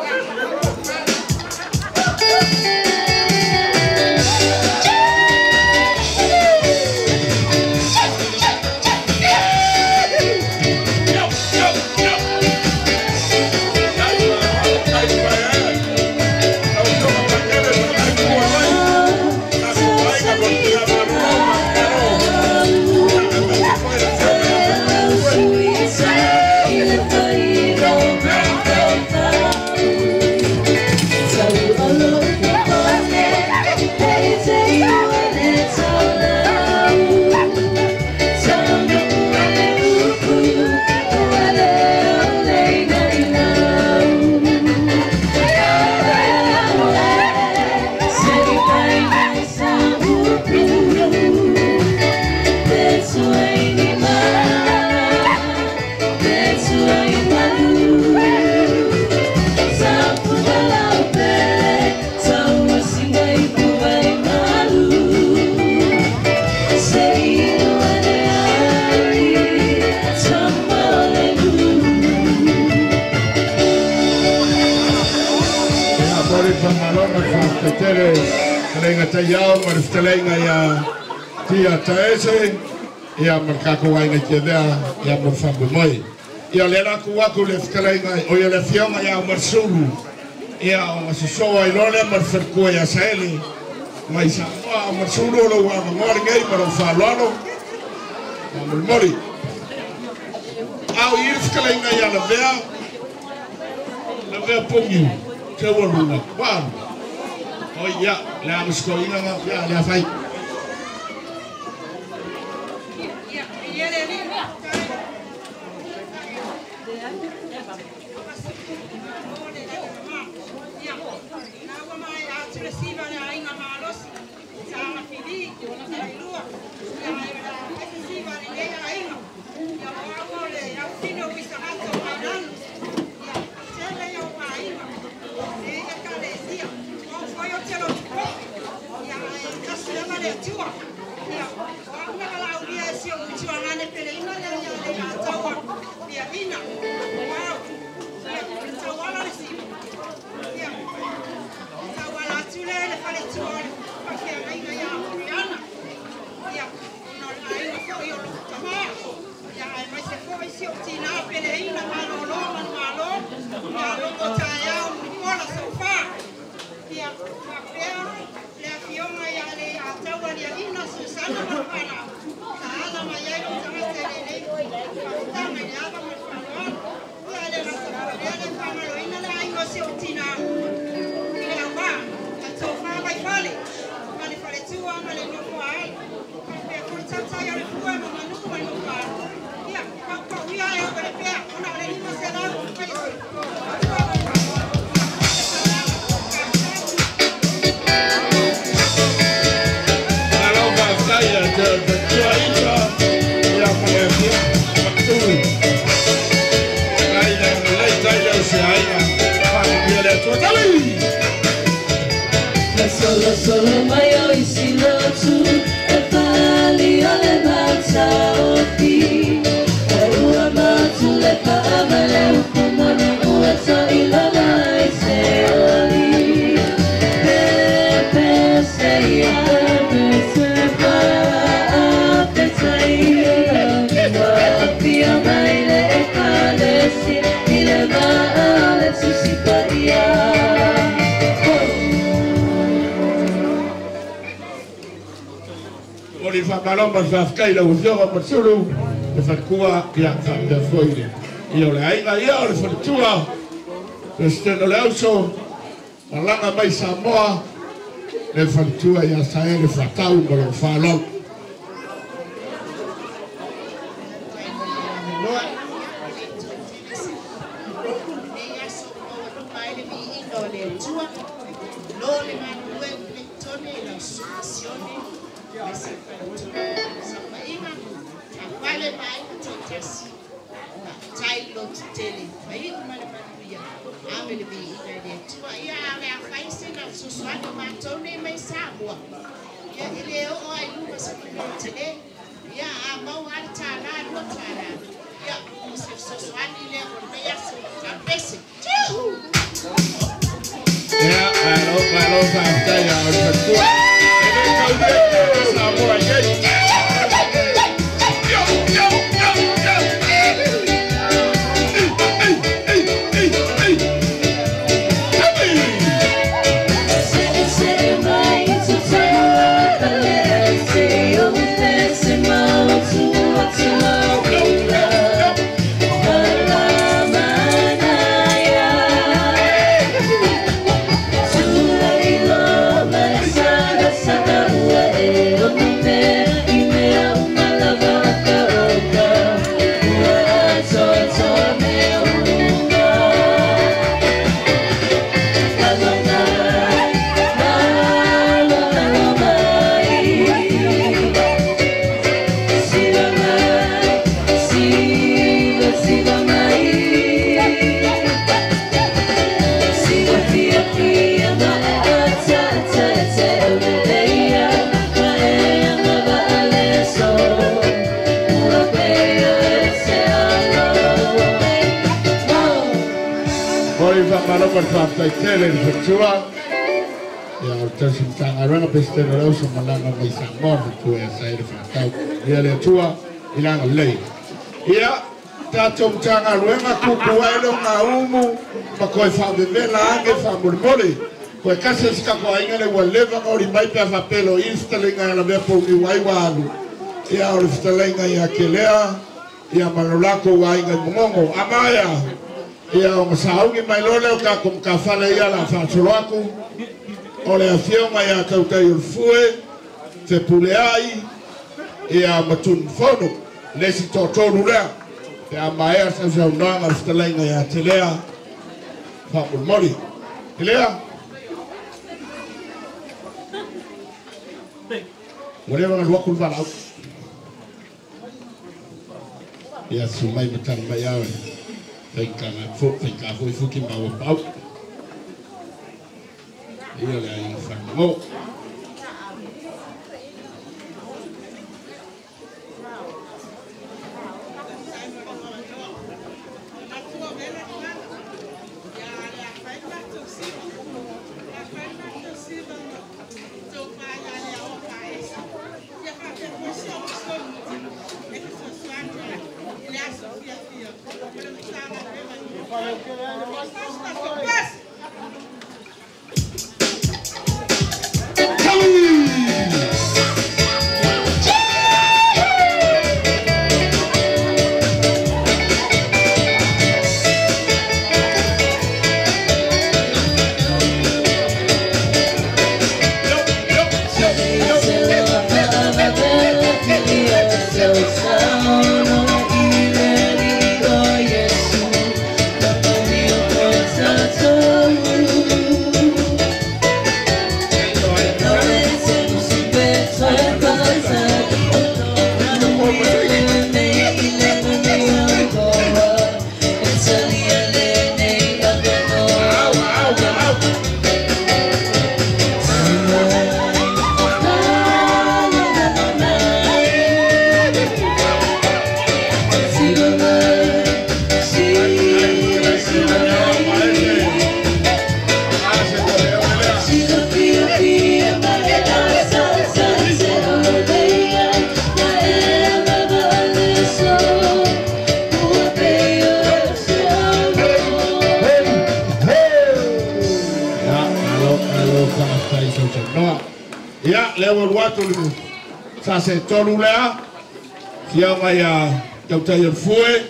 Kalenga tayao mariftalenga ya tia taese ya markako wainga kedea ya Moimoi. Ya lela kuwaku leftalenga o ya lefioma ya marsulu ya masisoa ilole marferkua ya saeli maisa marsulu lo wa ngori ngai marofalalo Moimoi. Au yiftalenga ya lavea pongi kewalunga wow. Oh iya, lah muskoin apa? Ya, ada fight. Solo mayo isi Lotu Faafetai ole Matavai Aua matu le paamale ukumoni uata ilala ise oli Pepe seya Setema Faafetai Wapia maile Ekalesia Metotisi Blacktown Lotu Faafetai la ujoga marsulu le fakua ya da foile io le ai le fakua steno lauso malanga mai Samoa le fakua ya sae le Tatou mo lo falo Lotu tele, mai mana manuia, amele bi ida de tua ia ave a faisena Suswani matone mai sabua. Ya ile o ai lu sa today. Ya ambao alitana lotana. Ya Suswani ile ko ya pesi. Ya, kalau Faafetai ya betul. Ini sama aja. Kalau berfaafetai tele di Atua, ya terus tentang orang pesta orang semalanga mai samon tu ya saya di Tatou. Dia di Atua hilang lei. Ya Tatou tentang orang aku kuailo ngaumu, makoi faafetai ange faamurmori. Kau kasih sekarang kau ingat le waleva kau di mai pava pelo instalinga la bepo di waiwalu. Ya orang instalinga ya kelea, ya manolako wainga mongo amaya. Ia o masaugi mai lole o ka kum ka fale ia la fatoloaku o le afio mai a tautai ulfue te pule ai ia matun fono lesi totonu lea ia maea sa saunanga stalainga ia te lea whakul mori ilea whatever nga luakul valau ia sumai matang mai awe Fica foi fuki mau pau. Ia le ai fango. Ya lewat waktu saya tolu lea siapa ya tautai fue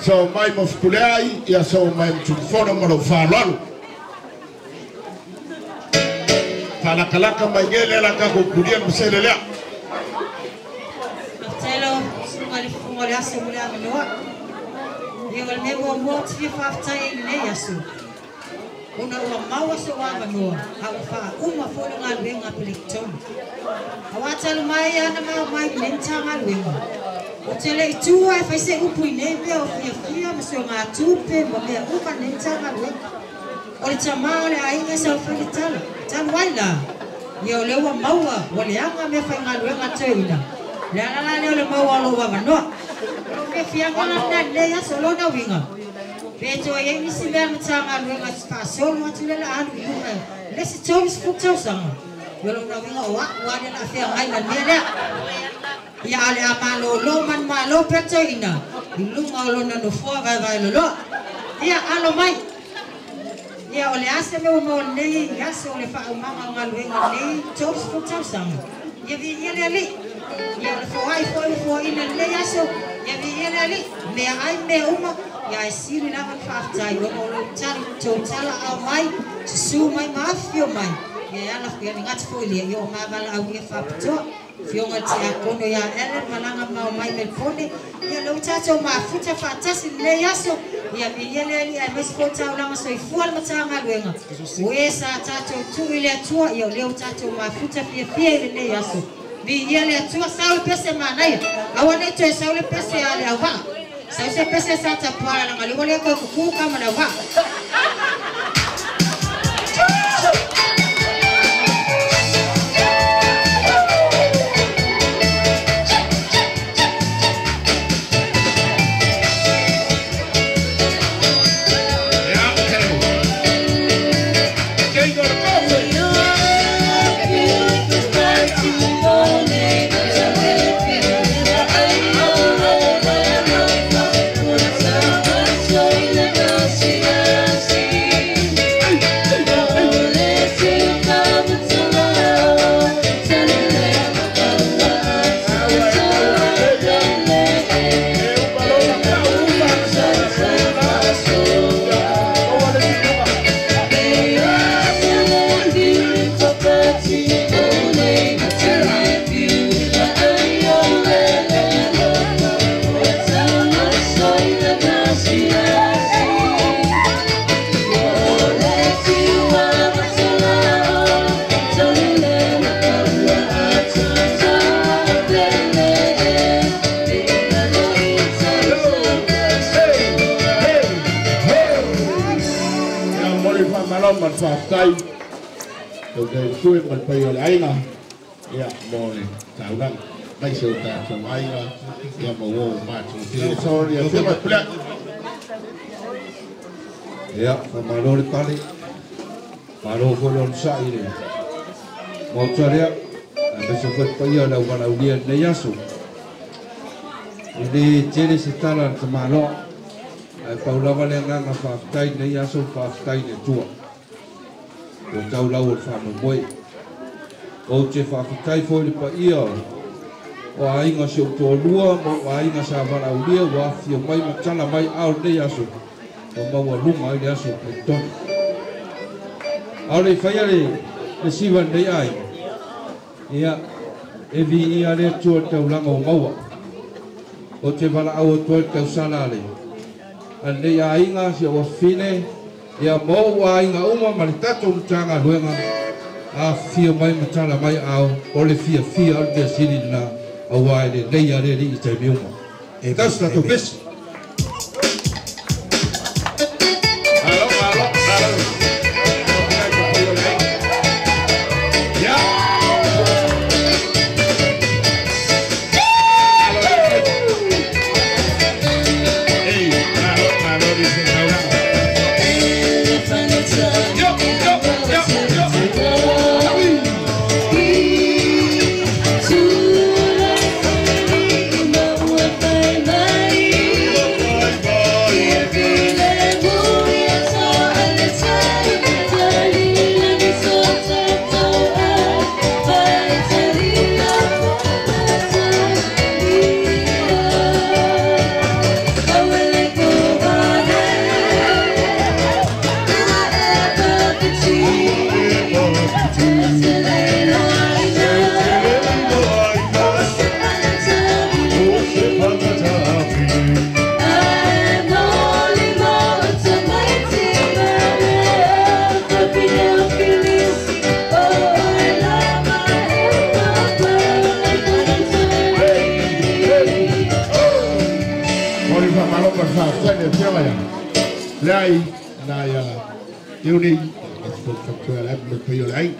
so mai mofkulai ya so mai mtumfono malo falalu kana kalaka maigele la kako kulia msele lea telo ngalifungola asemula noa yego nego moti Faafetai ne yasu una ua maua se wanga noa hawa uma folo ngaluenga Peleketone awatalu mai ana mai lenta ngaluenga otele itua e faise upu inebe o fia msio ngatupe mbea upa lenta ngaluenga ole tamale ainga sa Peleketone Tan waila. Ia le wa maua, wa le anga me fai ngaluenga tēina. Le ala le maua lo wa manoa. Me fianga na le ya solo na winga. Beto ye ni si mea matanga ngaluenga pa solo atu le la anu iunga. Le si tōmi si fuktau sanga. Ia lo na winga wa le la fea ngai na mele. Ia ale a malo lo man malo pētoina. Ilunga lo na no fua vai lo lo. Ia alo mai. Ia ole ase me mo nei ase ole fa mama ngaluenga nei tos fuktau sanga. Ia vi ele ali. Ia ole fo ina nei ase. Ia vi ele ali. Me ai me uma. Ia siri na faafetai o lo tala au mai. Su mai mafio mai. Ia ala fia ngati fo ile yo mavala au ia faafetai. Fionga tia kono ya ele malanga mau mai me fone. Ia lo tato mafuta fatasi nei ase. Ia biele ia mesfota ulanga so ifual matanga luenga. Wesa tato tu ile atua ia leo tato mafuta pia ile ne yaso. Biele atua saul pese manai. Awane to saul pese ale awa. Saul se pese sata para na ngaliwa le ko ku kama na wa. Faafetai o te tue man pai o le ainga ia mo le tauranga mai se o tātou ainga ia mo o mātou te sorry a te mai ia whamaro le pale paro kolon sa i le mo tarea a me se whet pai o lau wanau lia nei aso i le tere se tala te malo a Paula wale nganga Faafetai nei aso Faafetai le tua o tau lau o Moimoi. O te Faafetai foi le pa ia o ainga se o tōlua mo o ainga sa waraulia o afia mai matala mai ao nei aso o maua lunga ai le aso Peleketone. Ao le whaia le siwa nei ai ia e vi ia le tua taulanga o maua o te wala au o toi tau salale a nei ainga se o fine ia mo wa inga uma ma le tatou tanga luenga a fia mai matala mai ao o le fia o le siri na a wa le leia le i te miuma e tas tatou besi Lai na ya Yuni pe ai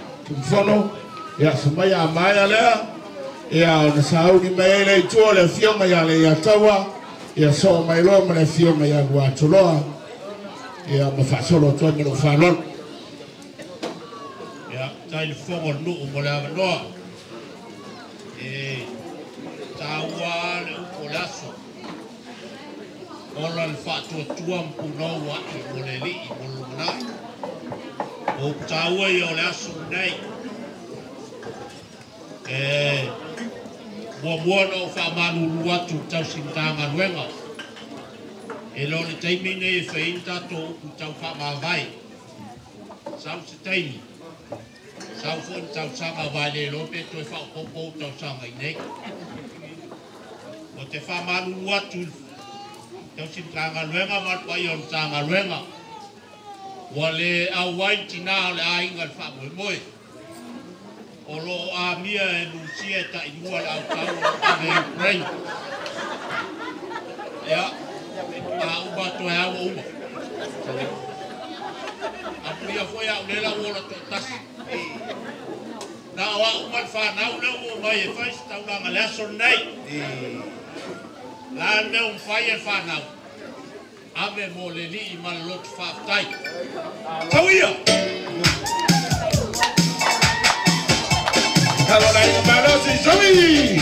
fono ya samaya maya le ya na saudi mai le to le fioma ya le ya tawa ya so mai lo ma le fioma ya wa toloa ya ma fa solo to me lo fa lon ya tai fono no mo la no tawa le kolaso ola le fa tua mpuno wa mo le li mo na o tawa yo le asu nei no fa manu watu tau sintanga luenga e lo le taimine e feinta to tau fa Matavai sau se taimi sau fo tau sanga vale lo pe to fa popo tau sanga nei o te fa manu watu tau sintanga luenga ma pa yon sanga luenga wale awai tina le ainga fa Moimoi Olo a mia e Lucia ta inua la tau e Ukraine. Ya, a uba to e awa uba. A pia foi a ulela ora to tas. Na wa uman fa na una o mai e faz tau na la sonai. La ne un fai e fa na. Ave mo le li mal Lotu Faafetai. Tauia. Carolina Malosi, Suli!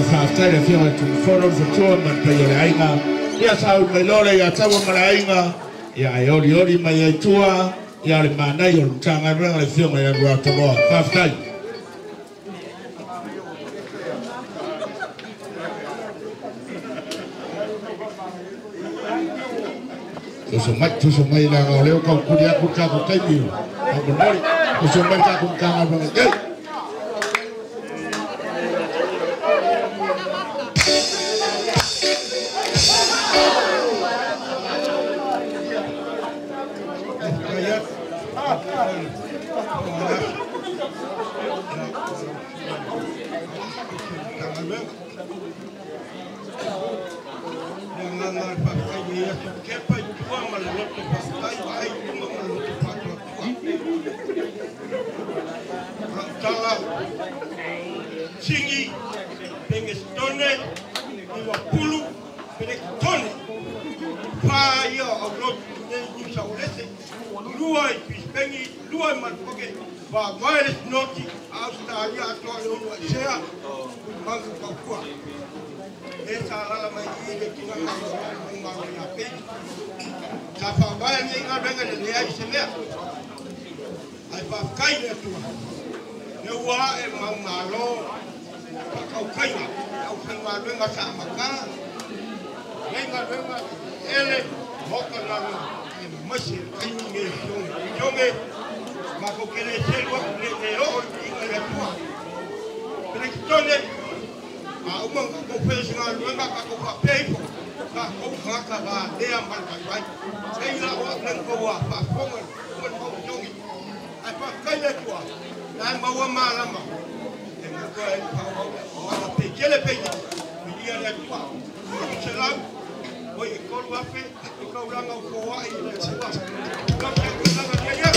Faafetai fia tu fono foto man pe ya ainga ya sa me lore ya tawa malainga ya ori ori mai Atua ya le mana yo tanga ranga le fia mai ya toa Faafetai tu so mai la ngole ko kudia ku ka ko kai mi ko mori tu so mai ka ku ka ngale Singi, Peleketone, Pulu, Peleketone, Fire of Lotu Faafetai, Luai, Pispengi, Luai Matpoke, Virus Noti, Australia, Atua, Sea, Mangu Papua. Esa ala mai e kina ma ya pe. Ka fa ba ni nga benga le ai semea. Ai pa kai le tu. Ne wa e mangalo. Kau kai ma benga sa maka. Benga ele hoka na masi kai ni yonge. Ma ko kele selwa le o inga le tu. Peleketone umang profesional luenga kako papepo kako ngaka ba dea Matavai sei la wa nang ko wa pa pongan kon ko jongi ai pa kaya tua na ma wa malama e ko ai pa wa pe kele pe dia la tua selam oi ko wa pe ko ranga ko wa ai la tua ko ko la ga ya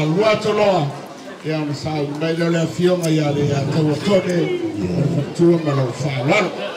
Lotu yang sa mai le fiona ya le Peleketone Tatou Lotu Faafetai.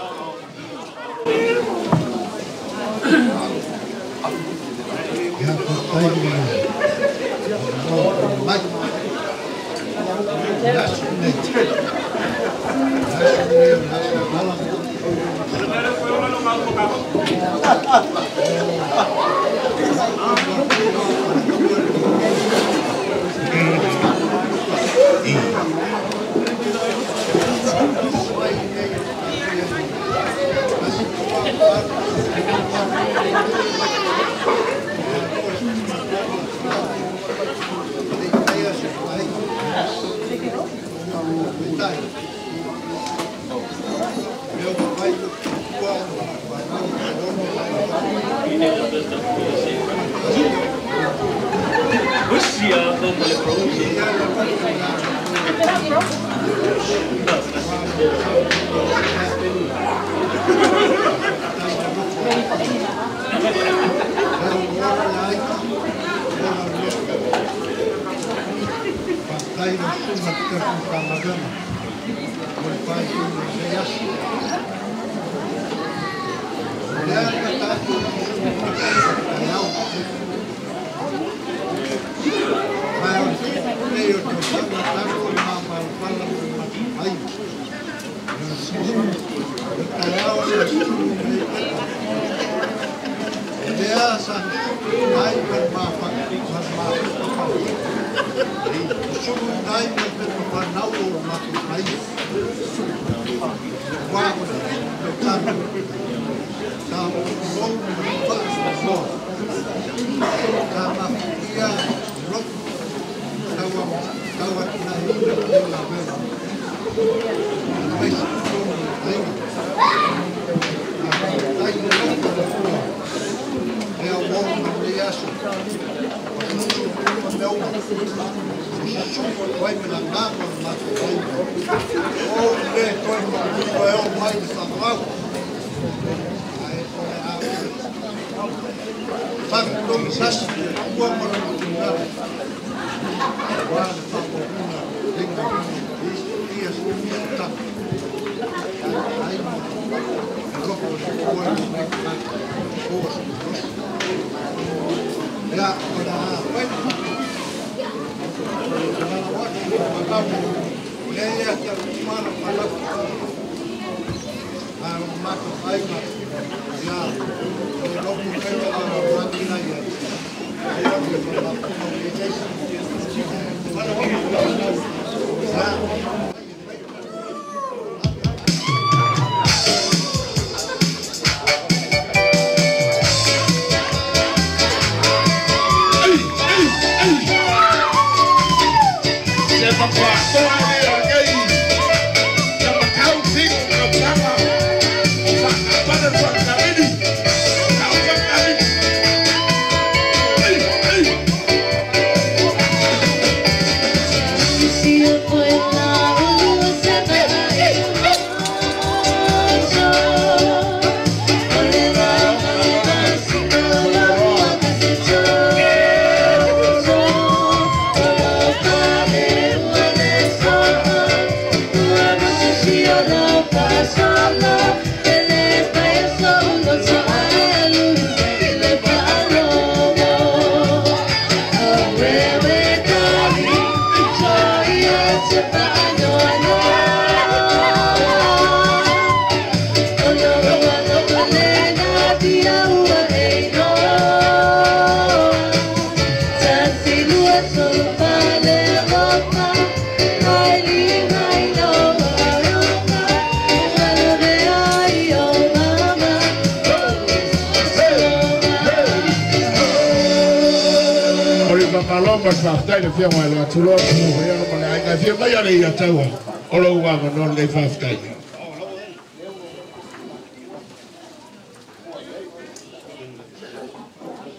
Faafetai le fia mai la tulo ko ia no mai ai fia mai ai Atua o lo wa no le Faafetai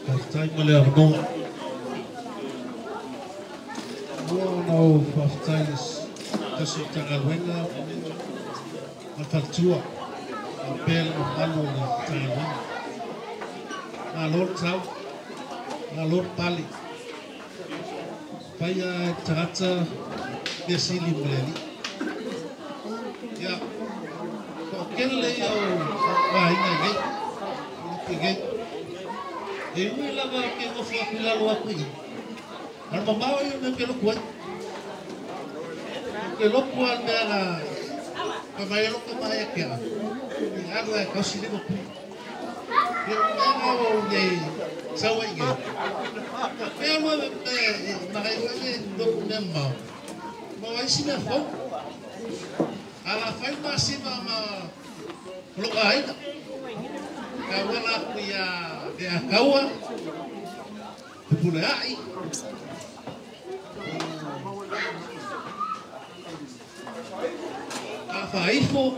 Faafetai ma le arno no Faafetai taso Matagaluega Tatou Pel alo le tawa alor trau alor pali Paya tarata de Suli muleli. Ya. Kokele yo vai ngai. Ngai. E ui lava ke no fa pila lo akui. Al mamao yo me pelo kuai. Ke lo kuan na kamai lo kamai ke. Agora é consegui go. Eu não dei Sauniga. Eu não me documento. Mas se me for, ela faz uma cima lugar ainda. Kawana kuya de akawa. Pulai. Afaifo.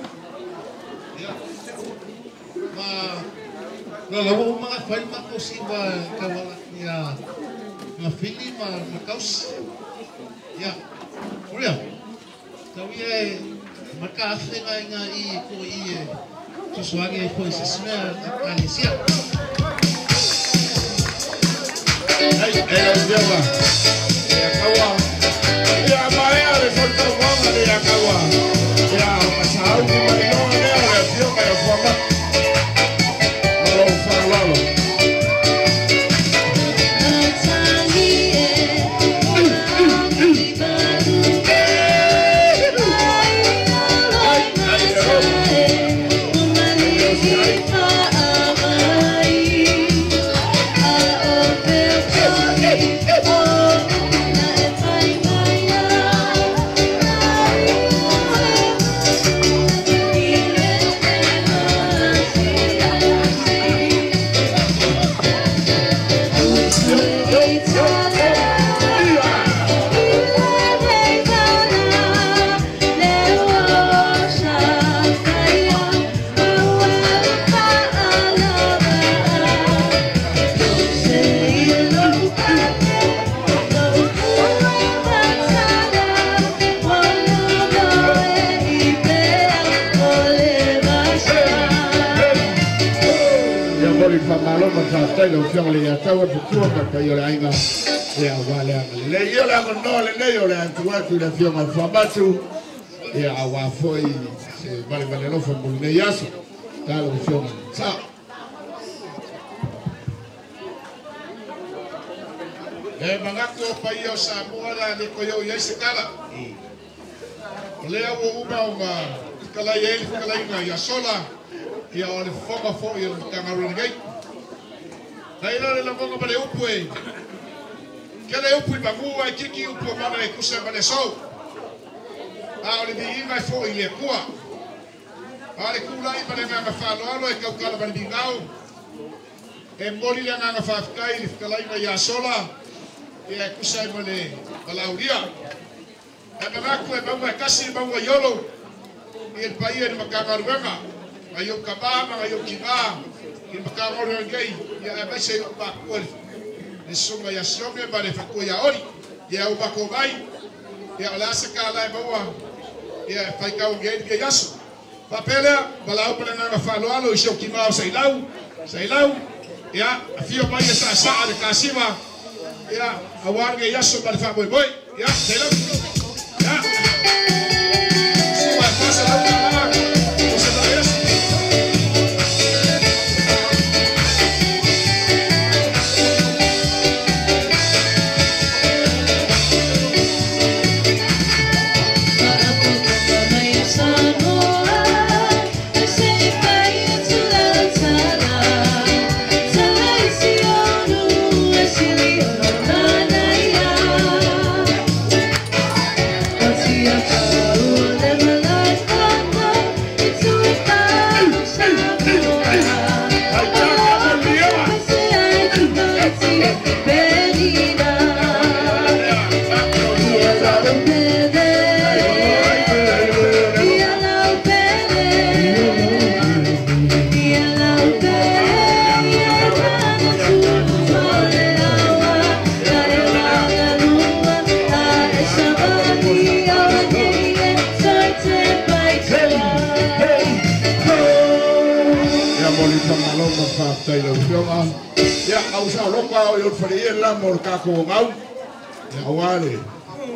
No lawa mga file makosiba kawala ya na fili makaus ya ulia tawie makafe nga I ko I tusuage ko sisme Ekalesia ai jawa ya kawa ya maya le solta wanga ya kawa ya masau ni marino ne ya fio ka forma Faafetai lo fianga le Atua putua ka yo le ainga le awale le yo la no le yo le Atua tu le fianga famatu e awa foi se vale no foi le yaso ta lo fianga sa e mangako pa yo sa mola le ko yo yese kala le awo uma kala ye kala ina ya sola ya ole foga fo yo tanga gai Aí não ele não vai o pui, que ele o pui bagu aí que o pui manda aí custa para sol, ah ele diz vai foi ele cua, ah ele cula aí para ganhar falo, aí que o cara vai bingau, mori ele ganhar Faafetai ele fica lá em a sola, e é custa aí para lá o dia, é para que o bagu é casi bagu yolo, e ele país ele Matagaluega, aí o cabama aí o kiba Ki makangoro ngai ya abase ba ko ni sunga ya some ba le fako ya ori ya uba ko bai ya la se ka la ba ya fai ka ngai ke yaso ba pela ba la upana na falo alo isho ki ma sai lau ya afio ba ya sa de kasima ya awar ngai yaso ba le fa boy ya sai lau ya si ba pasa la mai lo fionga ya au sa lo ka o fari la mor ka ko ngau ya wale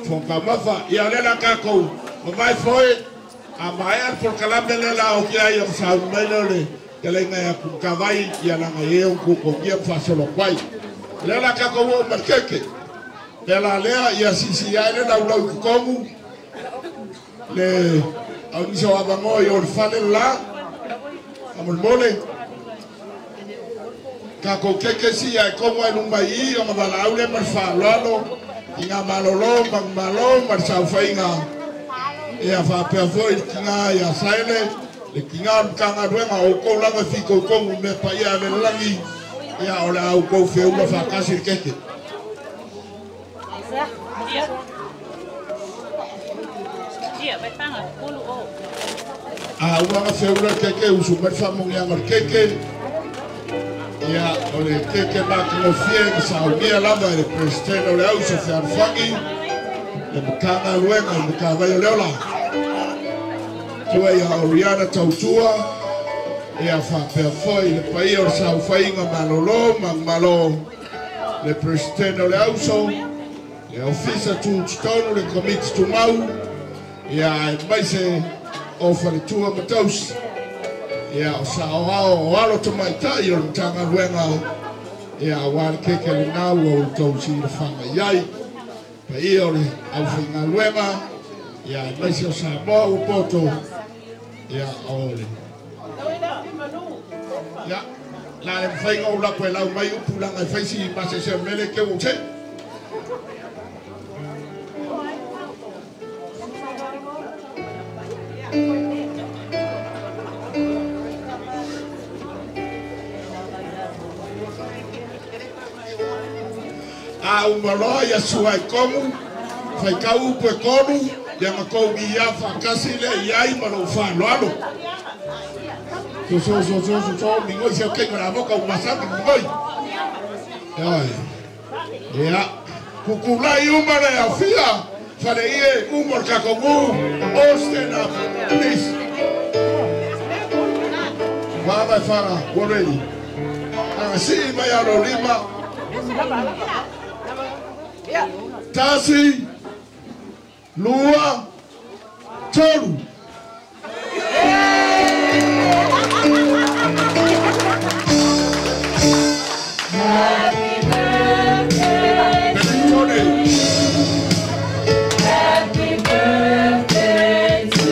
fon ka mafa ya le la ka ko mai foi a mai al por kala bele la o kia yo sa mai lo le que le ngai ku ka vai ya la ngai o ku ko kia fa solo kwai le la ka ko mo markeke de la lea ya si ya le la u ko mu le au ni so abango yo fale la amol mole ka ko keke si ya como en un mai o ma la aule mar fa lo inga malolo bang malo mar sa fainga e a fa pe foi kinga ya saile le kinga kanga ruenga o ko la me fiko ko me pa ya me langi ya ola o ko fe uma fa kasi keke uma feura keke usu mar fa mo ya mar keke ya ole keke ba ko fie Sauniga lava le presidente le auso fe arfangi le Matagaluega le Matavai leola tua ya oriana tautua ya fa pe foi le pai o sa fainga malolo malo le presidente le auso le officer tu tono le committee tu mau ya mai se offer tua matos ya sa o alo to mai tai o Matagaluega ya war keke le na o to si le fanga yai pa io le au Matagaluega ya mai se sa mo o poto ya ole ya la le fai o la ko la mai o pula ngai fai si pa se mele ke o che a umalo ya suai komu fai kau pe komu ya makou ya fa kasile yai malo fa loalo so mingo se ke ngara boka umasati ngoi ya kukulai umara ya fia fare ie umor ka komu ostena please baba fara already asi maya lima tasi lua toru Happy birthday Peleketone Happy birthday to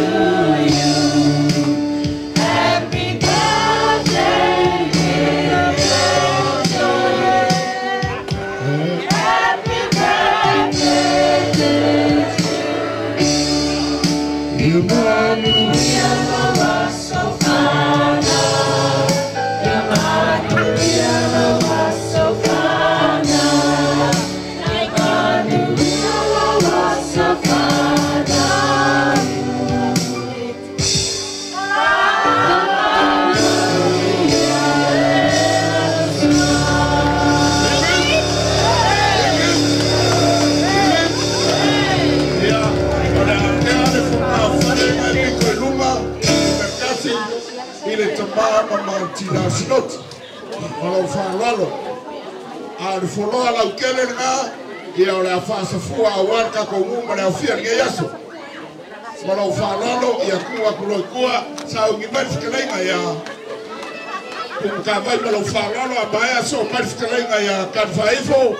you. Happy birthday, dear Peleketone. Happy birthday to you. you manu Tina sinot malo fa lalo al folo ala ukele nga ya ola fa sa fua warka ko mumba na fia nge yaso malo fa lalo ya kuwa kuwa sa ungimal fikelenga ya kumkavai malo fa lalo abaya so mal fikelenga ya kadfaifo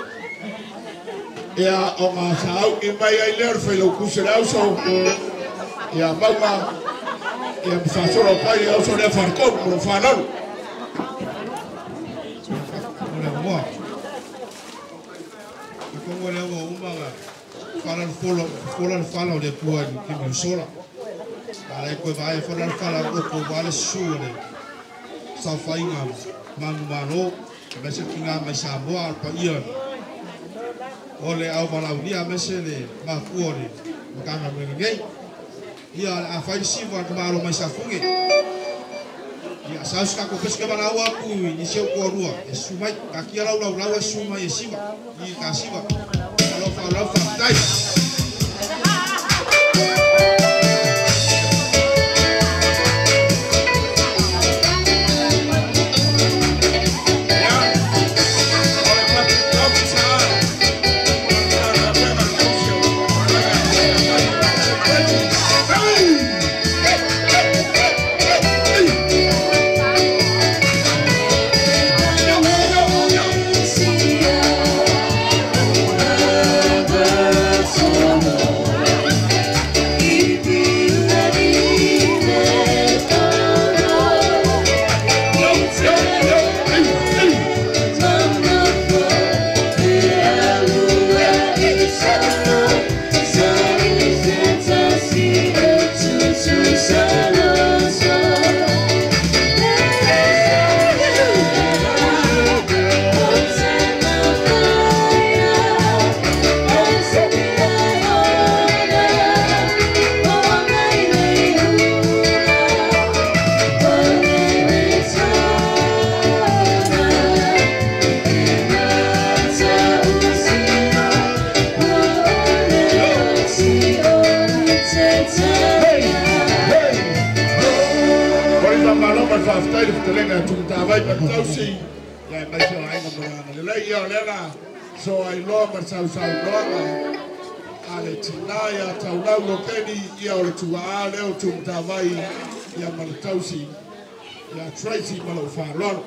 ya oma sa ungimai ya ler felo kusela so ya mama ya mfasoro pai ya so de farko malo fa lalo Olha uma fala de pua que me sola. Aí que vai fala o vale sure. Só faz mano, mas se tinha mais sabor para ir. Olha ao falar o dia mas ele macuore, macana ninguém. E a faz se vai tomar mais safungue. Ya saus ka ko pesca bana wa ku ni se ko rua e sumai ka ki la sumai e siva ni ka siva lo fa dai Faafetai le fitalenga tu Matavai Matausi ya mai so ai ngomanga le lai ia lela so ai lo mar sau loanga ale tinaya taulau lo keni ia o le tua le o tu Matavai ia Matausi ya Tracy malo farol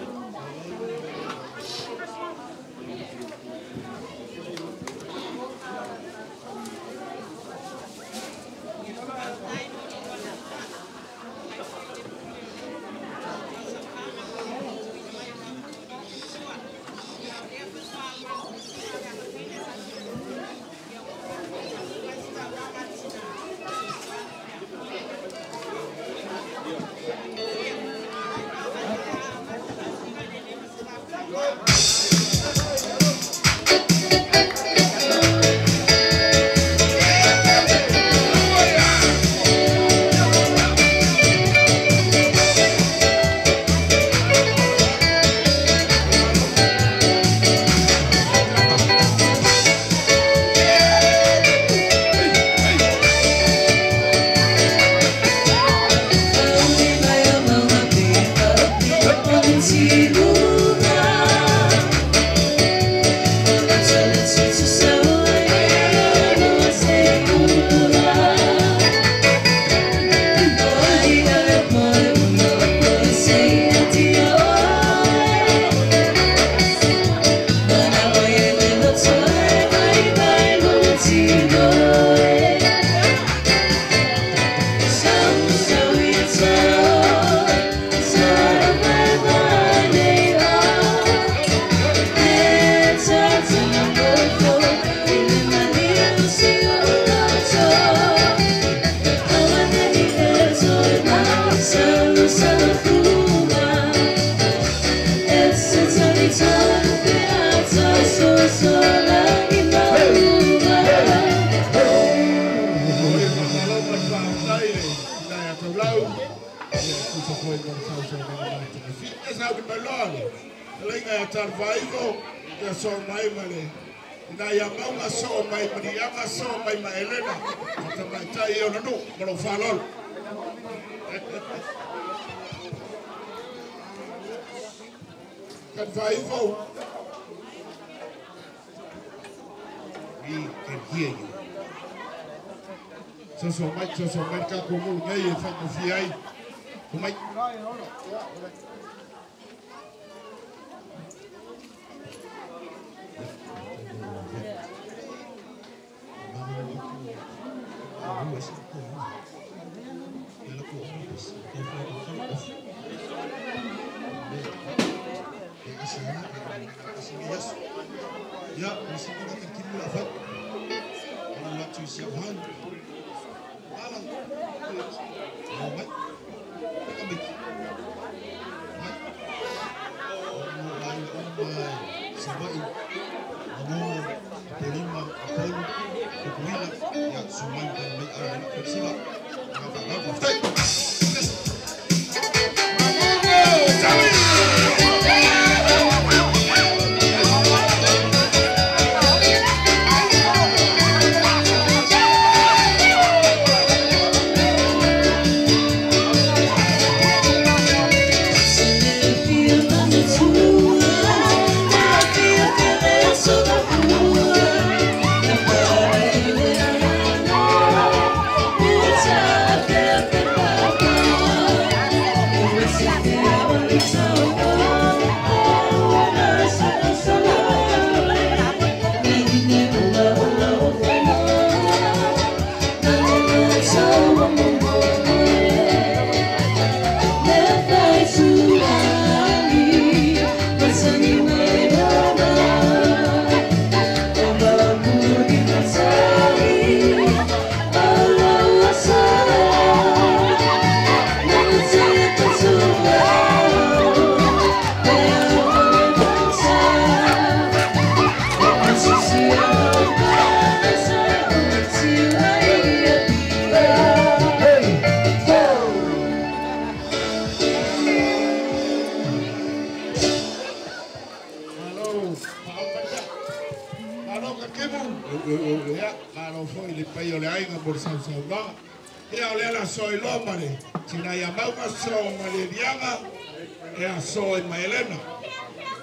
e a so e mai Elena.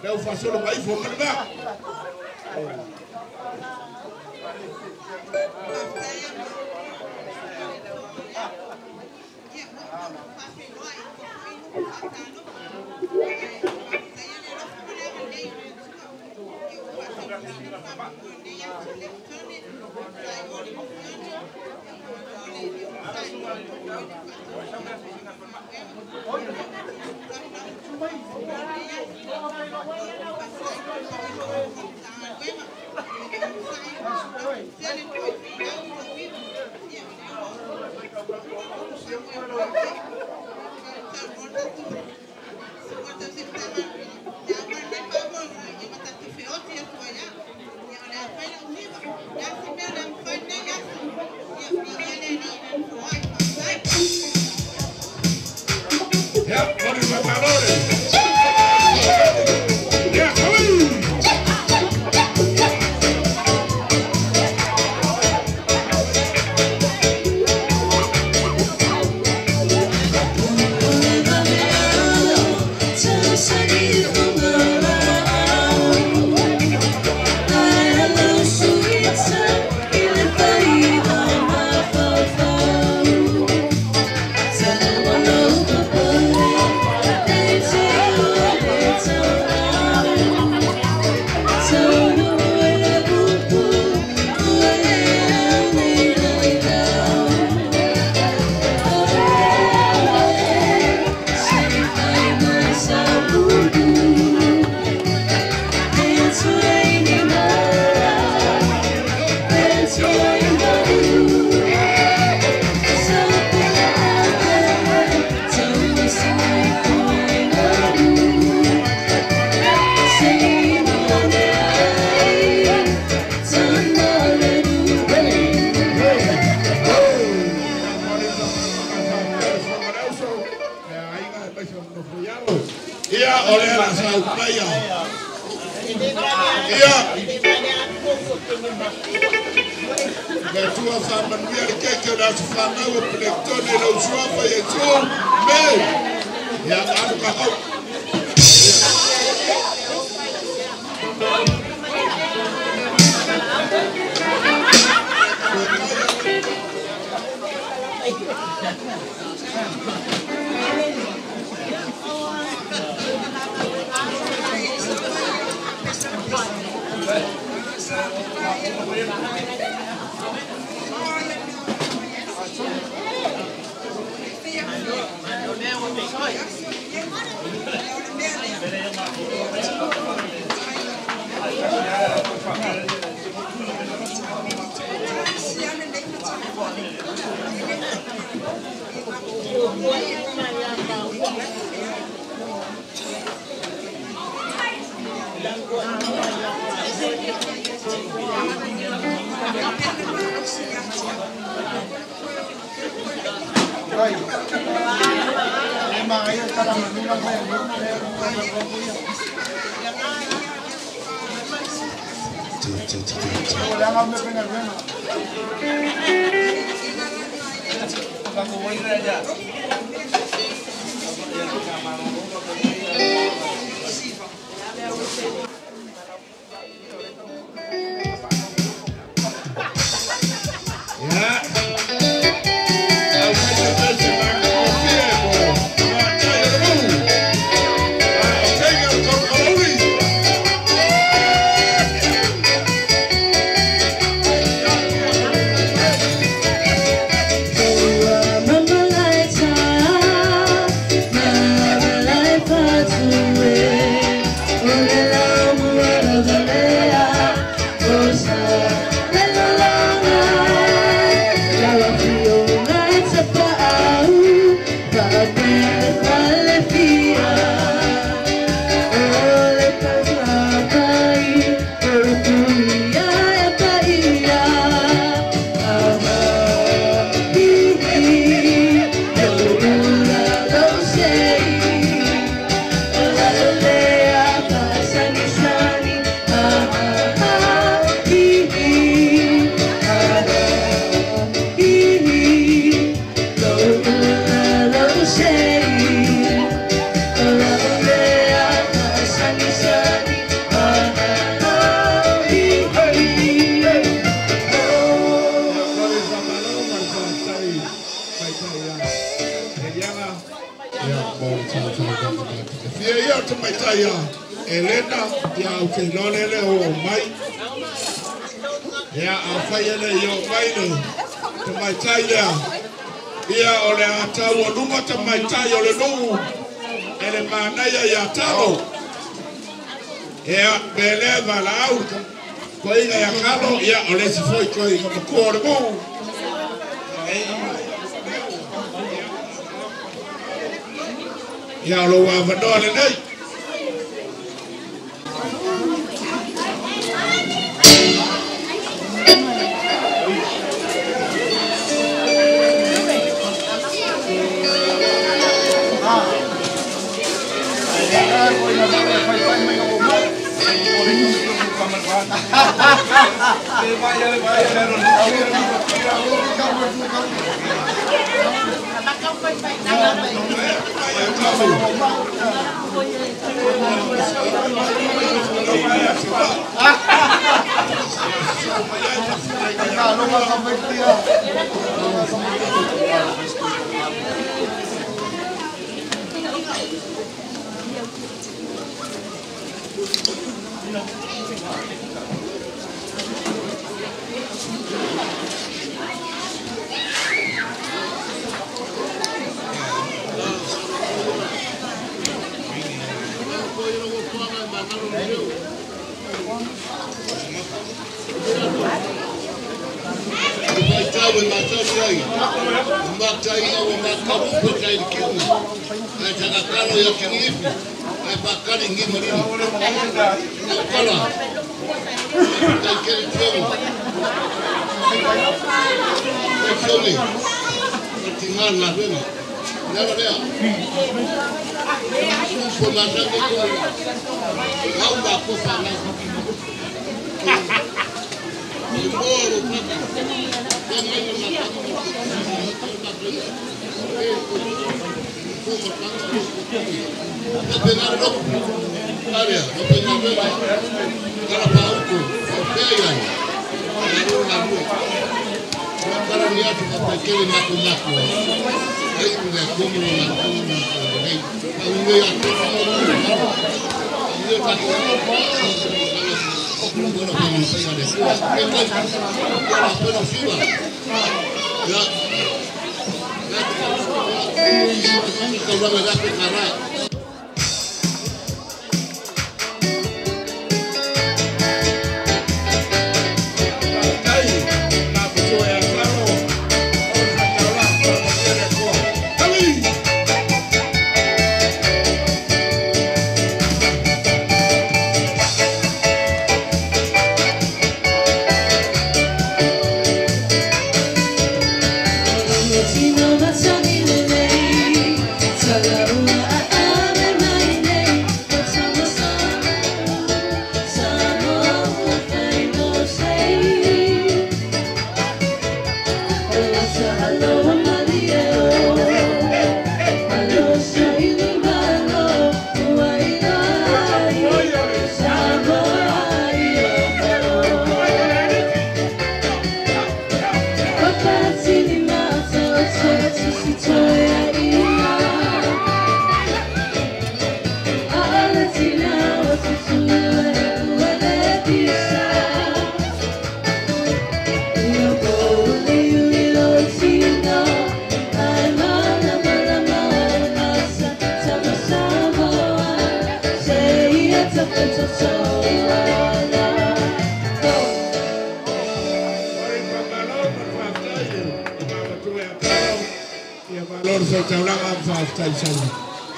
Leo fa solo mai fo mana. Atua fa manuia le keke o la whanau o Peleketone Lotu Faafetai me ia anu ka hau. Remember that time Fia ia te mai tai a Elena ia o ke lolele o mai. Ia a whai ele i o mai ne te mai tai lea. Ia o le a tau o lunga te mai tai o le nungu. Ele mānaia i a tau. Ia bele vala au. Ko inga ia kalo ia o le si foi ko inga makua o le mungu. Ia o lo wa vanoa le nei.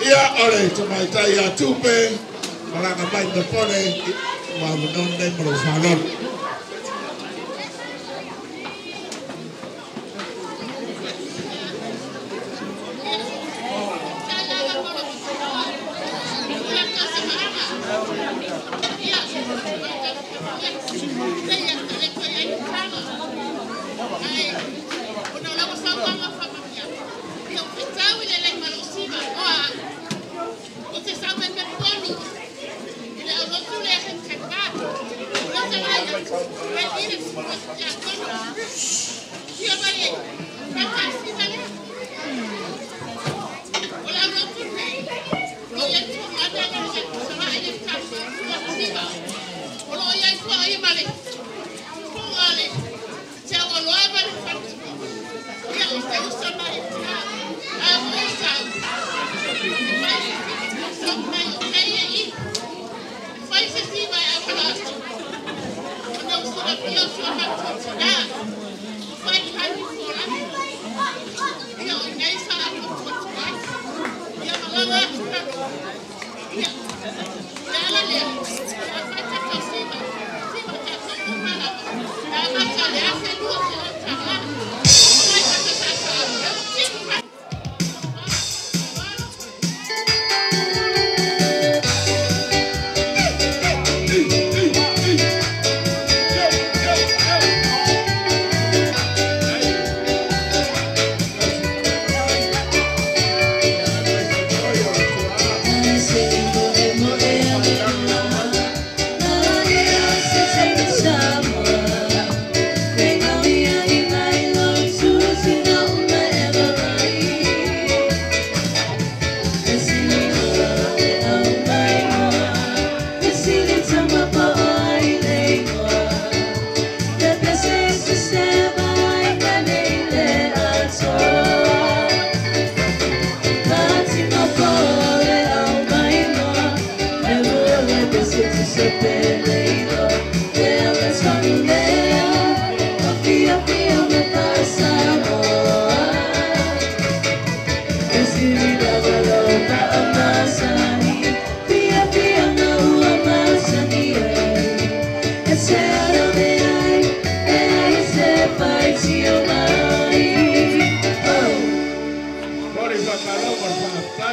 Ia ore te mai tai a tupe, maranga mai te pone, wa non nei maro whalor. Você sabe que é bom. Ele é o outro lado,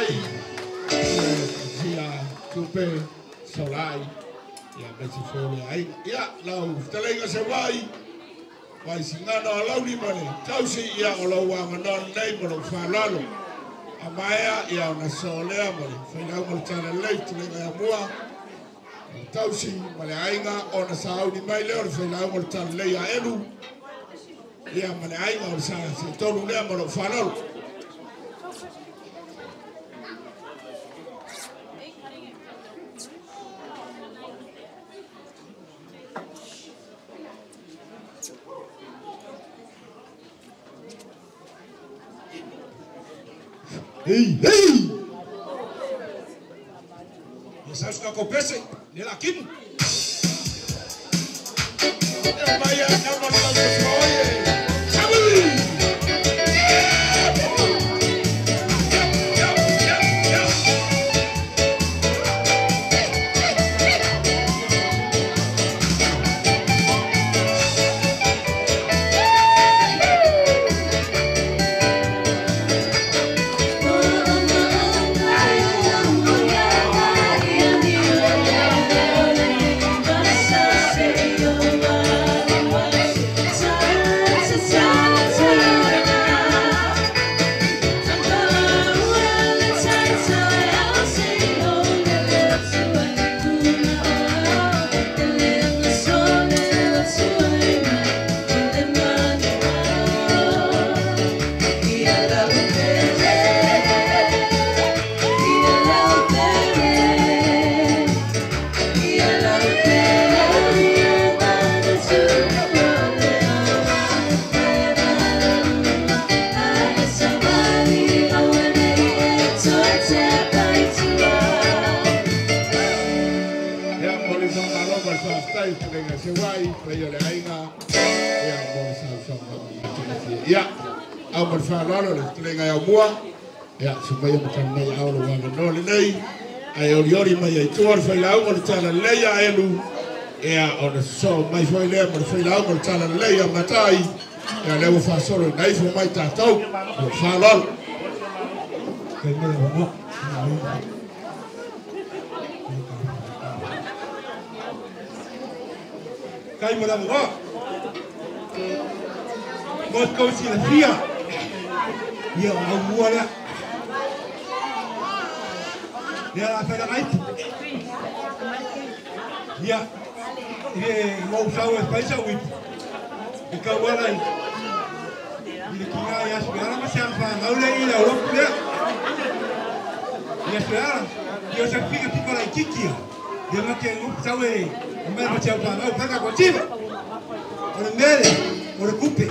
ai sia tupe solai ia besi fole ai ia lau talenga se vai singana lau ni male tausi ia o lau anga non nei mo fa lalo amaya ia na solea male fa lau mo tana lei talenga mua tausi male ainga o na saudi mai le o fa lau mo tana lei a elu ia male ainga o sa se tolu le mo fa lalo Hey! Essa fica com o PC, ele aqui. Eu vai acabar com Ya, au berfalalo le telenga ya mua. Ya, supaya bukan mai au lo wala no le nei. Ai ori mai ai tuar fai lau mo tala le ya elu. Ya, o so mai fai le mo fai lau mo tala le ya matai. Ya le fa solo dai fo mai Tatou. Falalo. Kai mai mo. Kai mo la mo. Một câu chỉ là phía nhiều ông mua đấy đây là phải là ấy dạ thì màu sau là phải sau cái câu này thì khi ai ya sudah lama siapa mau lagi lah orang dia ya sudah dia sampai ke pikir lagi kiki dia makin sau ini macam siapa mau pakai kocim orang mere orang kupe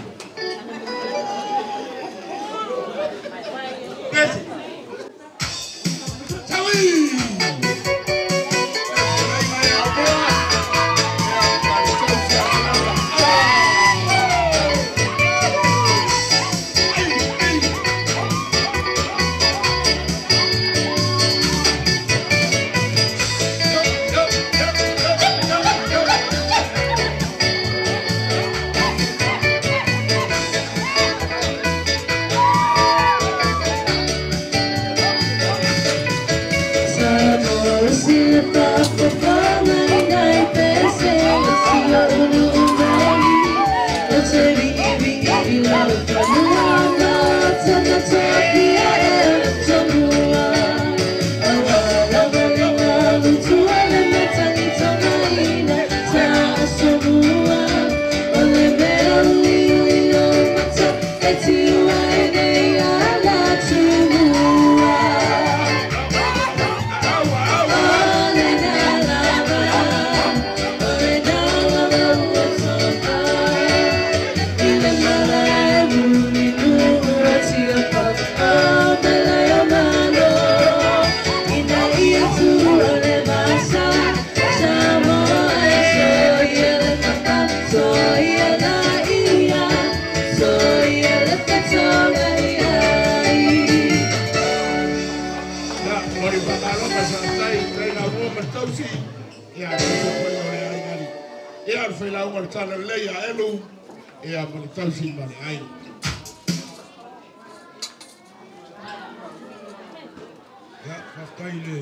Kaile.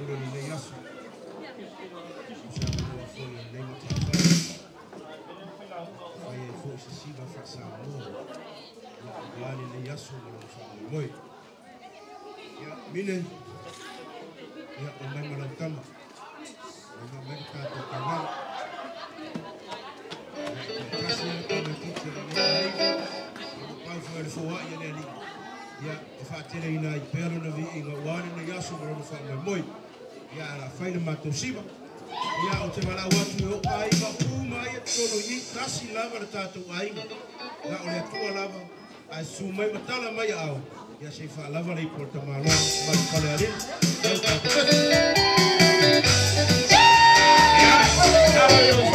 Ora ni le yasu. Sa mo foi le Matavai. Vai foi se siga faça mo. Wale le yasu mo fa Moimoi. Ya mine. Ya o mai malakama. O mai tatou kanal. Kasi ko na teacher ni ai. Pau foi le foa ia le ali. Ya whatere ina I pero na vi inga wane na yasu mara na wha Moimoi. Ya la whaina matosiba. Ya o te wala watu o aiga uma ia tono I kasi lava na tātou aiga. Na o le tua lava ai su mai matala mai au. Ya se wha lava rei porta malo mai kale arin. Ya tātou. Ya, whaima.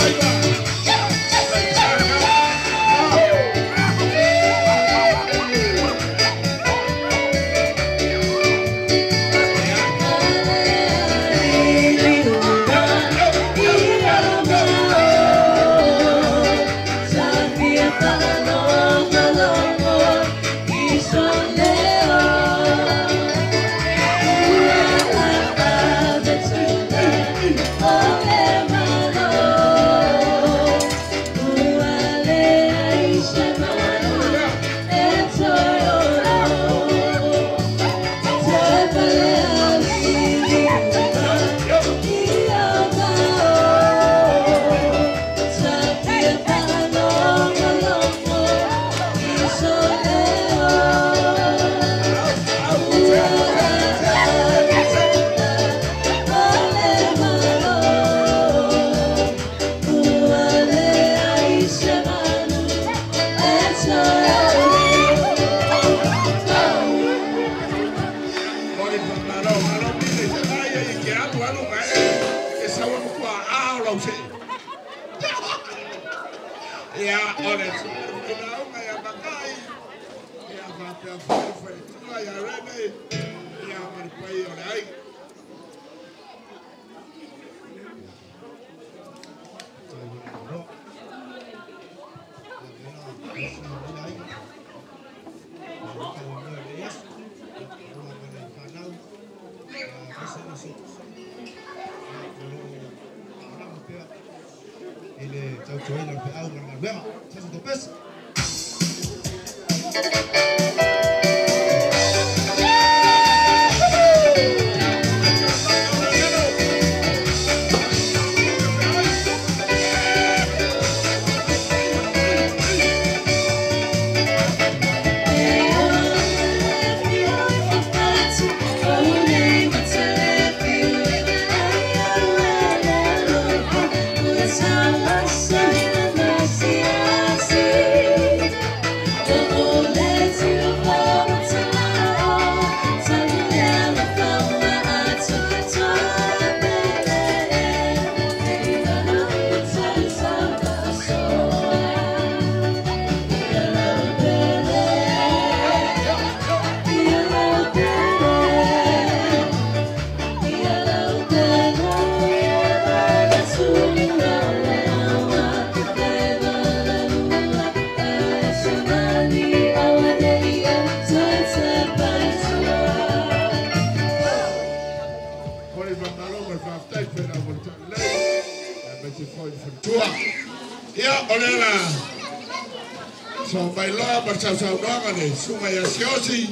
Sumaya siosi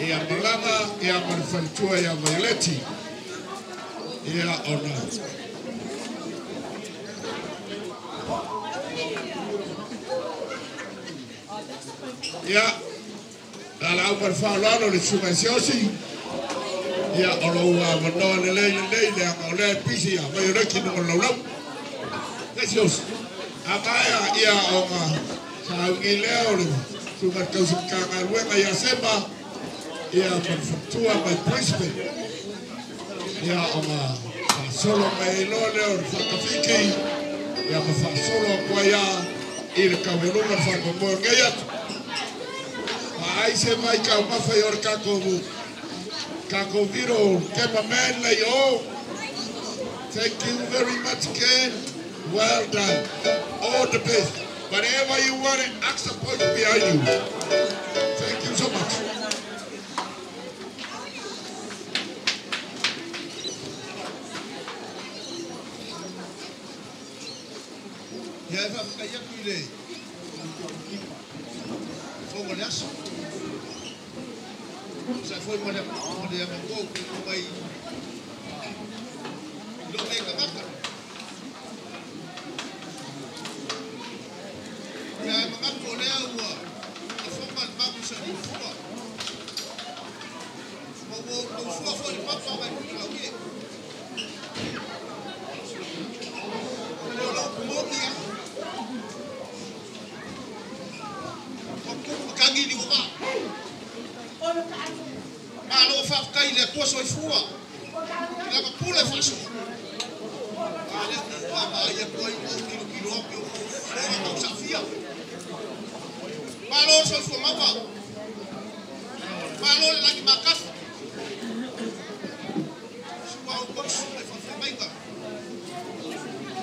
ia malanga ia manfaltua ia violeti ia ona ia ala upar falano le sumaya siosi ia oloa manoa le le pisi ia violeti no lo Jesús amaya ia ona Sauniga Sugar Kausum Kagaluega ia Setema ia manfatua mai príncipe ia oma solo mai lole o whakawhiki ia ma solo kwa ia I le kawenunga whakamoa ngai atu ai se mai ka mawhai o kako viro kema man lei o thank you very much again well done all the best. Whatever you want, ask the point behind you. Thank you so much. ngolias. Saya foi mo yang go ko mai. Lo nei ka maka. Ya maka ko le awa. Fo man ba ko sa fo. Mo fo ni papa ba ko la wi. Lo mo dia. Kangi ni wa. Malo Faafetai le ko so fua. La ka pula fa so. Ale ba ya ko kilo pio. Era ko safia. Malo so fua mama. Malo la ki makaf. Suwa ko so le Faafetai ba.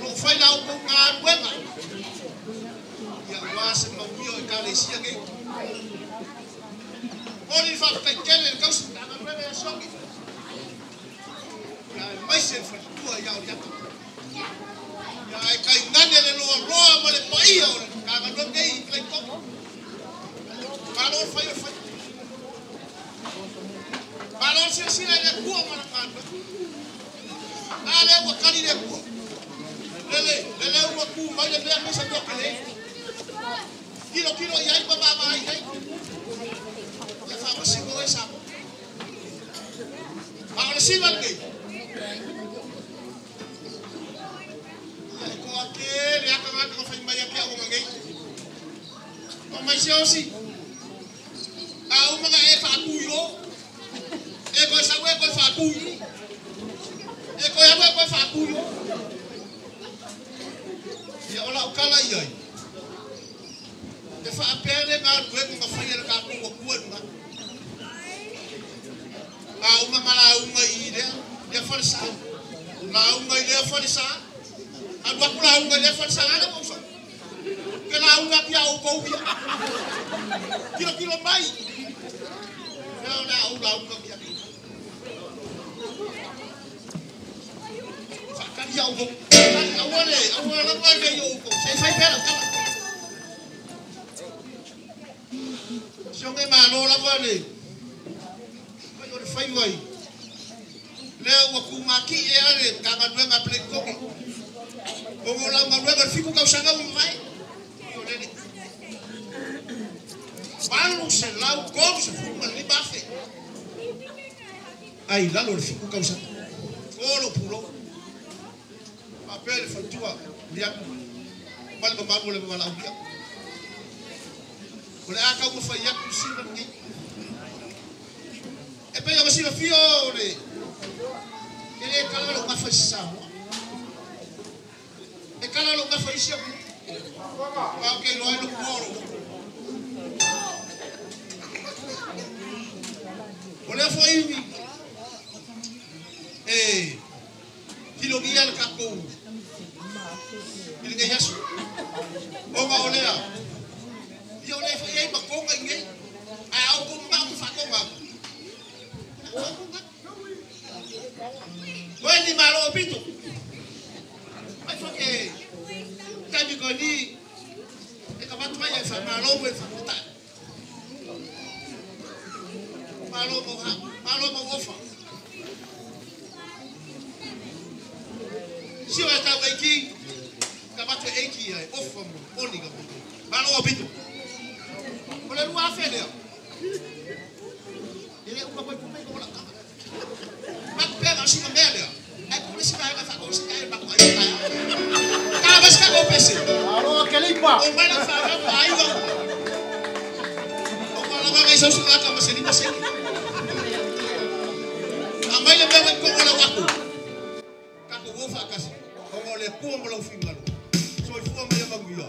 Lo fai la ko ngan wema. Ya wase ma mio Ekalesia ke. Oli Faafetai kele kau sedang berada di sini. Ya, masih berdoa ya orang. Ya, kai nane le loa mole pai ya orang. Kau nak dei kelekok. Kalau fai. Kalau sila le kuah mana kan. Ale wakali le kuah. Lele waku mana dia bisa dua kali. Kilo ya iba baba ya. Masih boleh sama. Paula sih lagi. Kau akhir ya kan kau faham banyak ya orang lagi. Kau masih sih. Kau mana faku yo. Kau sawe kau faku. Kau yang kau faku yo. Ya Allah kala iya. Defa apele ngal gue kau faham kaku wakuan mah. Uma malaunga ide dia falsa launga ide falsa agua launga dia falsa ada maksud ke launga pia kau pia kilo mai launga pia fakar ya ugo awale yo ugo saya fai pera kala songe malo la vale fai wai leo waku maki e ale Matagaluega Peleketone o la Matagaluega fiku kau sanga mai balu se lau kau se fuma ni bafe ai lalo fiku kau sanga olo pulo papel fatua dia mal babu le malau dia boleh akau mo fai yak sini ni e poi così lo fiore e le calalo ma fa samo e calalo ma fa sia ma che lo hai lo cuore voleva fai ti lo via il capo il che yasu o ma olea io le fai ma con ngai au con ma fa con ma Wewe ni malo pito. Afoke. Kami koni ekabatu maya fa malo we fa kuta. Malo mo ofa. Si wa ta weki kabatu eki ya ofa mo oni ga. Malo pito. Ole lu afele. Ele uma boa por meio da cama. Mas pega assim na merda. É por isso que vai fazer com isso aí, vai fazer. Cara, vai ficar com PC. Alô, aquele pá. O mais não faz, vai lá. O cara vai ver se eu lá cama sem você. A mãe lhe vai com ela waku. Kako vou fazer assim. Como le como lo fim lá. Só foi meio bagulho.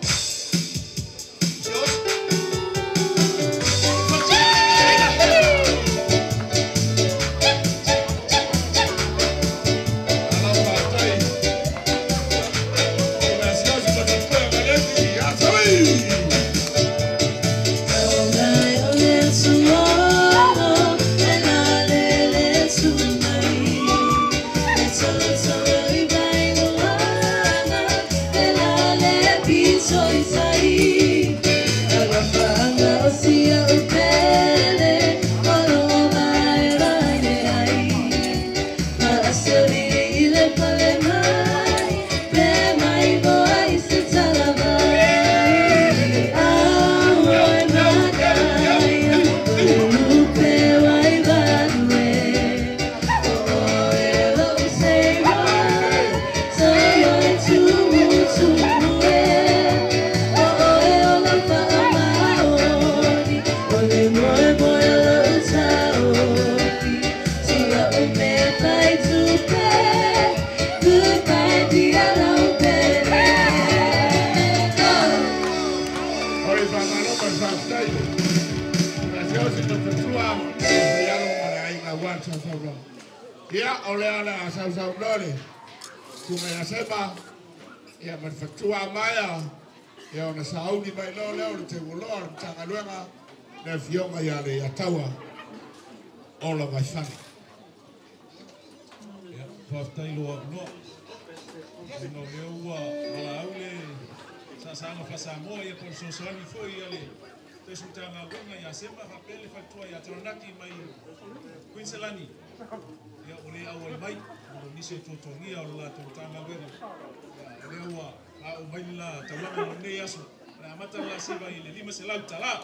Ya oleh ala asal-asal dole. Cuma ya sema ya manufactura maya ya ona sauni mai lo leo te volor Matagaluega na fionga ya le Atua ola mai fani. Ya Faafetai lo no. No leo ala aule sa mo ya por sosali foi ale. Tesu Matagaluega ya sema papele factura ya tronaki mai Queenselani. Ya ole awal mai ni se totongia o Latu Matagaluega. Ya lewa a o mai la tawanga ne yaso. Na mata la seba ile lima se la tala.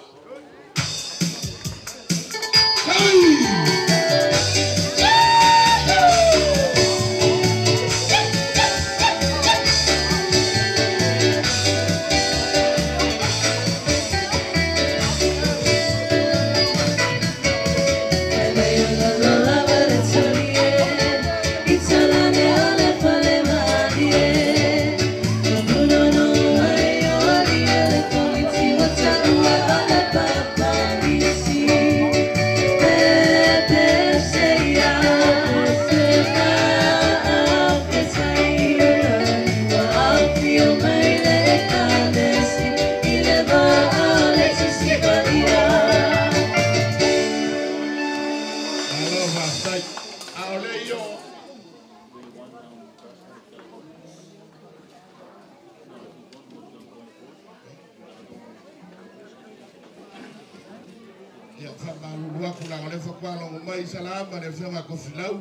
Moimoi salama ne fema ko filau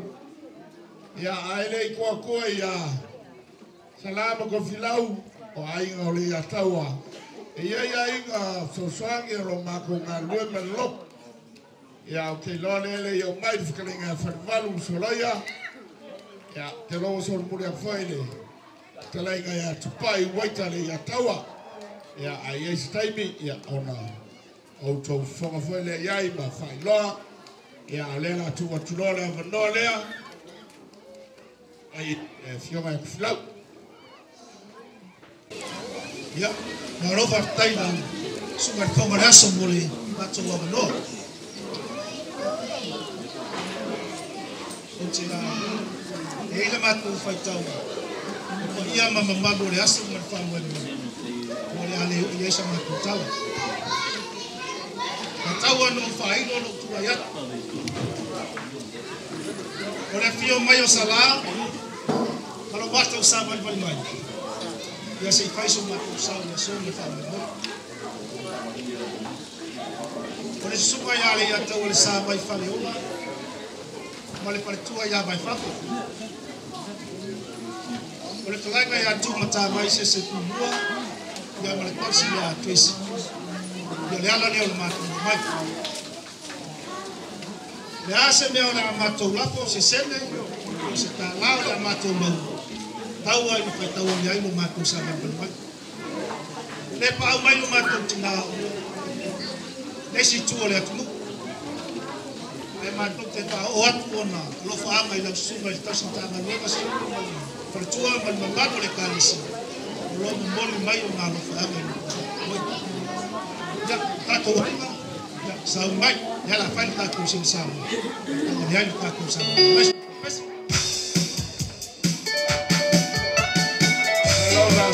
ya aile ko ko ya salama ko filau o ai ngole ya tawa ya inga so swangi ro ma ko ngalwe melop ya ke lole yo mai fikalinga farvalu soloya ya te lo so muri afaile te la ya tupai waitale ya tawa ya ai staimi ya ona auto fonga fole ya iba failo ya lela tu watulole vanole ai fioma flau ya maro Faafetai na sumar fonga raso mole pato wa no ontila ele matu faitau ko ia mama mago le aso mar fonga mole ale ia sama tau Tatou no fai no tua ya. Ora fio mai o sala. Kalau basta usava il mai. Ya sei fai so mato usava ya so le fai. Ora suba ya le ya tau le sa vai fai uma. Male para tua ya vai fai. Ora tulaga ya tu Matavai se kubua. Ya male pasi ya twesi. Ya le ala le o mato. Le hace me ona mato lapo se sene se ta la mato lo tau ai fa tau ai no mato sa na ba le pa mai no mato tina le si tu le tu le mato te ta o atu ona lo fa mai la su mai ta sa ta na le si per tu ma mato le kalisi lo mo mai ona lo fa mai ya tato Sauniga, ya la falta con sin sal. Ya está con sal. Oh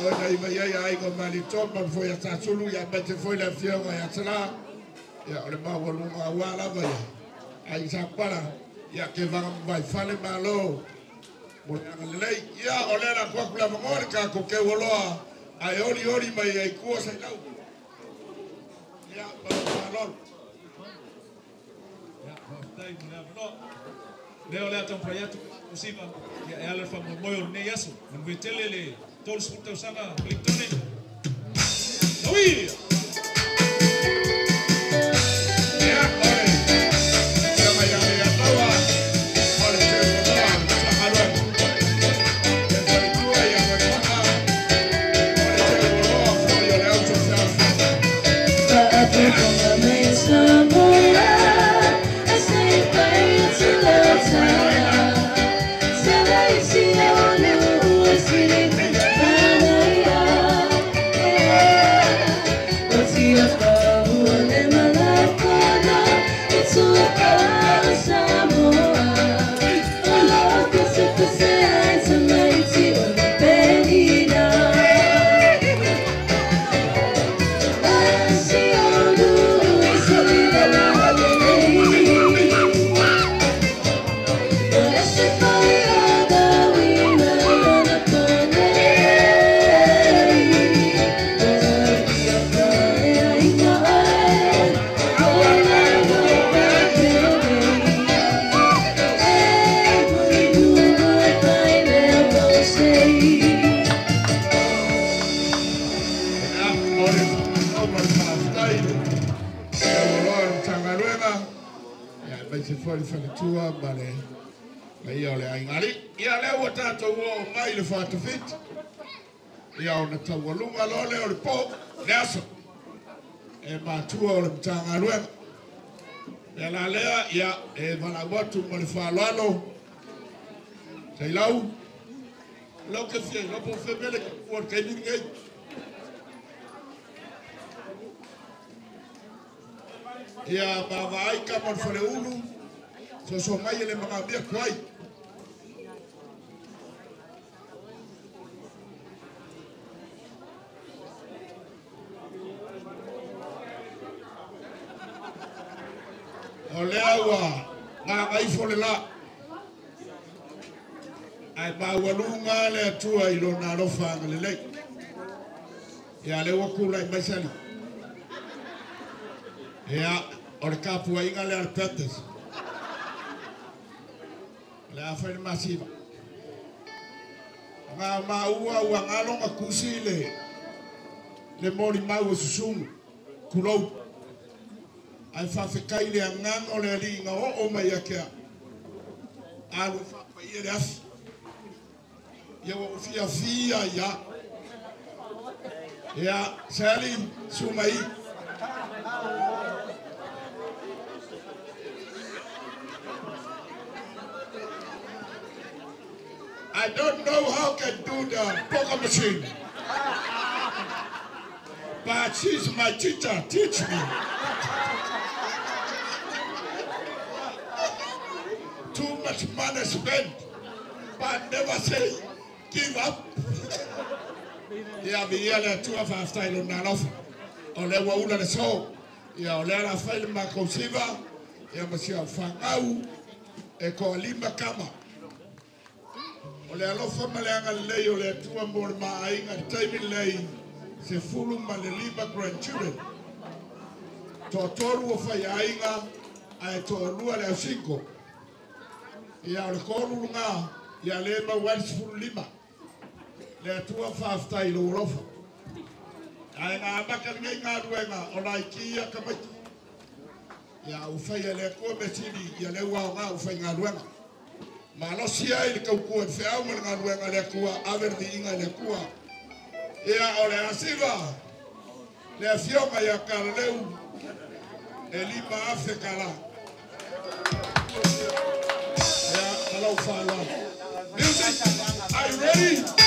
Ona i mai ai ko mali topa foi a Suli ya mete foi la fiona ya tsala. Ya ole ma wo lunga wala ba ya. Ai sa para ya ke vai fale malo. Mo lei ya ole la kwa kula morka ko ke woloa. Ai ori mai ai ko sa lau. Ya pa malo. Ya dai na no. Leo le atam proyecto usiba ya ala fa Moimoi ne yaso. Mbitelele tol sulta usanga Peleketone. Oi. Tua bale mai ole ai ngari ia le o Tatou o mai le fatafit ia ona tawalunga lole o le po le aso e matua o le Matagaluega ia la lea ia e valawatu mo le faloalo sei lau lo ke fie lo po febele o ke ninguei ia Matavai ka mo fale ulu so mai ele mga bia kwai ole awa nga ngai fole la ai ba walunga le Atua i lo na lo fa le le ya le wakula i maisali ya or kapu ai ngale al petes la affaire massive nga maua wa ngalo nga kusile le moli mau susum kulo ai fa fekai le ngango le linga o mai akia alu fa pa ile af ya wa fia ya sali sumai I don't know how can do the poker machine, but she's my teacher. Teach me. Too much money spent, but never say give up. Yeah, me yell Lotu Faafetai on that off. Ole wa ula le so. Yeah, ole la fail ma kosiva. Yeah, monsieur fangau. Eko lima kama. Ole alofa maleanga lei ole tua mor mai nga taimi lei se fulu maleliba grandchildren to toru o fai ainga ai to lua le cinco ia ole koru nga ia le ma wals fulu lima le tua Faafetai lo rofa ai nga baka nga duenga ona ikia kamati ia u fai le ko mesini ia le wa nga u fai nga duenga malo sia il kauku e fea mo nga luenga le kua averdi inga le kua ia ole asiva le fioma ya karleu elima afekala ia hello fala music are you ready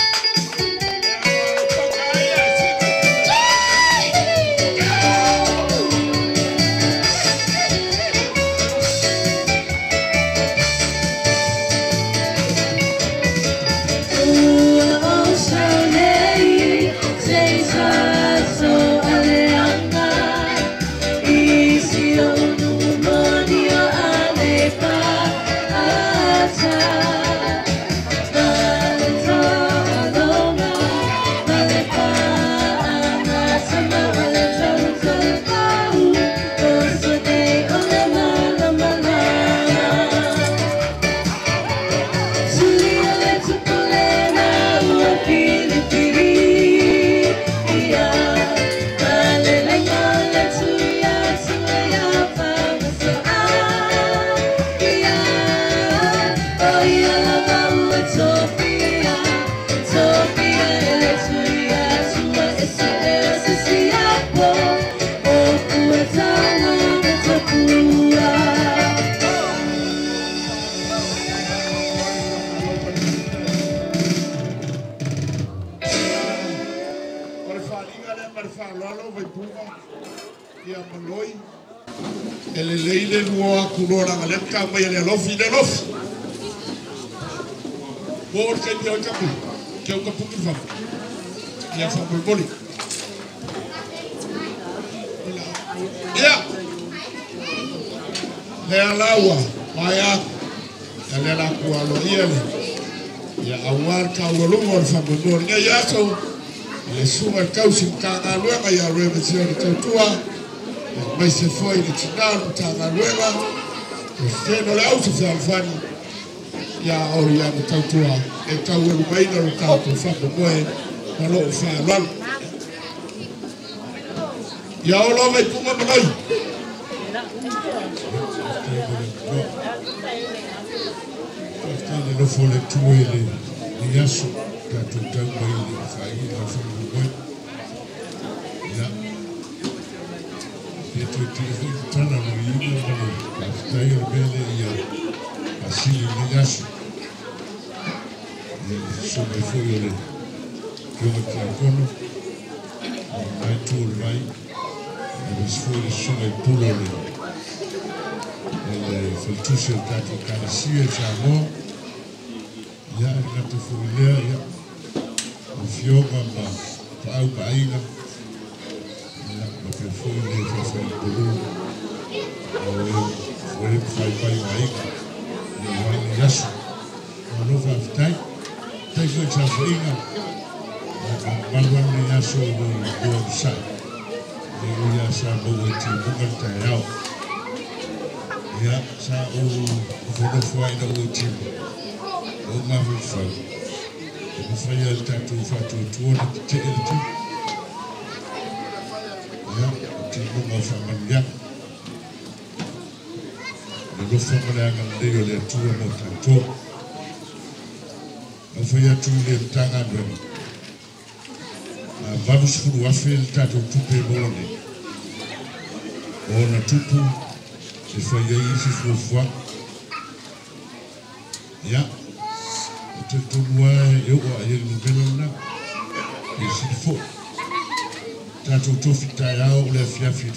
whaalalo vai punga ia maloi e le leile lua kuloranga le ka mai le lofi le lofi por ke ni o kapu ke o kapu ki fa ia fa boli ia le alawa mai a le la kualo ia ia awar ka o lungo fa boli ia so le suma kausi Matagaluega ia revisione Tatua mai se foi le tinal Matagaluega e feno le auto fa fani ia o ia Tatua e tau e mai no Tatou fa Moimoi na lo fa lal ia o lo vai puma mai le fo le tuele ni aso Tatou tau mai le fai na fa Moimoi ia e tu te tana no ina no Faafetai o bele ia asili ni aso so me foi le que ta kono ai tu vai e foi le so me pulo le faltusi o Tatou Ekalesia Metotisi ia na te fuilea ia o fioga ma pau paina ia ma pe foi le fa pulu o foi fai pai mai ni vai ni yasu no Faafetai tai foi cha faina ma ni yasu do sa e ia sa bo ti bugal ta yao ia sa o fono foi do ti o ma fa o fai al Tatou fa tu na te ele tu ia ti mo fa mania lo fa mania le le tu no Tatou o fai tu le tanga do vamos furu afel Tatou tu pe bone ona tupu se fai aí se for ia te tonua e o a ele no belona e se for Tatou tofi tai ao le fiafi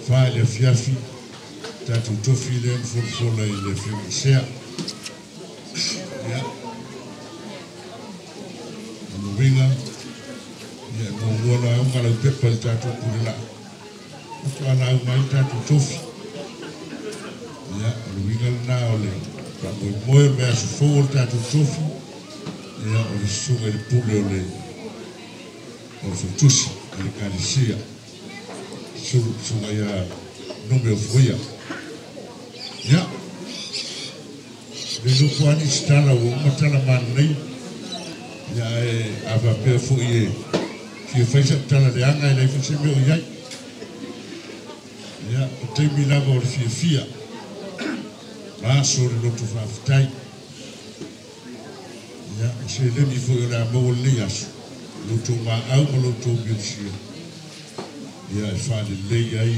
fa le fiafi Tatou tofi le fola i le fiafi ia no vinga ia no wala o ngala pepa le Tatou kurila o ala mai Tatou tofi ia no vinga na ole Moimoi me a sufou Tatou tofi ia o le sunga le pule o le faltusi le Ekalesia sunga ia nome o fuia ia le luku ani stala o matala manei ia e ava pea fui e ki e faisa tala le anga e le fese me o iai ia o teimi lava o le fia so le Lotu Faafetai ia se le ni foi la mo le aso Lotu ma au mo Lotu bilsia ia fa le ai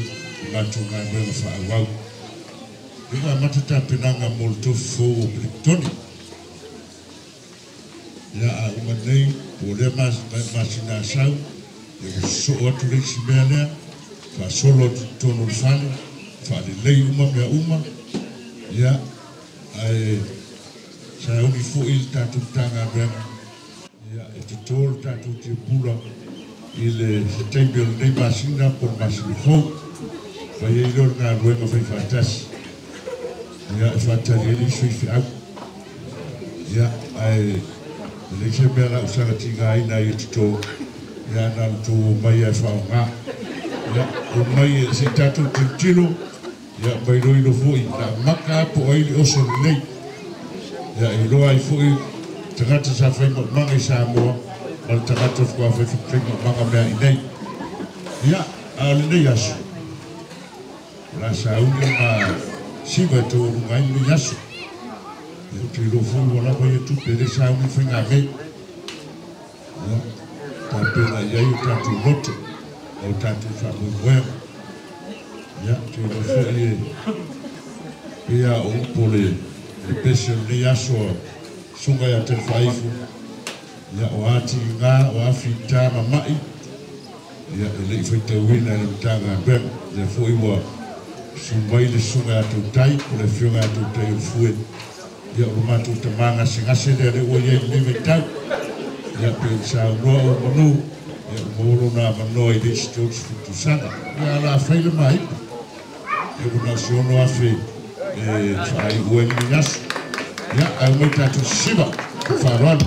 Latu ma me fa au ia matata penanga mo Lotu fo Peleketone ia a uma nei o le mas na sau e so atu le simele fa solo tono fale fa le uma me uma ia ai sa uni fu il Tatou tanga ben ia e te tol Tatou te pula il setembro nei masina por masina fo vai e lor na luenga fai fantas ia fatali li sui fi au ia ai le che bela usanga tinga ina i te to ia na tu mai e fa nga ia o mai se Tatou te tilo ia mai roi no foi na maka po ai o so nei ia i roi foi tangata sa fai mo manga sa mo al tangata ko fai mo manga me nei ia al nei aso la sa uni ma siva to ngai ni aso ia ti lo foi wala ko tu pe sa uni fai nga me ia ta pena ia i Tatou Lotu o Tatou fa Moimoi ia te lo foi ia o pole le pesio ni aso sunga ia te faifu Ya wati nga wafita mamai. Ya ele fita wina le mtanga ben. Ya foi wa sumbai le sunga atu tai kule fiunga atu tai fue. Ya rumatu tamanga singase de o ye le metau. Ya pensa no manu. Ya moro na mano ile stokes futu sana. Ya la faile mai. Ya una sono afi ai uelinas. Ya ai meta tu shiba. Faran.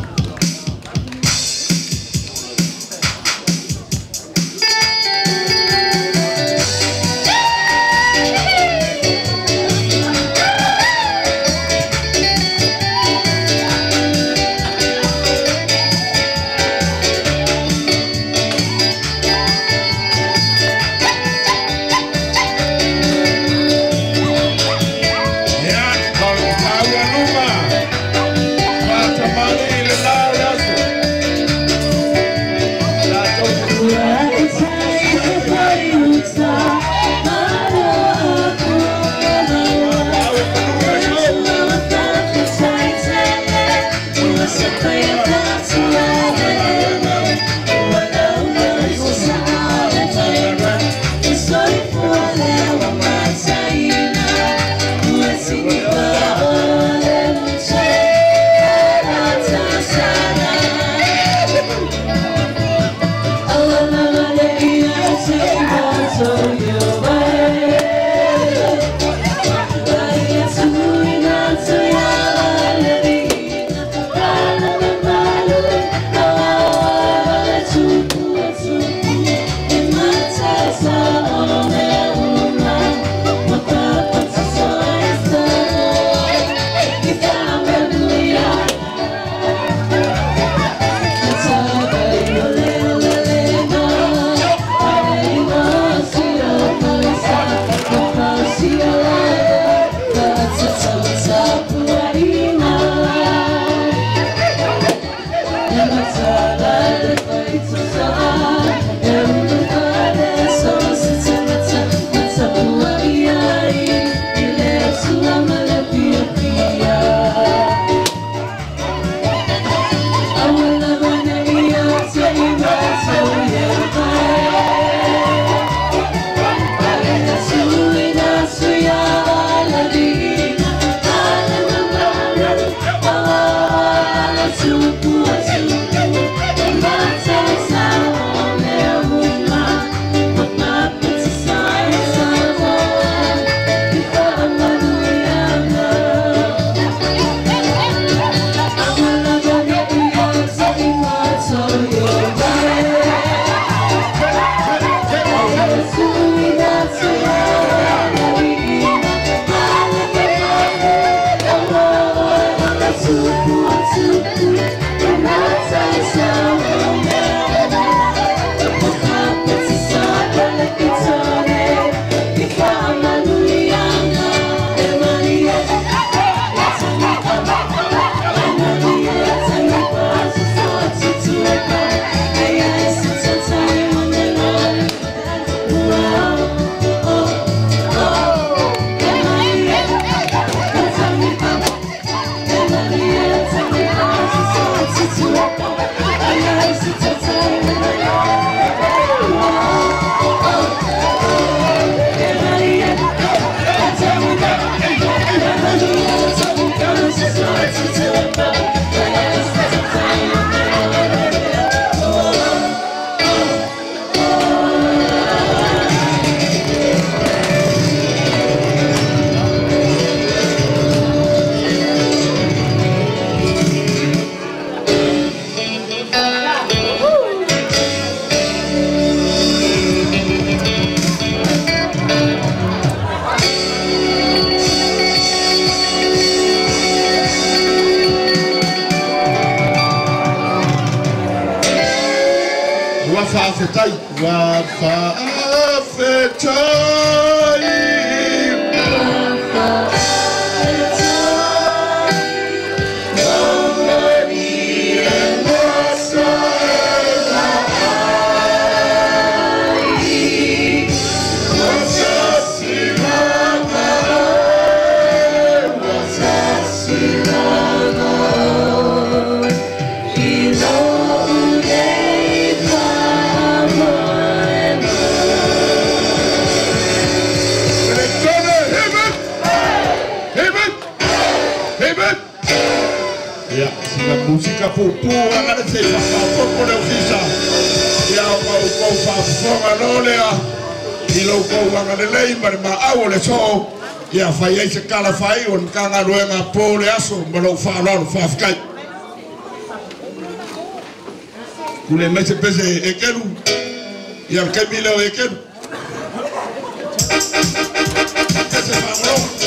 Faafetai, He knows. ka pupu ana se fa popo le ofisa ya ko fa fonga no lea i lo ko wanga le lei ma au le so ya fa ye se kala fai on kanga luenga po le aso ma lo fa lo fa kai kule me se pese ekelu ya kemile ekelu se fa lo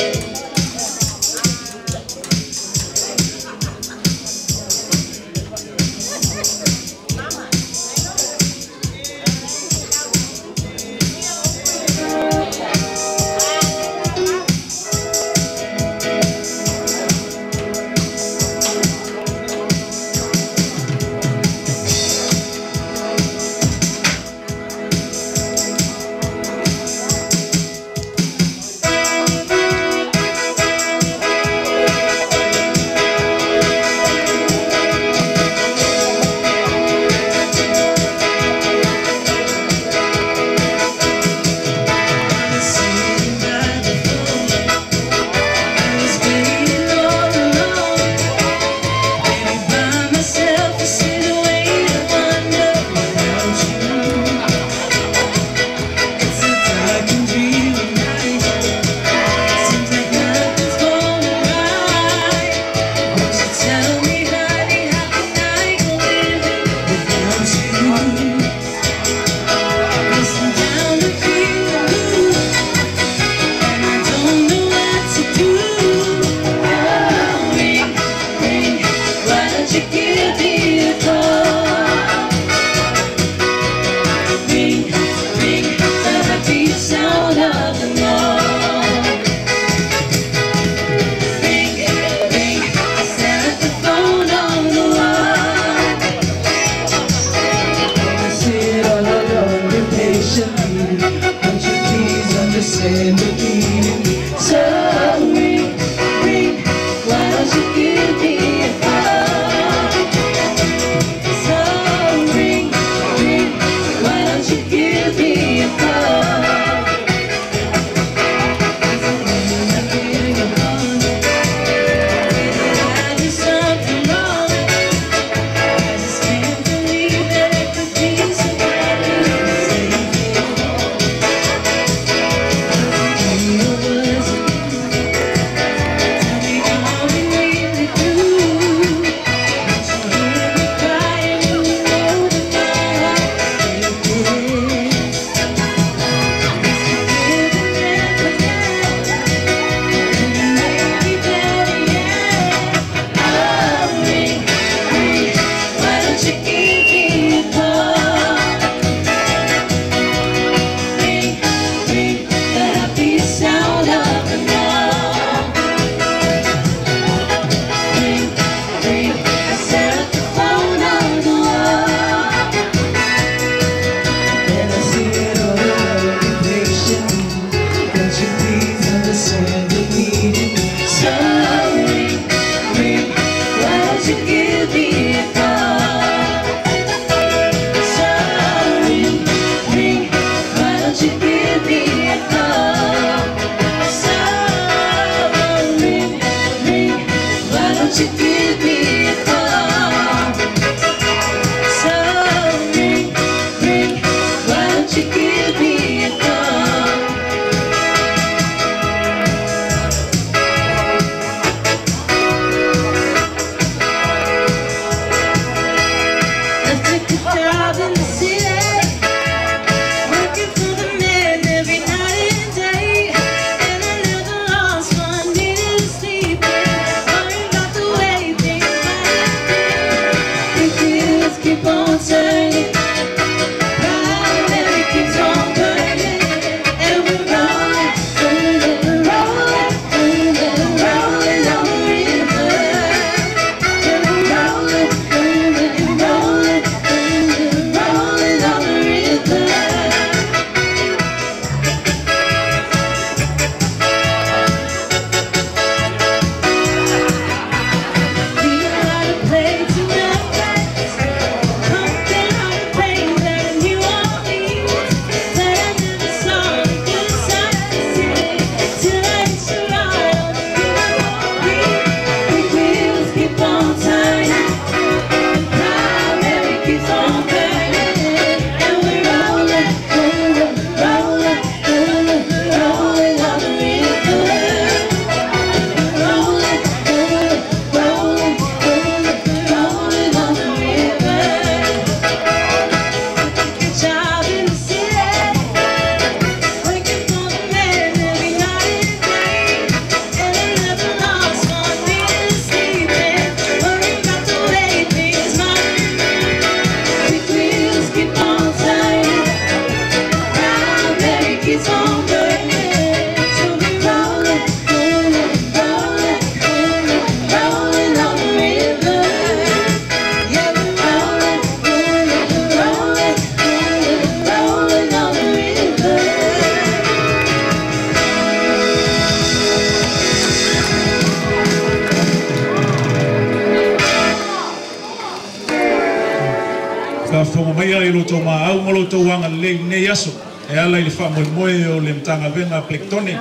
Ka fonga mai ai loto ma au mo loto wanga le ne yaso. E ala i le fa Moimoi o le Matagaluega Peleketone.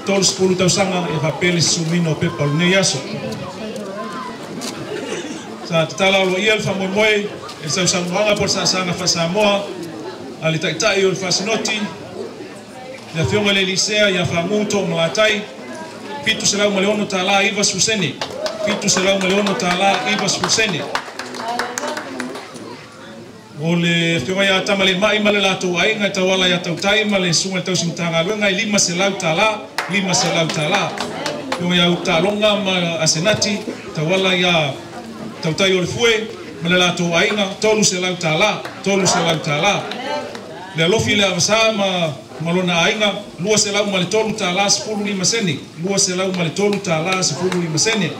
Tolu sepulu tausanga e whapele sumino pepa o ne yaso. Sa tatala lo ia le fa Moimoi e sau sanguanga por sa sanga fa Samoa. Ali taitai o le fasinoti. Le fionga le lisea ia fa muto malatai. Pitu selau maleono tala iva suseni. Pitu selau maleono tala iva suseni. O le fionga ia tamale mai male Latu ainga tawala ia tautai male sunga tau Matagaluega i 5 selau tala, 5 selau tala. Fionga ia utalonga ma asenati tawala ia tautai o le fue male Latu ainga 3 selau tala, 3 selau tala. Le alofi le avasa ma malona ainga 2 selau male 3 tala 15 seni, 2 selau male 3 tala 15 seni.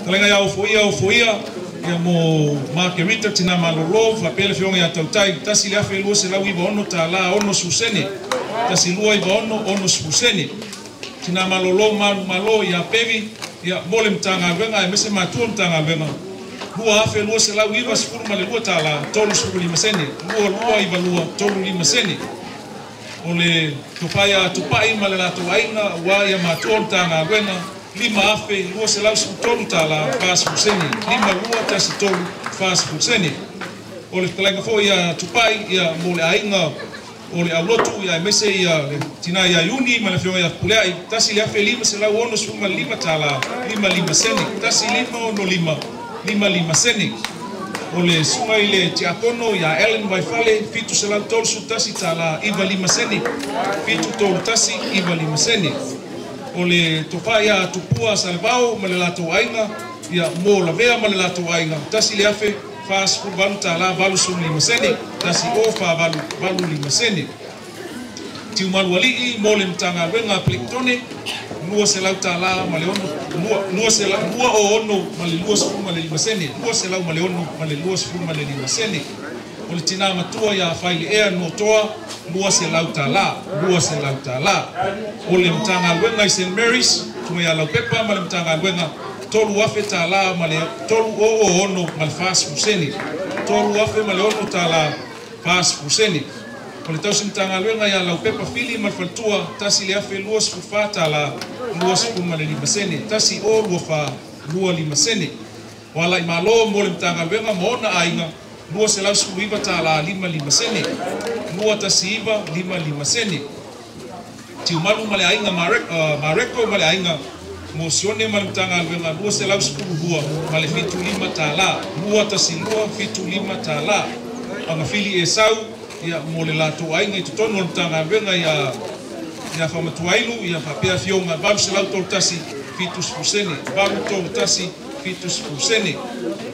Talenga ia o foia ia mo Margarita tina malolo fa pele fionga ia tautai tasi le afe 2 selau iwa ono tala ono suseni. Tasi lua iwa ono suseni. Tina malolo malo ia pevi ia mole Matagaluega e mese matua Matagaluega. Lua afe 2 selau iwa 10 male 2 tala 3 seni. Lua iwa 3 seni. Ole tupaya tupai male Latu ainga wa ia matua Matagaluega. 5 afe 2 selau 10 tala fas seni. 5 lua tasi 10 fas seni. Ole talenga fo ia tupai ia mole ainga ole Lotu ia mese ia tina ia yuni male fionga ia pulai tasi le afe 5 selau ono 5 tala 5 seni. Tasi 5 ono 5 seni. Ole sunga ile tiakono ya Ellen Waifale fitu selau tol su tasi tala iva 5 seni. Fitu tol tasi iva 5 seni. Ole topaya tupua salvao male Latu ainga ia mo la vea male Latu ainga tasi le afe fas valu tala valu su 5 seni tasi ofa valu 5 seni. Tiu maluali mo le Matagaluega Peleketone 2 selau tala male ono 2 selau 2 o ono male 2 male 5 seni 2 selau male ono male 2 male 5 seni. Ole tina matua ia faile ea no toa 2 selau tala 2 selau tala. Ole Matagaluega i St. Mary's tunga ia lau pepa male Matagaluega 3 afe tala male 3 o ono male fas seni 3 afe male ono tala fas seni. Ole tau Matagaluega ia lau pepa fili male faltua tasi le afe 2 fa tala 2 male 5 seni tasi o 2 seni. Wala i malo mo le Matagaluega mo ona ainga 2 selau 10 tala 5 seni. 2 tasi iva 5 seni. Tiu malu male ainga mareko male ainga mosione male Matagaluega 2 selau 10 male fitu 5 tala 2 tasi 2 fitu 5 tala. Anga fili e sau ia mo le Latu ainga i tutono Matagaluega ia famatuailu ia papea fionga valu selau tol tasi fitu 10 seni. Valu tol tasi fitu 10 seni.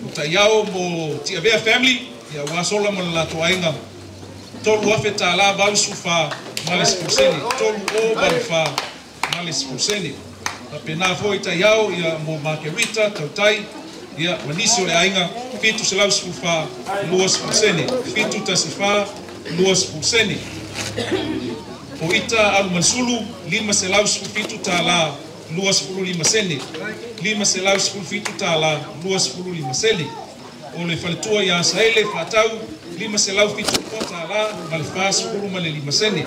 Utaiao mo Tiavea family ia wasola mo le Latu ainga 3 afe tala valu sufa male 10 seni 3 o valu fa male 10 seni. Pena foi taiao ia mo Margarita tautai ia manisi o le ainga fitu selau sufa 2 seni fitu tasi fa 2 seni. O ita alu mansulu 5 selau fitu tala 2 seni 5 selau fitu tala 2 seni. Ole faletua ia saele fatau 5 selau fitu tala male fas male 5 seni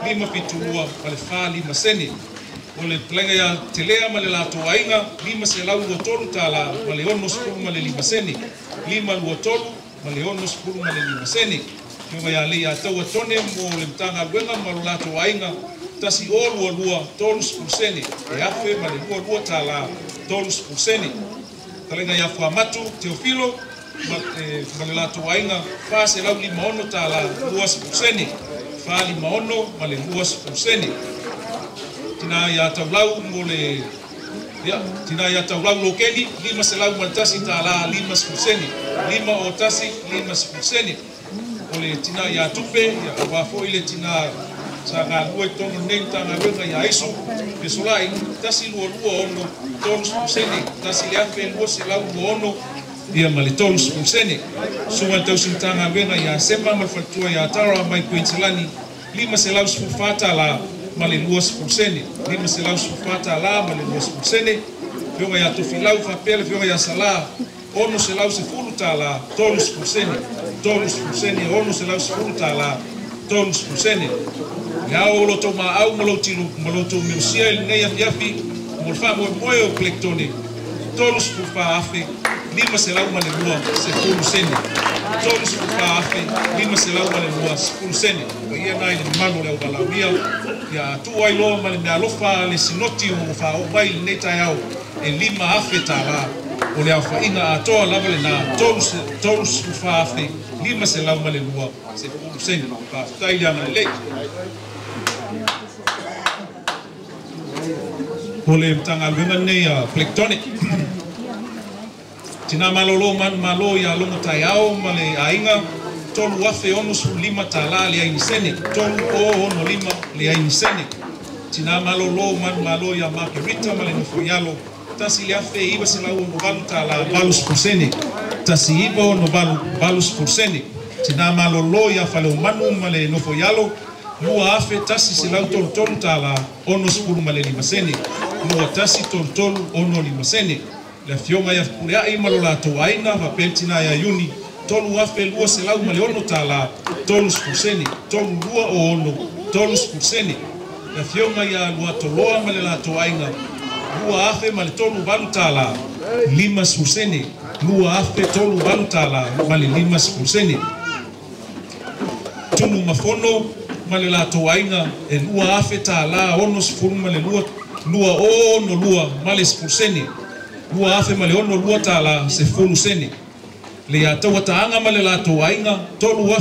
5 fitu lua male fa 5 seni. Ole talenga ia telea male Latu ainga 5 selau tolu tala male ono 10 male 5 seni 5 lua tolu male ono 10 male 5 seni. Yunga ia le ia tau atone mo le Matagaluega ma Latu ainga tasi o lua tolu 10 seni e afe male lua tala tolu 10 seni. Talenga ia fuamatu Teofilo male Latu ainga fa selau 5 ono tala 2 seni fa 5 ono male 2 seni. Tina ia taulau mo le ia tina ia taulau lokeli 5 selau male tasi tala 5 seni 5 o tasi 5 seni. Ole tina ia tupe ia wafo ile tina sa lua tono nei Matagaluega ia isu pe solai tasi lua ono tolu seni tasi le afe 2 selau ono ia male tolu seni. Sunga tau Matagaluega ia sema mal fatua ia tara mai Queensland 5 selau fata la male 2 seni 5 selau fata la male 2 seni. Fionga ia tufilau fa pele fionga ia sala ono selau se fulu tala tolu seni tolu seni ono se lau sefulu tala tolu seni ya o lo to ma au mo lo to musia il nei afi mo fa Moimoi o Peleketone tolu Faafetai lima se lau male lua sefulu seni tolu Faafetai lima se lau male lua sefulu seni o ia nai le malo le balawia ya Atua i lo male me alofa le sinoti o fa o mai nei tai au e lima afe tala o le awhainga atoa lava le nā tolu Faafetai lima se lau male lua sefulu seni Faafetai le ana lei o le Matagaluega nei a Peleketone tina malolo man malo ya longo tai ao ma le ainga tolu afe ono su lima tala le aini sene tolu o ono lima le aini sene tina malolo man malo ya makerita ma le nofoialo tasi le afe iwa se lau ono balu tala balus pursene tasi iwa ono balus pursene tina malolo ya fale umanu ma le nofoialo lua afe tasi se lau tolu tala ono sepulu ma le lima sene lua tasi tolu ono lima sene le fionga ya kuleai malo la toaina va pentina ya yuni tolu afe lua se lau male ono tala tolu spurseni tolu lua o ono tolu spurseni le fionga ya lua toloa male la toaina lua afe male tolu balu tala lima spurseni lua afe tolu balu tala male lima spurseni tunu mafono male la toaina e lua afe tala ono spuru male lua ono lua male spurseni lua afe male ono lua tala sefulu seni le atua taanga male la toainga tolu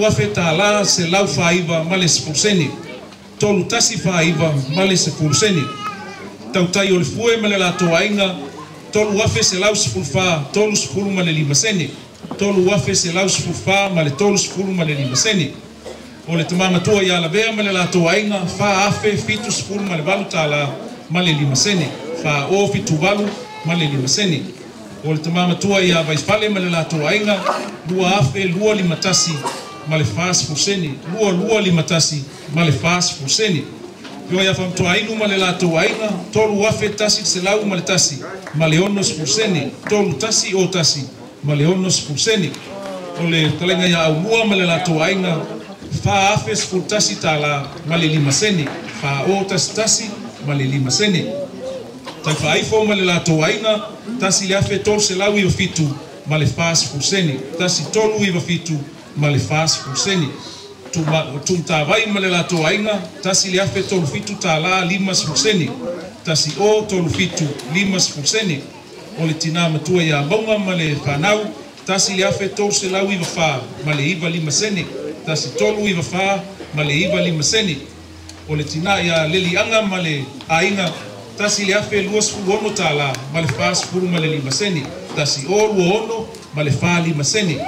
afe tala se lau faiva male sefulu seni tolu tasi faiva male sefulu seni tautai o le fue male la toainga tolu afe se lau sefulu fa tolu sefulu male lima seni tolu afe se lau sefulu fa male tolu sefulu male lima seni o le tamama tua ia la vea male la toainga fa afe fitu sefulu male balu tala male lima seni fa o fitu balu male lima seni o le tamama tua ia vaifale male la toainga lua afe lua lima tasi male fas fuseni lua lima tasi male fas fuseni yo ia fam toainu male la toainga tolu afe tasi se lau male tasi male onos fuseni tolu tasi o tasi male onos fuseni o le talenga ia au lua male la toainga fa afe tasi tala male lima seni fa o tasi male lima seni tai fa ifo male la toainga tasi le afe tolu se lau i fitu male fas fuseni tasi tolu i fitu male fas fuseni tu Matavai male la toainga tasi le afe tolu fitu tala lima fuseni tasi o tolu fitu lima fuseni o le tina matua ia maunga male whanau tasi le afe tolu se lau i fa male iwa lima seni tasi tolu i fa male iwa lima seni o le tina ia lelianga male ainga tasi le afe lua sepulu ono tala male fa sepulu male lima seni tasi o lua ono male fa lima seni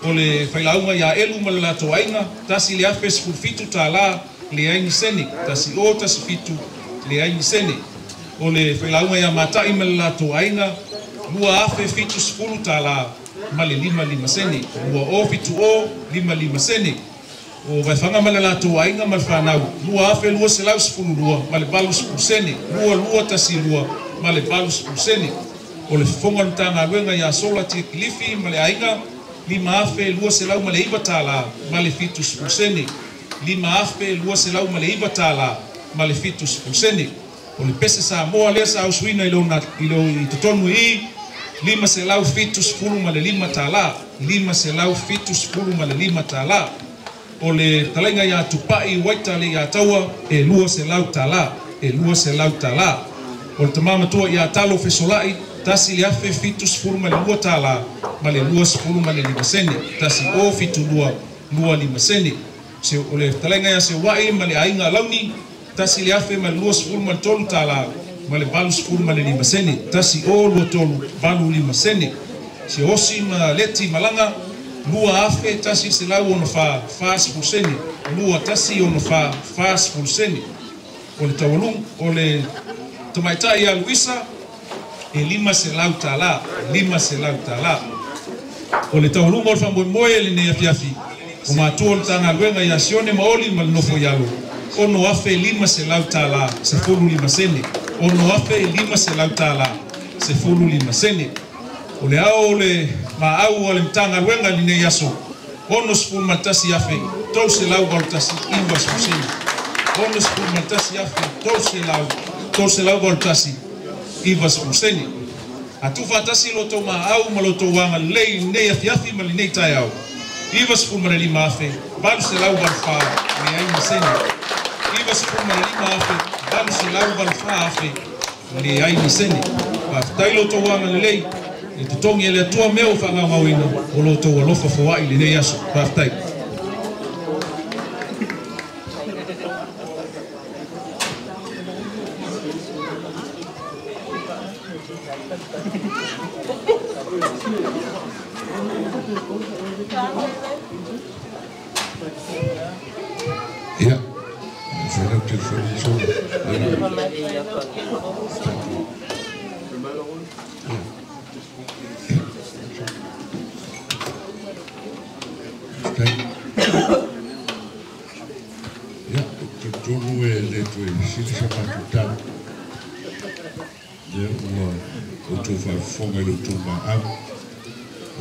o le whailaunga ia elu male la toainga tasi le afe sepulu fitu tala le aini seni tasi o tasi fitu le aini seni o le whailaunga ia matai male la toainga lua afe fitu sepulu tala male lima seni lua o fitu o lima seni o vai fanga male la toainga mal whanau lua afe lua se lau sepulu lua male balu sepulu seni lua tasi lua male balu sepulu seni o le fonga Matagaluega ia sola tia kilifi male ainga lima afe lua se lau male iwa tala male fitu sepulu seni lima afe lua se lau male iwa tala male fitu sepulu seni o le pese sa moa lea sa ausuina ilo i totonu i lima se lau fitu sepulu male lima tala lima se lau fitu sepulu male lima tala o le talenga ia tupai waita le ia taua e lua se lau tala o le tamama tua ia talo fesolai tasi le afe fitu sepulu male lua tala male lua sepulu male lima seni tasi o fitu lua lima seni se o le talenga ia se wai male ainga launi tasi le afe male lua sepulu male tolu tala male balu sepulu male lima seni tasi o lua tolu balu lima seni se osi ma leti malanga lua afe tasi se lau ono fa sepulu seni lua tasi ono fa sepulu seni o le tawalung o le tamaita ia Luisa e lima se lau tala o le tawalung o le Moimoi le ne afiafi o matua o le Matagaluega ia sione maoli ma le nofo ialo ono afe lima se lau tala se fulu lima seni ono afe lima se lau tala se fulu lima seni o le ao le ma au o le Matagaluega ni nei aso ono sepulu matasi afe tou se lau baltasi iwa susini ono sepulu matasi afe tou se lau baltasi iwa susini atu fatasi loto ma au ma loto wanga lei nei afi ma nei tai au iwa sepulu ma lima afe balu se lau balfa me ai maseni iwa sepulu ma lima afe balu se lau balfa afe le ai maseni tai loto wanga lei e te tongi ele atua meo whangangawina o loto o lofa fawai le nei aso Faafetai. Ja, verder op dit voor zo. Ja, toen we dit zitten ze maar totaal. Ja, maar Lotu Faafetai Lotu maar af,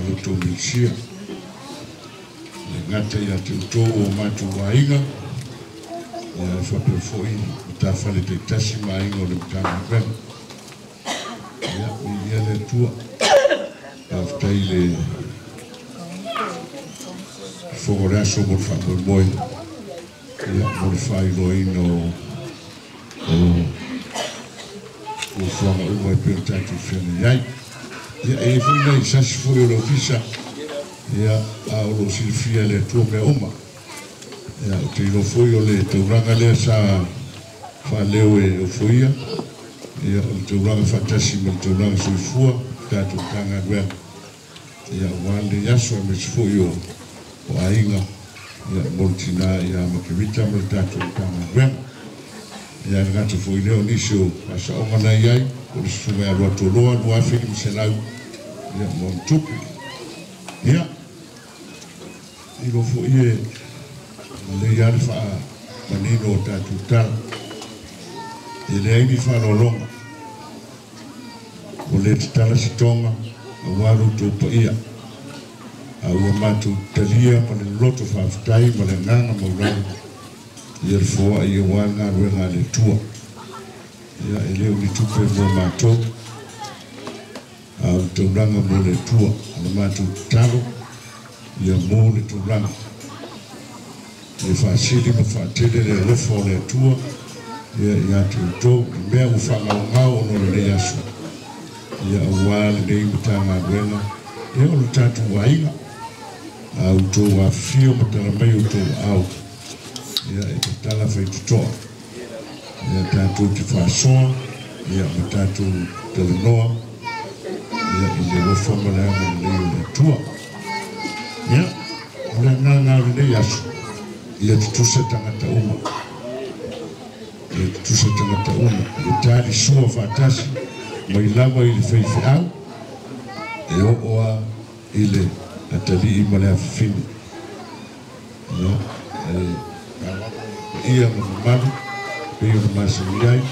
Lotu Milsia. Ngata ya tuto o Matavai ya whapewhoi ta whale te tasi mainga o le Matagaluega ya ia le tua Faafetai le whokoraso mo le Moimoi ya mo le whailoina o whanga ua e pera tatu whiana iai ia e whina i sasi fwoi o le ofisa ia a olo silfia le tua me oma ia o te ilo foi o le tauranga lea sa whaleo e o foia ia o le tauranga fatasi ma le tauranga soifua tatu Matagaluega ia wale yaso e me se foi o ainga ia moltina ia makewita ma le tatu Matagaluega ia ngata foi leo nisi o asa onga na iai o le sufunga alua toloa lua awhini miselau ia montupi ia ilo fo ie le yale fa manino tatu tal ele ai fa lolonga o le tala sitonga o waru to pa ia au matu talia ma le Lotu Faafetai ma le nganga ma urau ia le foa ia wanga ruenga le tua ia ele uni tupe mo mato au tauranga mo le tua le matu talo ia mo le tauranga le whaasili ma whaatele le lofo le tua ia tuto mea u whangau ono le aso ia awa le nei Matagaluega ia o le tatu wainga au tō wafio ma tala mai o tō au ia e te tala whaitutoa ia tātou te whaasoa ia ma tātou tala noa ia i le lofo ma le ama le leo le tua ia le nganga le nei aso ia te tusa tangata uma ia te tusa tangata uma ia tāli sua whaatasi ma i lawa i le whaifi au e o oa i le atali i ma le awhini ia ia ma mamaru pe i o masari ai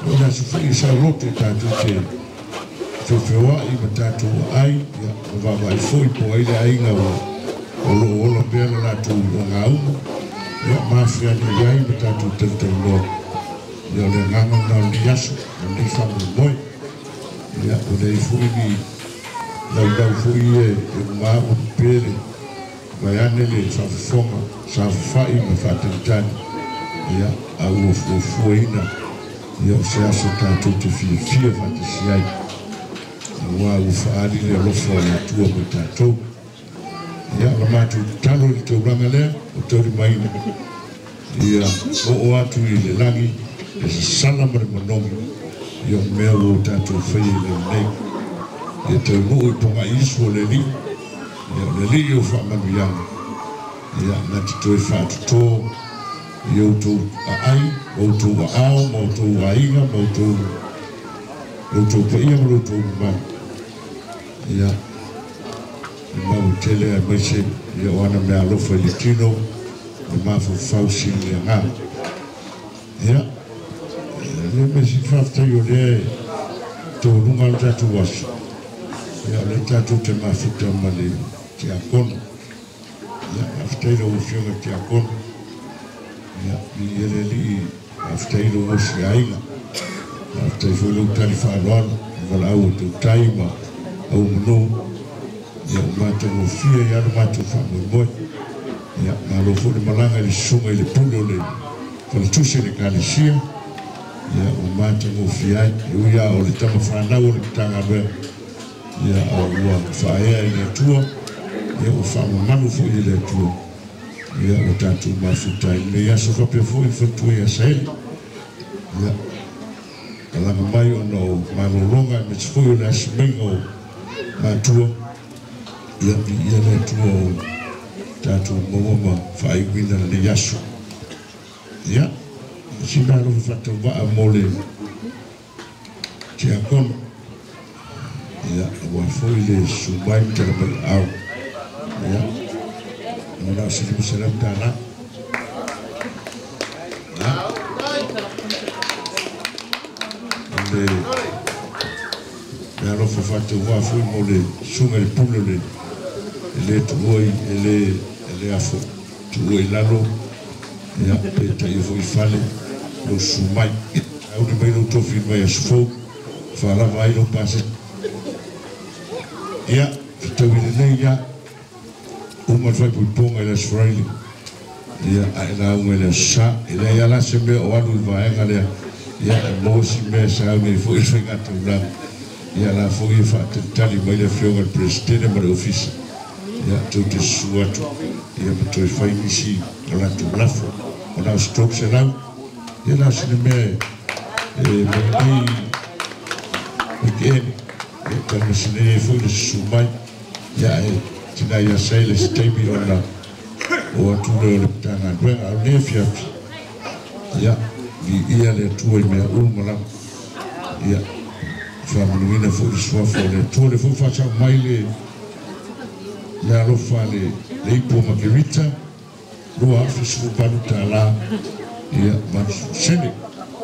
o na sufai sa roto tātou te whewhewa i ma tātou ai ia ma wawa i fōi po ai le ainga o lo pēr la tu o ngā uma ia mafia ni iai ma tātou tau loa ia le nganga na li aso na li Moimoi ia o le i fōi ni lau fōi e ngā o pēre vai ane le whawhonga sa whai ma whatatani ia au o fōina ia o se aso tātou te fia whatasi ai ua u whaari le lofo a Atua ma tātou ia la matu talo i tauranga lea o tauri maina ia o atu i le langi e se sala ma le manomi ia mea o tātou whai le nei ia tau nuu i ponga isu o le li ia le li o whamanu ianga ia na te toi whaatuto ia o tau a ai o tau a ao ma o tau a inga ma o tau pa ia ma o tau manu ia mau tele a maise ia o ana mea alofa i le tino e mafawfausi le ngā ia le mesi Faafetai o lea tō runga o tatu wasu Ia le tatou te mafuta ma le te akono. Ia aftaila o fionga te akono. Ia i ele li aftaila o si ainga. Aftai foi lo tali whaaloalo. Wala au te taima au mano. Ia o mātou o fia i anu mātou whamoimoi. Ia malo fo le malanga le sunga i le pulo le whaletuse le Ekalesia. Ia o mātou o fia i uia o le tama whanau o le tanga mea. Ia a ua whaea i le Atua. Ia o whamamanu fo i le Atua. Ia o tātou mafutai. Le aso whapea fo i whatua i asaele. Ia kalanga mai o no malolonga me te fo i le asimenga o Atua. Ia le Atua o tātou mawama whaigwina le yaso. Ia, sina alofa whatau waa mo le te akono. Ia, wa foi le sumai tera mai au. Ia, mona silimu salam tana. Ia, le alofa whatau waa foi mo le sunga le pulo le tuoi ele afo tuoi lalo ia pe tai foi fale lo sumai au ni mai lo tofi mai asfo fala vai lo passe ia tau nei ia uma vai por ponga ele asfraili ia ela uma ele sa ele ia la se me o alu vai ngale ia mo si me sa me foi gato blanco ia la foi fa tali mai le fionga il presidente ma l'office ia tu te suatu ia tu fai misi la tu blafo ona stop se lá ia la se me mai pequeno ia quando se ne foi le sumai ia tina ia sai le stemi ona o tu le tanga bem a nefia ia ia le tu me uma lá ia família foi sua foi tu le foi fazer mai le alofa le ipo makirita lua afi sifu panu tala ia sene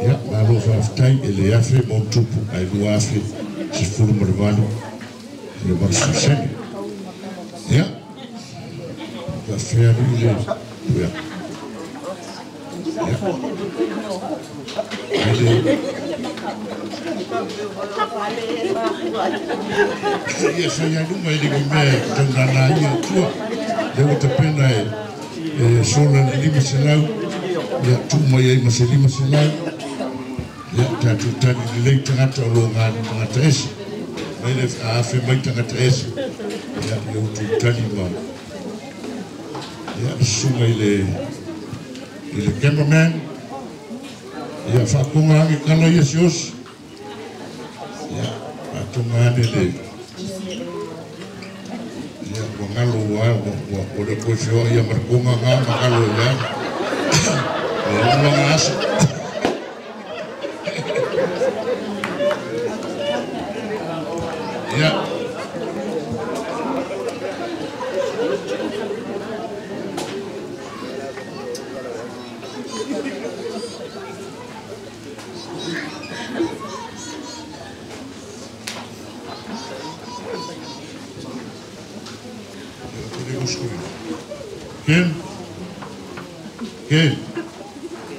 ia alofa aftai ele afe montupu ai lua afi sifu marvalo ia sene ia la fea le ia ia saya numa ele que me tangana ia tua deu te pena sola lima selau ia tuma ia mas lima selau ia tatu tani le tangata longa tangata ese mai le afe mai tangata ese ia eu tu tani ma ia suma ele cameraman ia fakunga ki kala ia sios ia atunga ele ia ngalo wa o de ko fio ia markunga ngalo ia ia ngas ia Ken,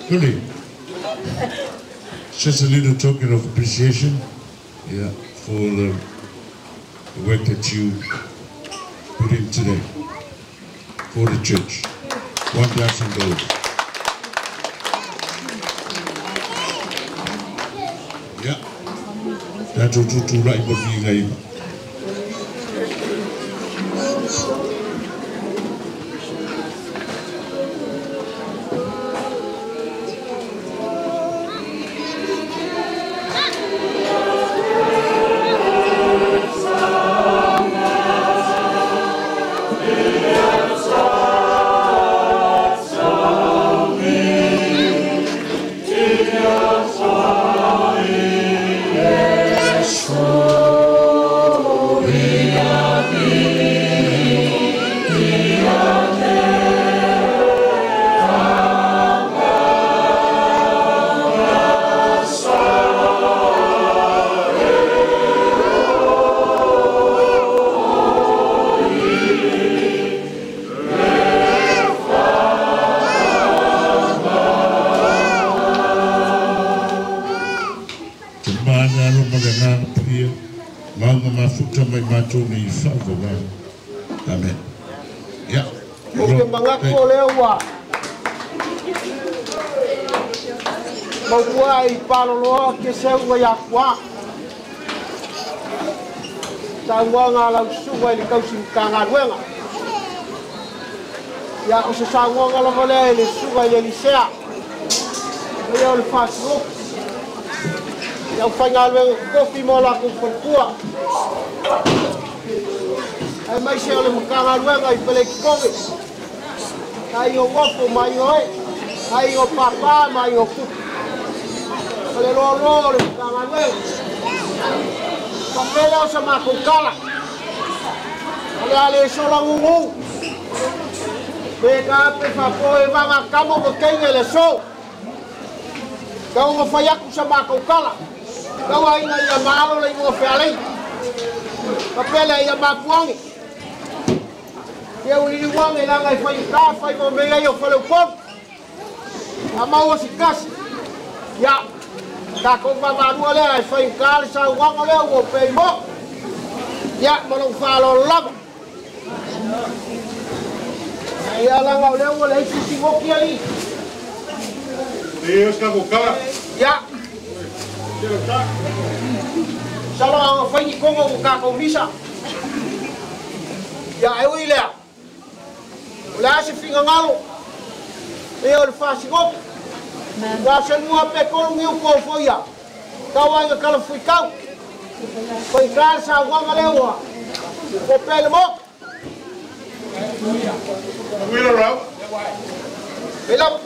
Suli, just a little token of appreciation, yeah, for the work that you put in today for the church. $1,000. Yeah, that's what you right for being a mātou ni whawawau. Amen. Ia. O ke mangako leo wa. Maua I paloloa ke seunga ya kwa. Saunga ngā lau sunga I le kausi Matagaluega. Ia o se saunga ngā lau lea I le sunga I le lisea. Ia o le whāsiro. Ia o Matagaluega kofi mo la kumpua. Ai mai se o le Matagaluega I Peleketone. Ai o ngofo mai o e. Ai o papa mai o kupu. Le lolo le Matagaluega. Papela o sa makukala. Ale ale sola ngungu. Peka pe fapoe vanga kamo mo kenge le so. Kau ngo fayaku sa makukala. Kau ainga ia malo le ngo fealei. Papela ia mapuangi. Ia uli wangi langa I fai ka fai mo mega yo fale pop. Ama o sikasi. Ya. Kako babaru le ai fai ka sa wanga le o pe mo. Ya mo lo falo lava. Ia langa le o le si mo ki ali. Deus ka boka. Ya. Sala fai ni kongo ka ko misa. Ya e ui le. Ola se finga ngalo. E o fasi go. Wa se mua pe ko ngi ko foia. Kau ai ka fui kau. Foi cara sa wanga le o. Ko pele mo. Wheel around. Belap.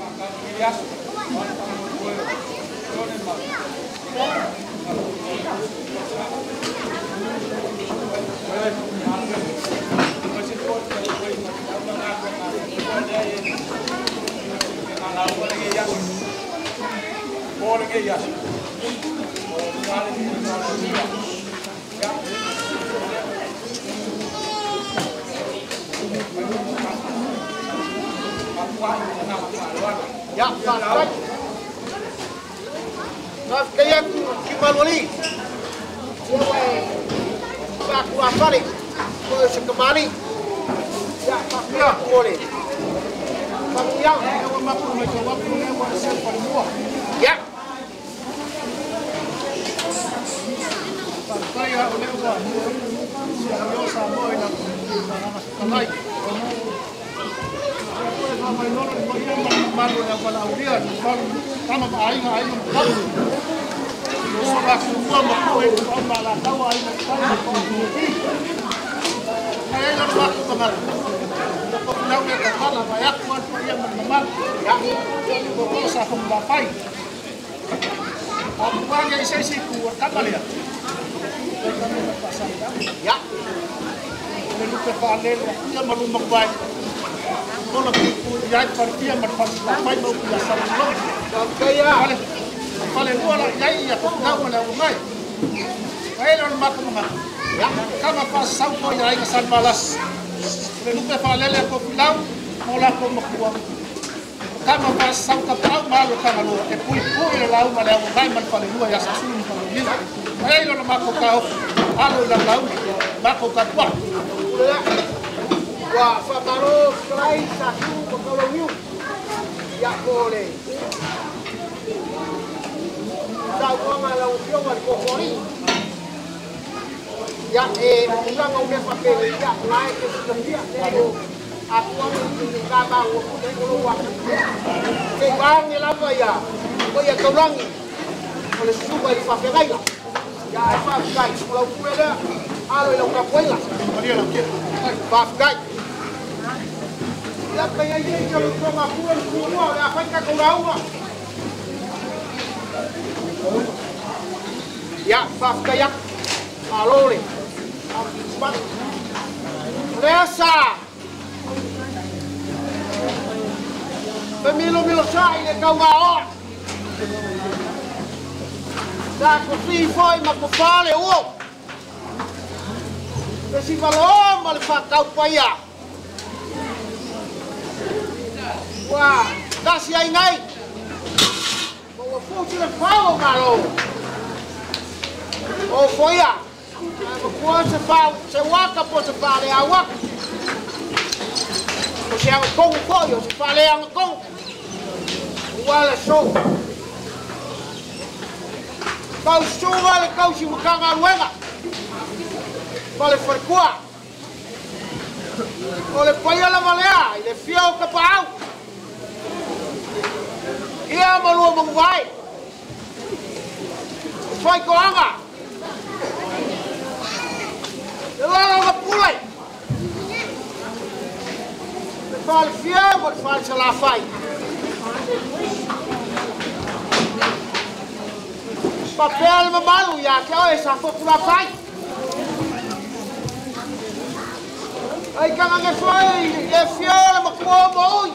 Ya, Pak. Mas kaya kimaloli. Pak kuafali. Ko sekemari. Ya, Pak ya boleh. Pak ya, yang mampu menjawab ini wasil semua. Ya. Pak kaya oleh wa. Yo sama ina. Kamai. Mai lolo mo ia malu na wala uria kama ai ai malu so ba ku mo ko e ko mala tawa ai na ai ko ai na ba ku mal ko na me ka kala ba ya ko ia mal ya ko ko sa ko ba pai aku bang ai sai ku kapale ya le ke pale ia malu mabai Kalau kita pergi berpasang mau biasa belum. Kaya. Kalau luar lagi ya kita boleh umai. Kaya orang makan makan. Ya. Kama pas saupo ya ini san balas. Lalu kita falele ko pilau, mola ko makuwa. Kama pas sauka pau malu kama lu. Pui lau malu umai man falelua ya sasun falelin. Kaya orang makan kau. Alu lau makan katwa. Wah, famaro selain satu koloniu, ya boleh. Tahu malau tiong ada kokori. Ya ulang ngomong pakai ya naik ke sebelah dia. Atua ini kabang waktu keluar. Sebang ni lama ya. Oh ya keluangi. Oleh suka di Faafetai. Ya Faafetai. Kalau kue dah, alo yang kapuela. Maria lagi. Faafetai. Ya kaya ini kalau kau ngakuan semua, apa yang kau tahu? Ya Faafetai. Alo ni. Resa. Pemilu-milu saya kau mau. Dah kopi foi makufale uo. Besi balom malfa kau paya. Wah, kasih ai ngai. Bawa fuci le pau malo. Oh foia. Kua se waka po se whale a waka. O se anga kongu koi, o se whale anga kongu. Wala so. Kau sunga le kau si Matagaluega. Wale wharekua. O le paiala malea, i le whiau ka paau. Ia malua manguai. Whai ko anga. Le lalo ka pulai. Le whale whiau, mo le whale sa la whai. Papel mamalu ya ke oi sa fo pula fai. Ai kanga nge foi e fiola ma ko moi.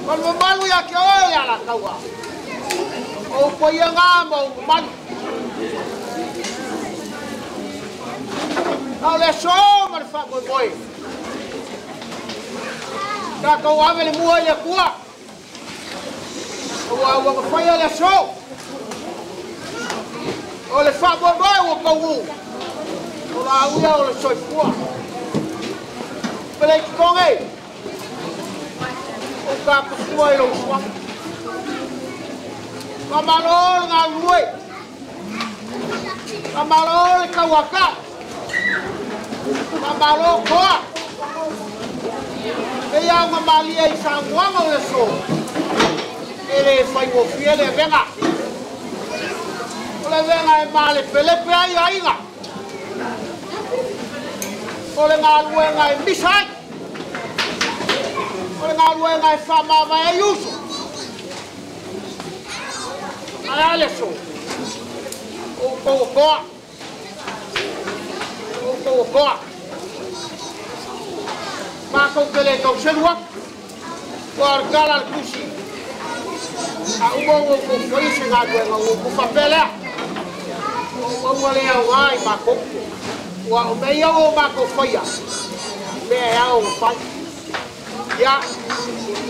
Mal mamalu ya ke oi ala kawa. O ko ia nga mo man. Ale so mal fa moi. Ka ko ave le mua ya kua. O foi olha só. Olha só boa o caú. Olha só fua. Peleketone. O capo foi o sua. Camarão na lua. Camarão kawaka. Camarão coa. E a uma malia e sanguanga olha só. Ele foi o filho de venga. Ole venga e male pelepe ai ainga. Ole ngaluenga e misai. Ole ngaluenga e fama vai uso. Ale so. O ko. Ma ko kele ko selwa. Por gala kusi. A umo foi chegado o papel o le ai mako o meia o mako foi meia o pai ya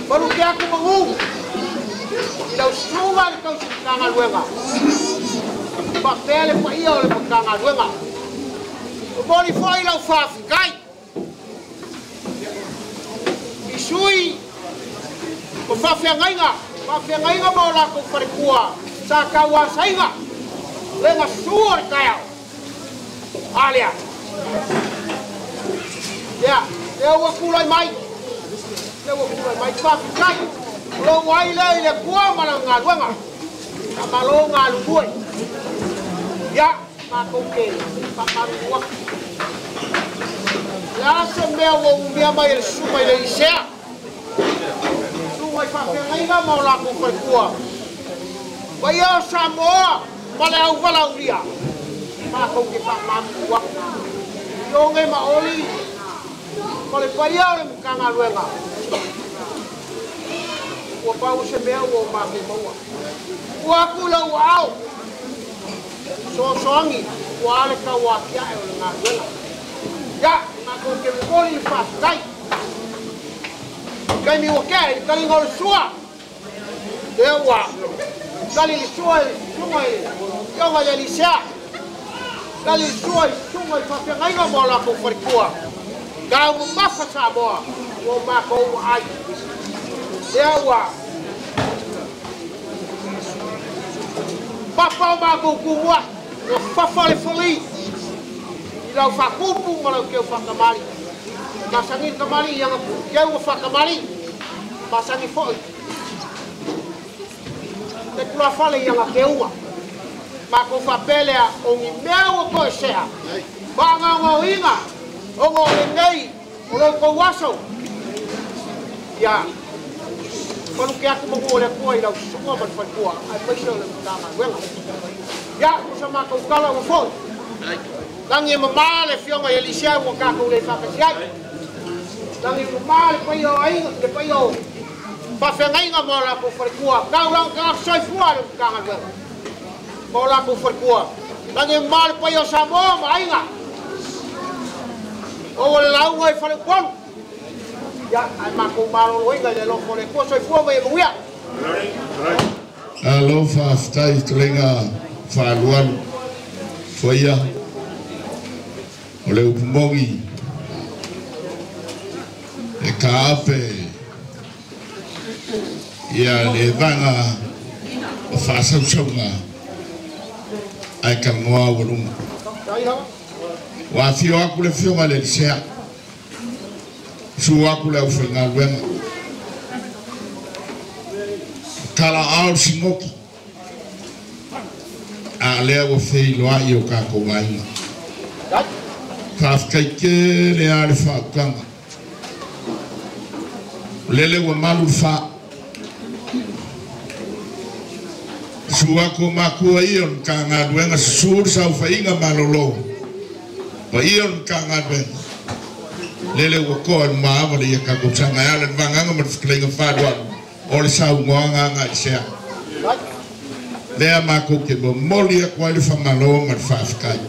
por que a como não suba então se canga luega papel foi o le canga luega o boli foi Lotu Faafetai e sui o Faafetai Whawhengainga mo la ko wharekua sa kaua sainga lenga suor kaya alia ya ua kulai mai Faafetai lo wai le kua mala ngaluenga kamalo ngaluoi ya ma ko ke pamarua ya se mea wo umbia mai le suma le isea Whawhengainga mo la ko wharekua. Wai o Samoa, male au walauria. Ma ko ke whakamamua. Ionge ma oli, male pai au le Matagaluega. Ua pau se mea ua ma ko maua. Ua kula ua au. Soangi, ua ale ka ua kia e o le Ngaluega. Ya, ma ko ke poli Faafetai. Kai mi wake, kali ngol sua. Dewa. Kali sua, yo le lisa. Kali sua, Faafetai mo la ko wharekua. Ka mo mafa sa moa, o ma ko ai. Dewa. Papa ma ko kuwa, o fafa le foli. Ila fakupu mo la ke whakamari. Masangin kamari yang kau whakamari. Masangi foi. Te kula fale yang keua. Ma ko whapele a o ngi mea o koe sea. Banga ngau inga. O ngau nei. O lo ko waso. Ya. Kanu ke aku mongo le kua ila usuma man whakua. Ai paisa le Matagaluega. Ya, kusa ma ko kala o foi. Langi mama le fionga ya lisia o kako le Faafetai. Langi mama le pai o ainga, le pai o Faafetai mo la ko wharekua. Kau lang ka soifua le Matagaluega. Mo la ko wharekua. Langi mama le pai o Samoa ma ainga. O le lau ngai wharekua. Ya, ai ma ko maro loinga le lo wharekua soifua mai muia. Lotu Faafetai tulenga whaluan Foia. O le upumongi. E kaape. Ia le vanga. O whāsausaunga. Ai ka ngoa warunga. Wa fio aku le fio ngale le sea. Su aku le uwhenga luenga. Kala ao singoki. A lea wa fei loa i o kako wainga. Whafkai ke le a le whaukanga. Lele wa malu wha. Sua ko makua ion ka ngā duenga susur sau whainga malolo. Pa ion ka ngā duenga. Lele wa koa maawa le ia kako tanga ala vanganga mat whakalenga whadua. O le sau ngoanga ngā i sea. Lea mako ke mo moli a kwa le whamalo mat whawhakai.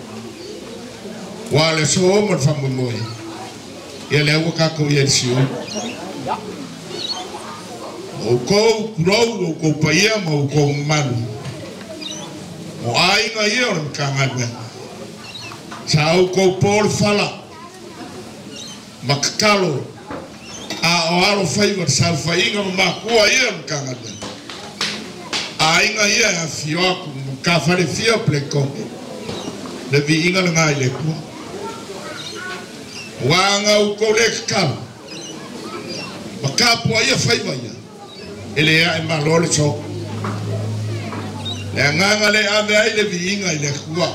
Wa le so mat whamamoi. Ia lea wa kako i sio. O kou kurau o kou paia ma o kou malu. O ainga ia o mkangane. Sa o kou pōle whala. Makakalo. A o aro whaiwa sa whainga ma makua ia mkangane. Ainga ia a fio aku ka whare fio Peleketone. Le vi inga le ngai le kua. Wanga o kou le kakalo. Makapua ia whaiwa ia. Ele ia e malole so. Le anganga le ave ai le viinga i le kua.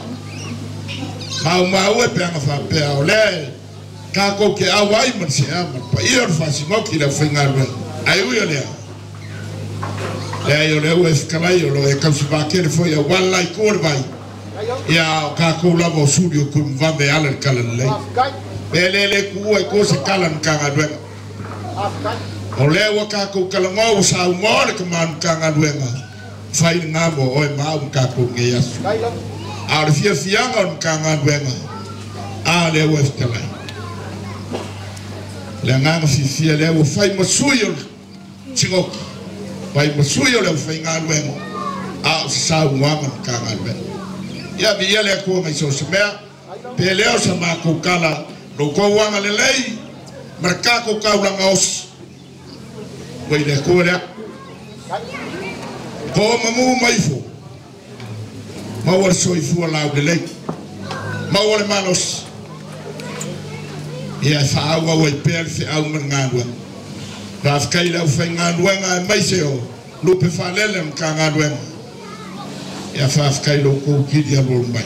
Mau e peanga whapea o le. Kako ke awai man se ama. Pa ia o whasingoki le whaingarwe. Ai ui o lea. Le ai o leo e whakalai o lo e kausipakere foi a walai kore vai. Ia o kako lava o Suli o kumvame ale kalalei. Pele le kua e kose kalan kangarwenga. O lewa kako kalango o sa umore ka manu kangarwenga. Fai ngamo o e mau kako nge yasu. A le fia fianga o kangarwenga. A lewa e whakalai. Le nganga fifia lewa fai masui o tingoki. Fai masui o lewa fai ngarwenga. A o sa umanga kangarwenga. Ia via le kua mai so se mea. Pe leo sa mako kala. No ko wanga le lei. Markako kaulanga osi. Wai le kore. Ko mamu maifo. Mawar soifu lau de lei. Mawar manos. Ia whaawa wai pēr fi au mangandua. Raf kai lau whai ngandua ngā maiseo. Lupe whalele mka ngandua. Ia whaaf kai lau kou kiri a lor mai.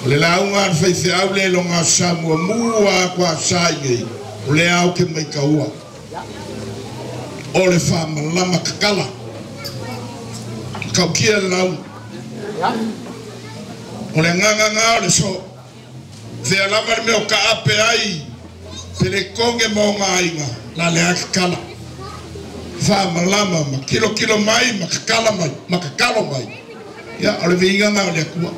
Le lau ngā whai fi au le lo ngā samua mua kwa saigei. Le au ke mai kaua. O le whama lama kakala. Kau kia lau. O le nganga le so. Te alama me o ka ape ai. Peleketone mo ngā inga. La le a kakala. Whama lama ma kilo mai ma kakala mai. Ma kakalo mai. Ia o le vinga ngā le akua.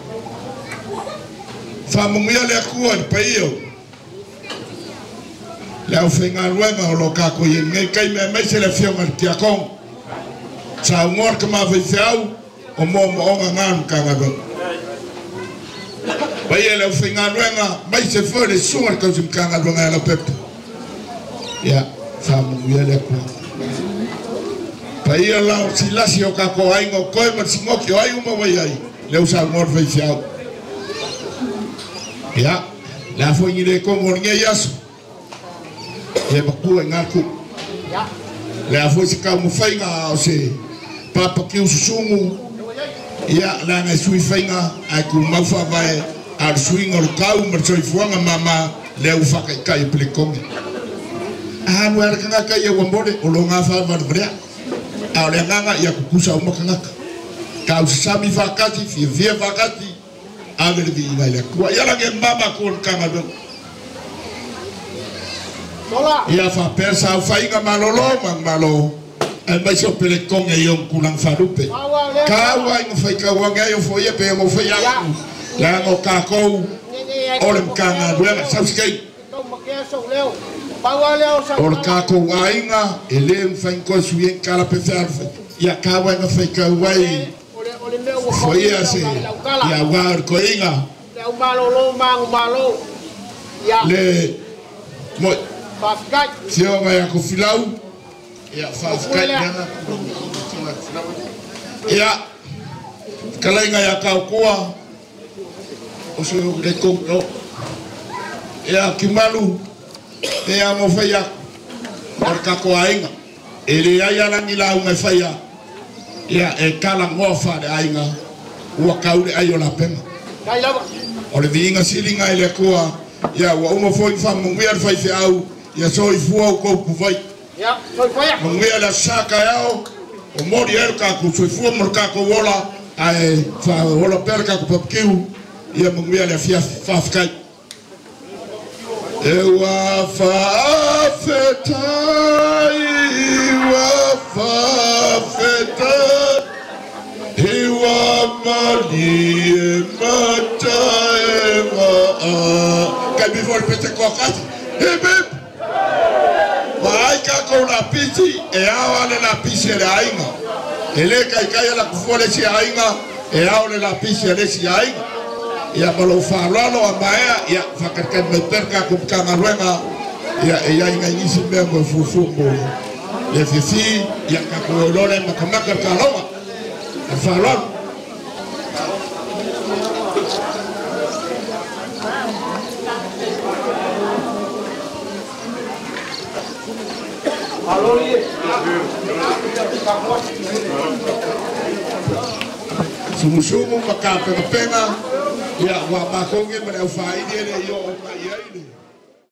Whama nguia le akua le paio. Le au whenga ruenga o lo kako i ngai kai mea meise le whionga le kia kong. Sa ngor ka mawhai whiau o mō onga ngānu ka ngā. Pai e le au whenga ruenga meise whore le sunga le kausim ka ngā ruenga e la pepe. Ia, whamungu ia le kua. Pai e lao si lasi o kako ainga o koe ma singoki o ai uma wai ai. Le au sa ngor whai whiau. Ia, le a whoingi le kongo ringa yasu. Ia makua i ngā ku. Le a whoi se kau mu whainga o se papa kiu susungu. Ia la ngai sui whainga ai ku Matavai ar suinga o kau mar soi fuanga mama le au whakai kai Peleketone. Anu era ka ngaka ia wambore o lo ngā whawa brea. A le nganga ia kukusa o maka ngaka. Kau sami whakati, fia whakati. A vere vi ingai le kua. Ia lange mama kōn kanga dong. Ia fa persa au whainga malolo mang malo. E mai so Peleketone i on kulang wharupe. Kawa inga whaika wanga i o fo ia pe o whai aku. La ngo kākou o le mkanga duenga. Sausikei. O le kākou ainga e le mwhainkoa suien kala pe wharupe. Ia kawa inga whaika wai. foi assim e agora coinga o malo mango malo ya le moi Faafetai se o mai ko filau ia Faafetai yana ia kalainga ya kaukua o se o le ko ia kimalu ia mo faia marca ko ainga ele ia la ni la uma faia ia e kala ngofa de ainga o kaure ayo la pena o le vinga silinga ile koa ia wa uma foi fa mo ia fai fe au ia so i fu ko ku vai ya foi foi mo ia la saka yao o mori er ka ku foi fu mo ka ko wola ai fa wola perka ko popkiu ia mo ia la fia Faafetai Ewa Faafetai Ewa mali mata Kan mi vol pete kokati Hip Maika ko la piti e awale la pisi le ainga Ele kai la kufole si ainga e awale la pisi le si ainga ia malo falalo a maea ia whakakan me perka ko Matagaluega ia e ia inga inisi mea mo fufu mo le fifi ia ka ko lore makamaka kaloa a falalo Sumusumu makapenga ya wa makonge mena ufai dia le yo ma ia ile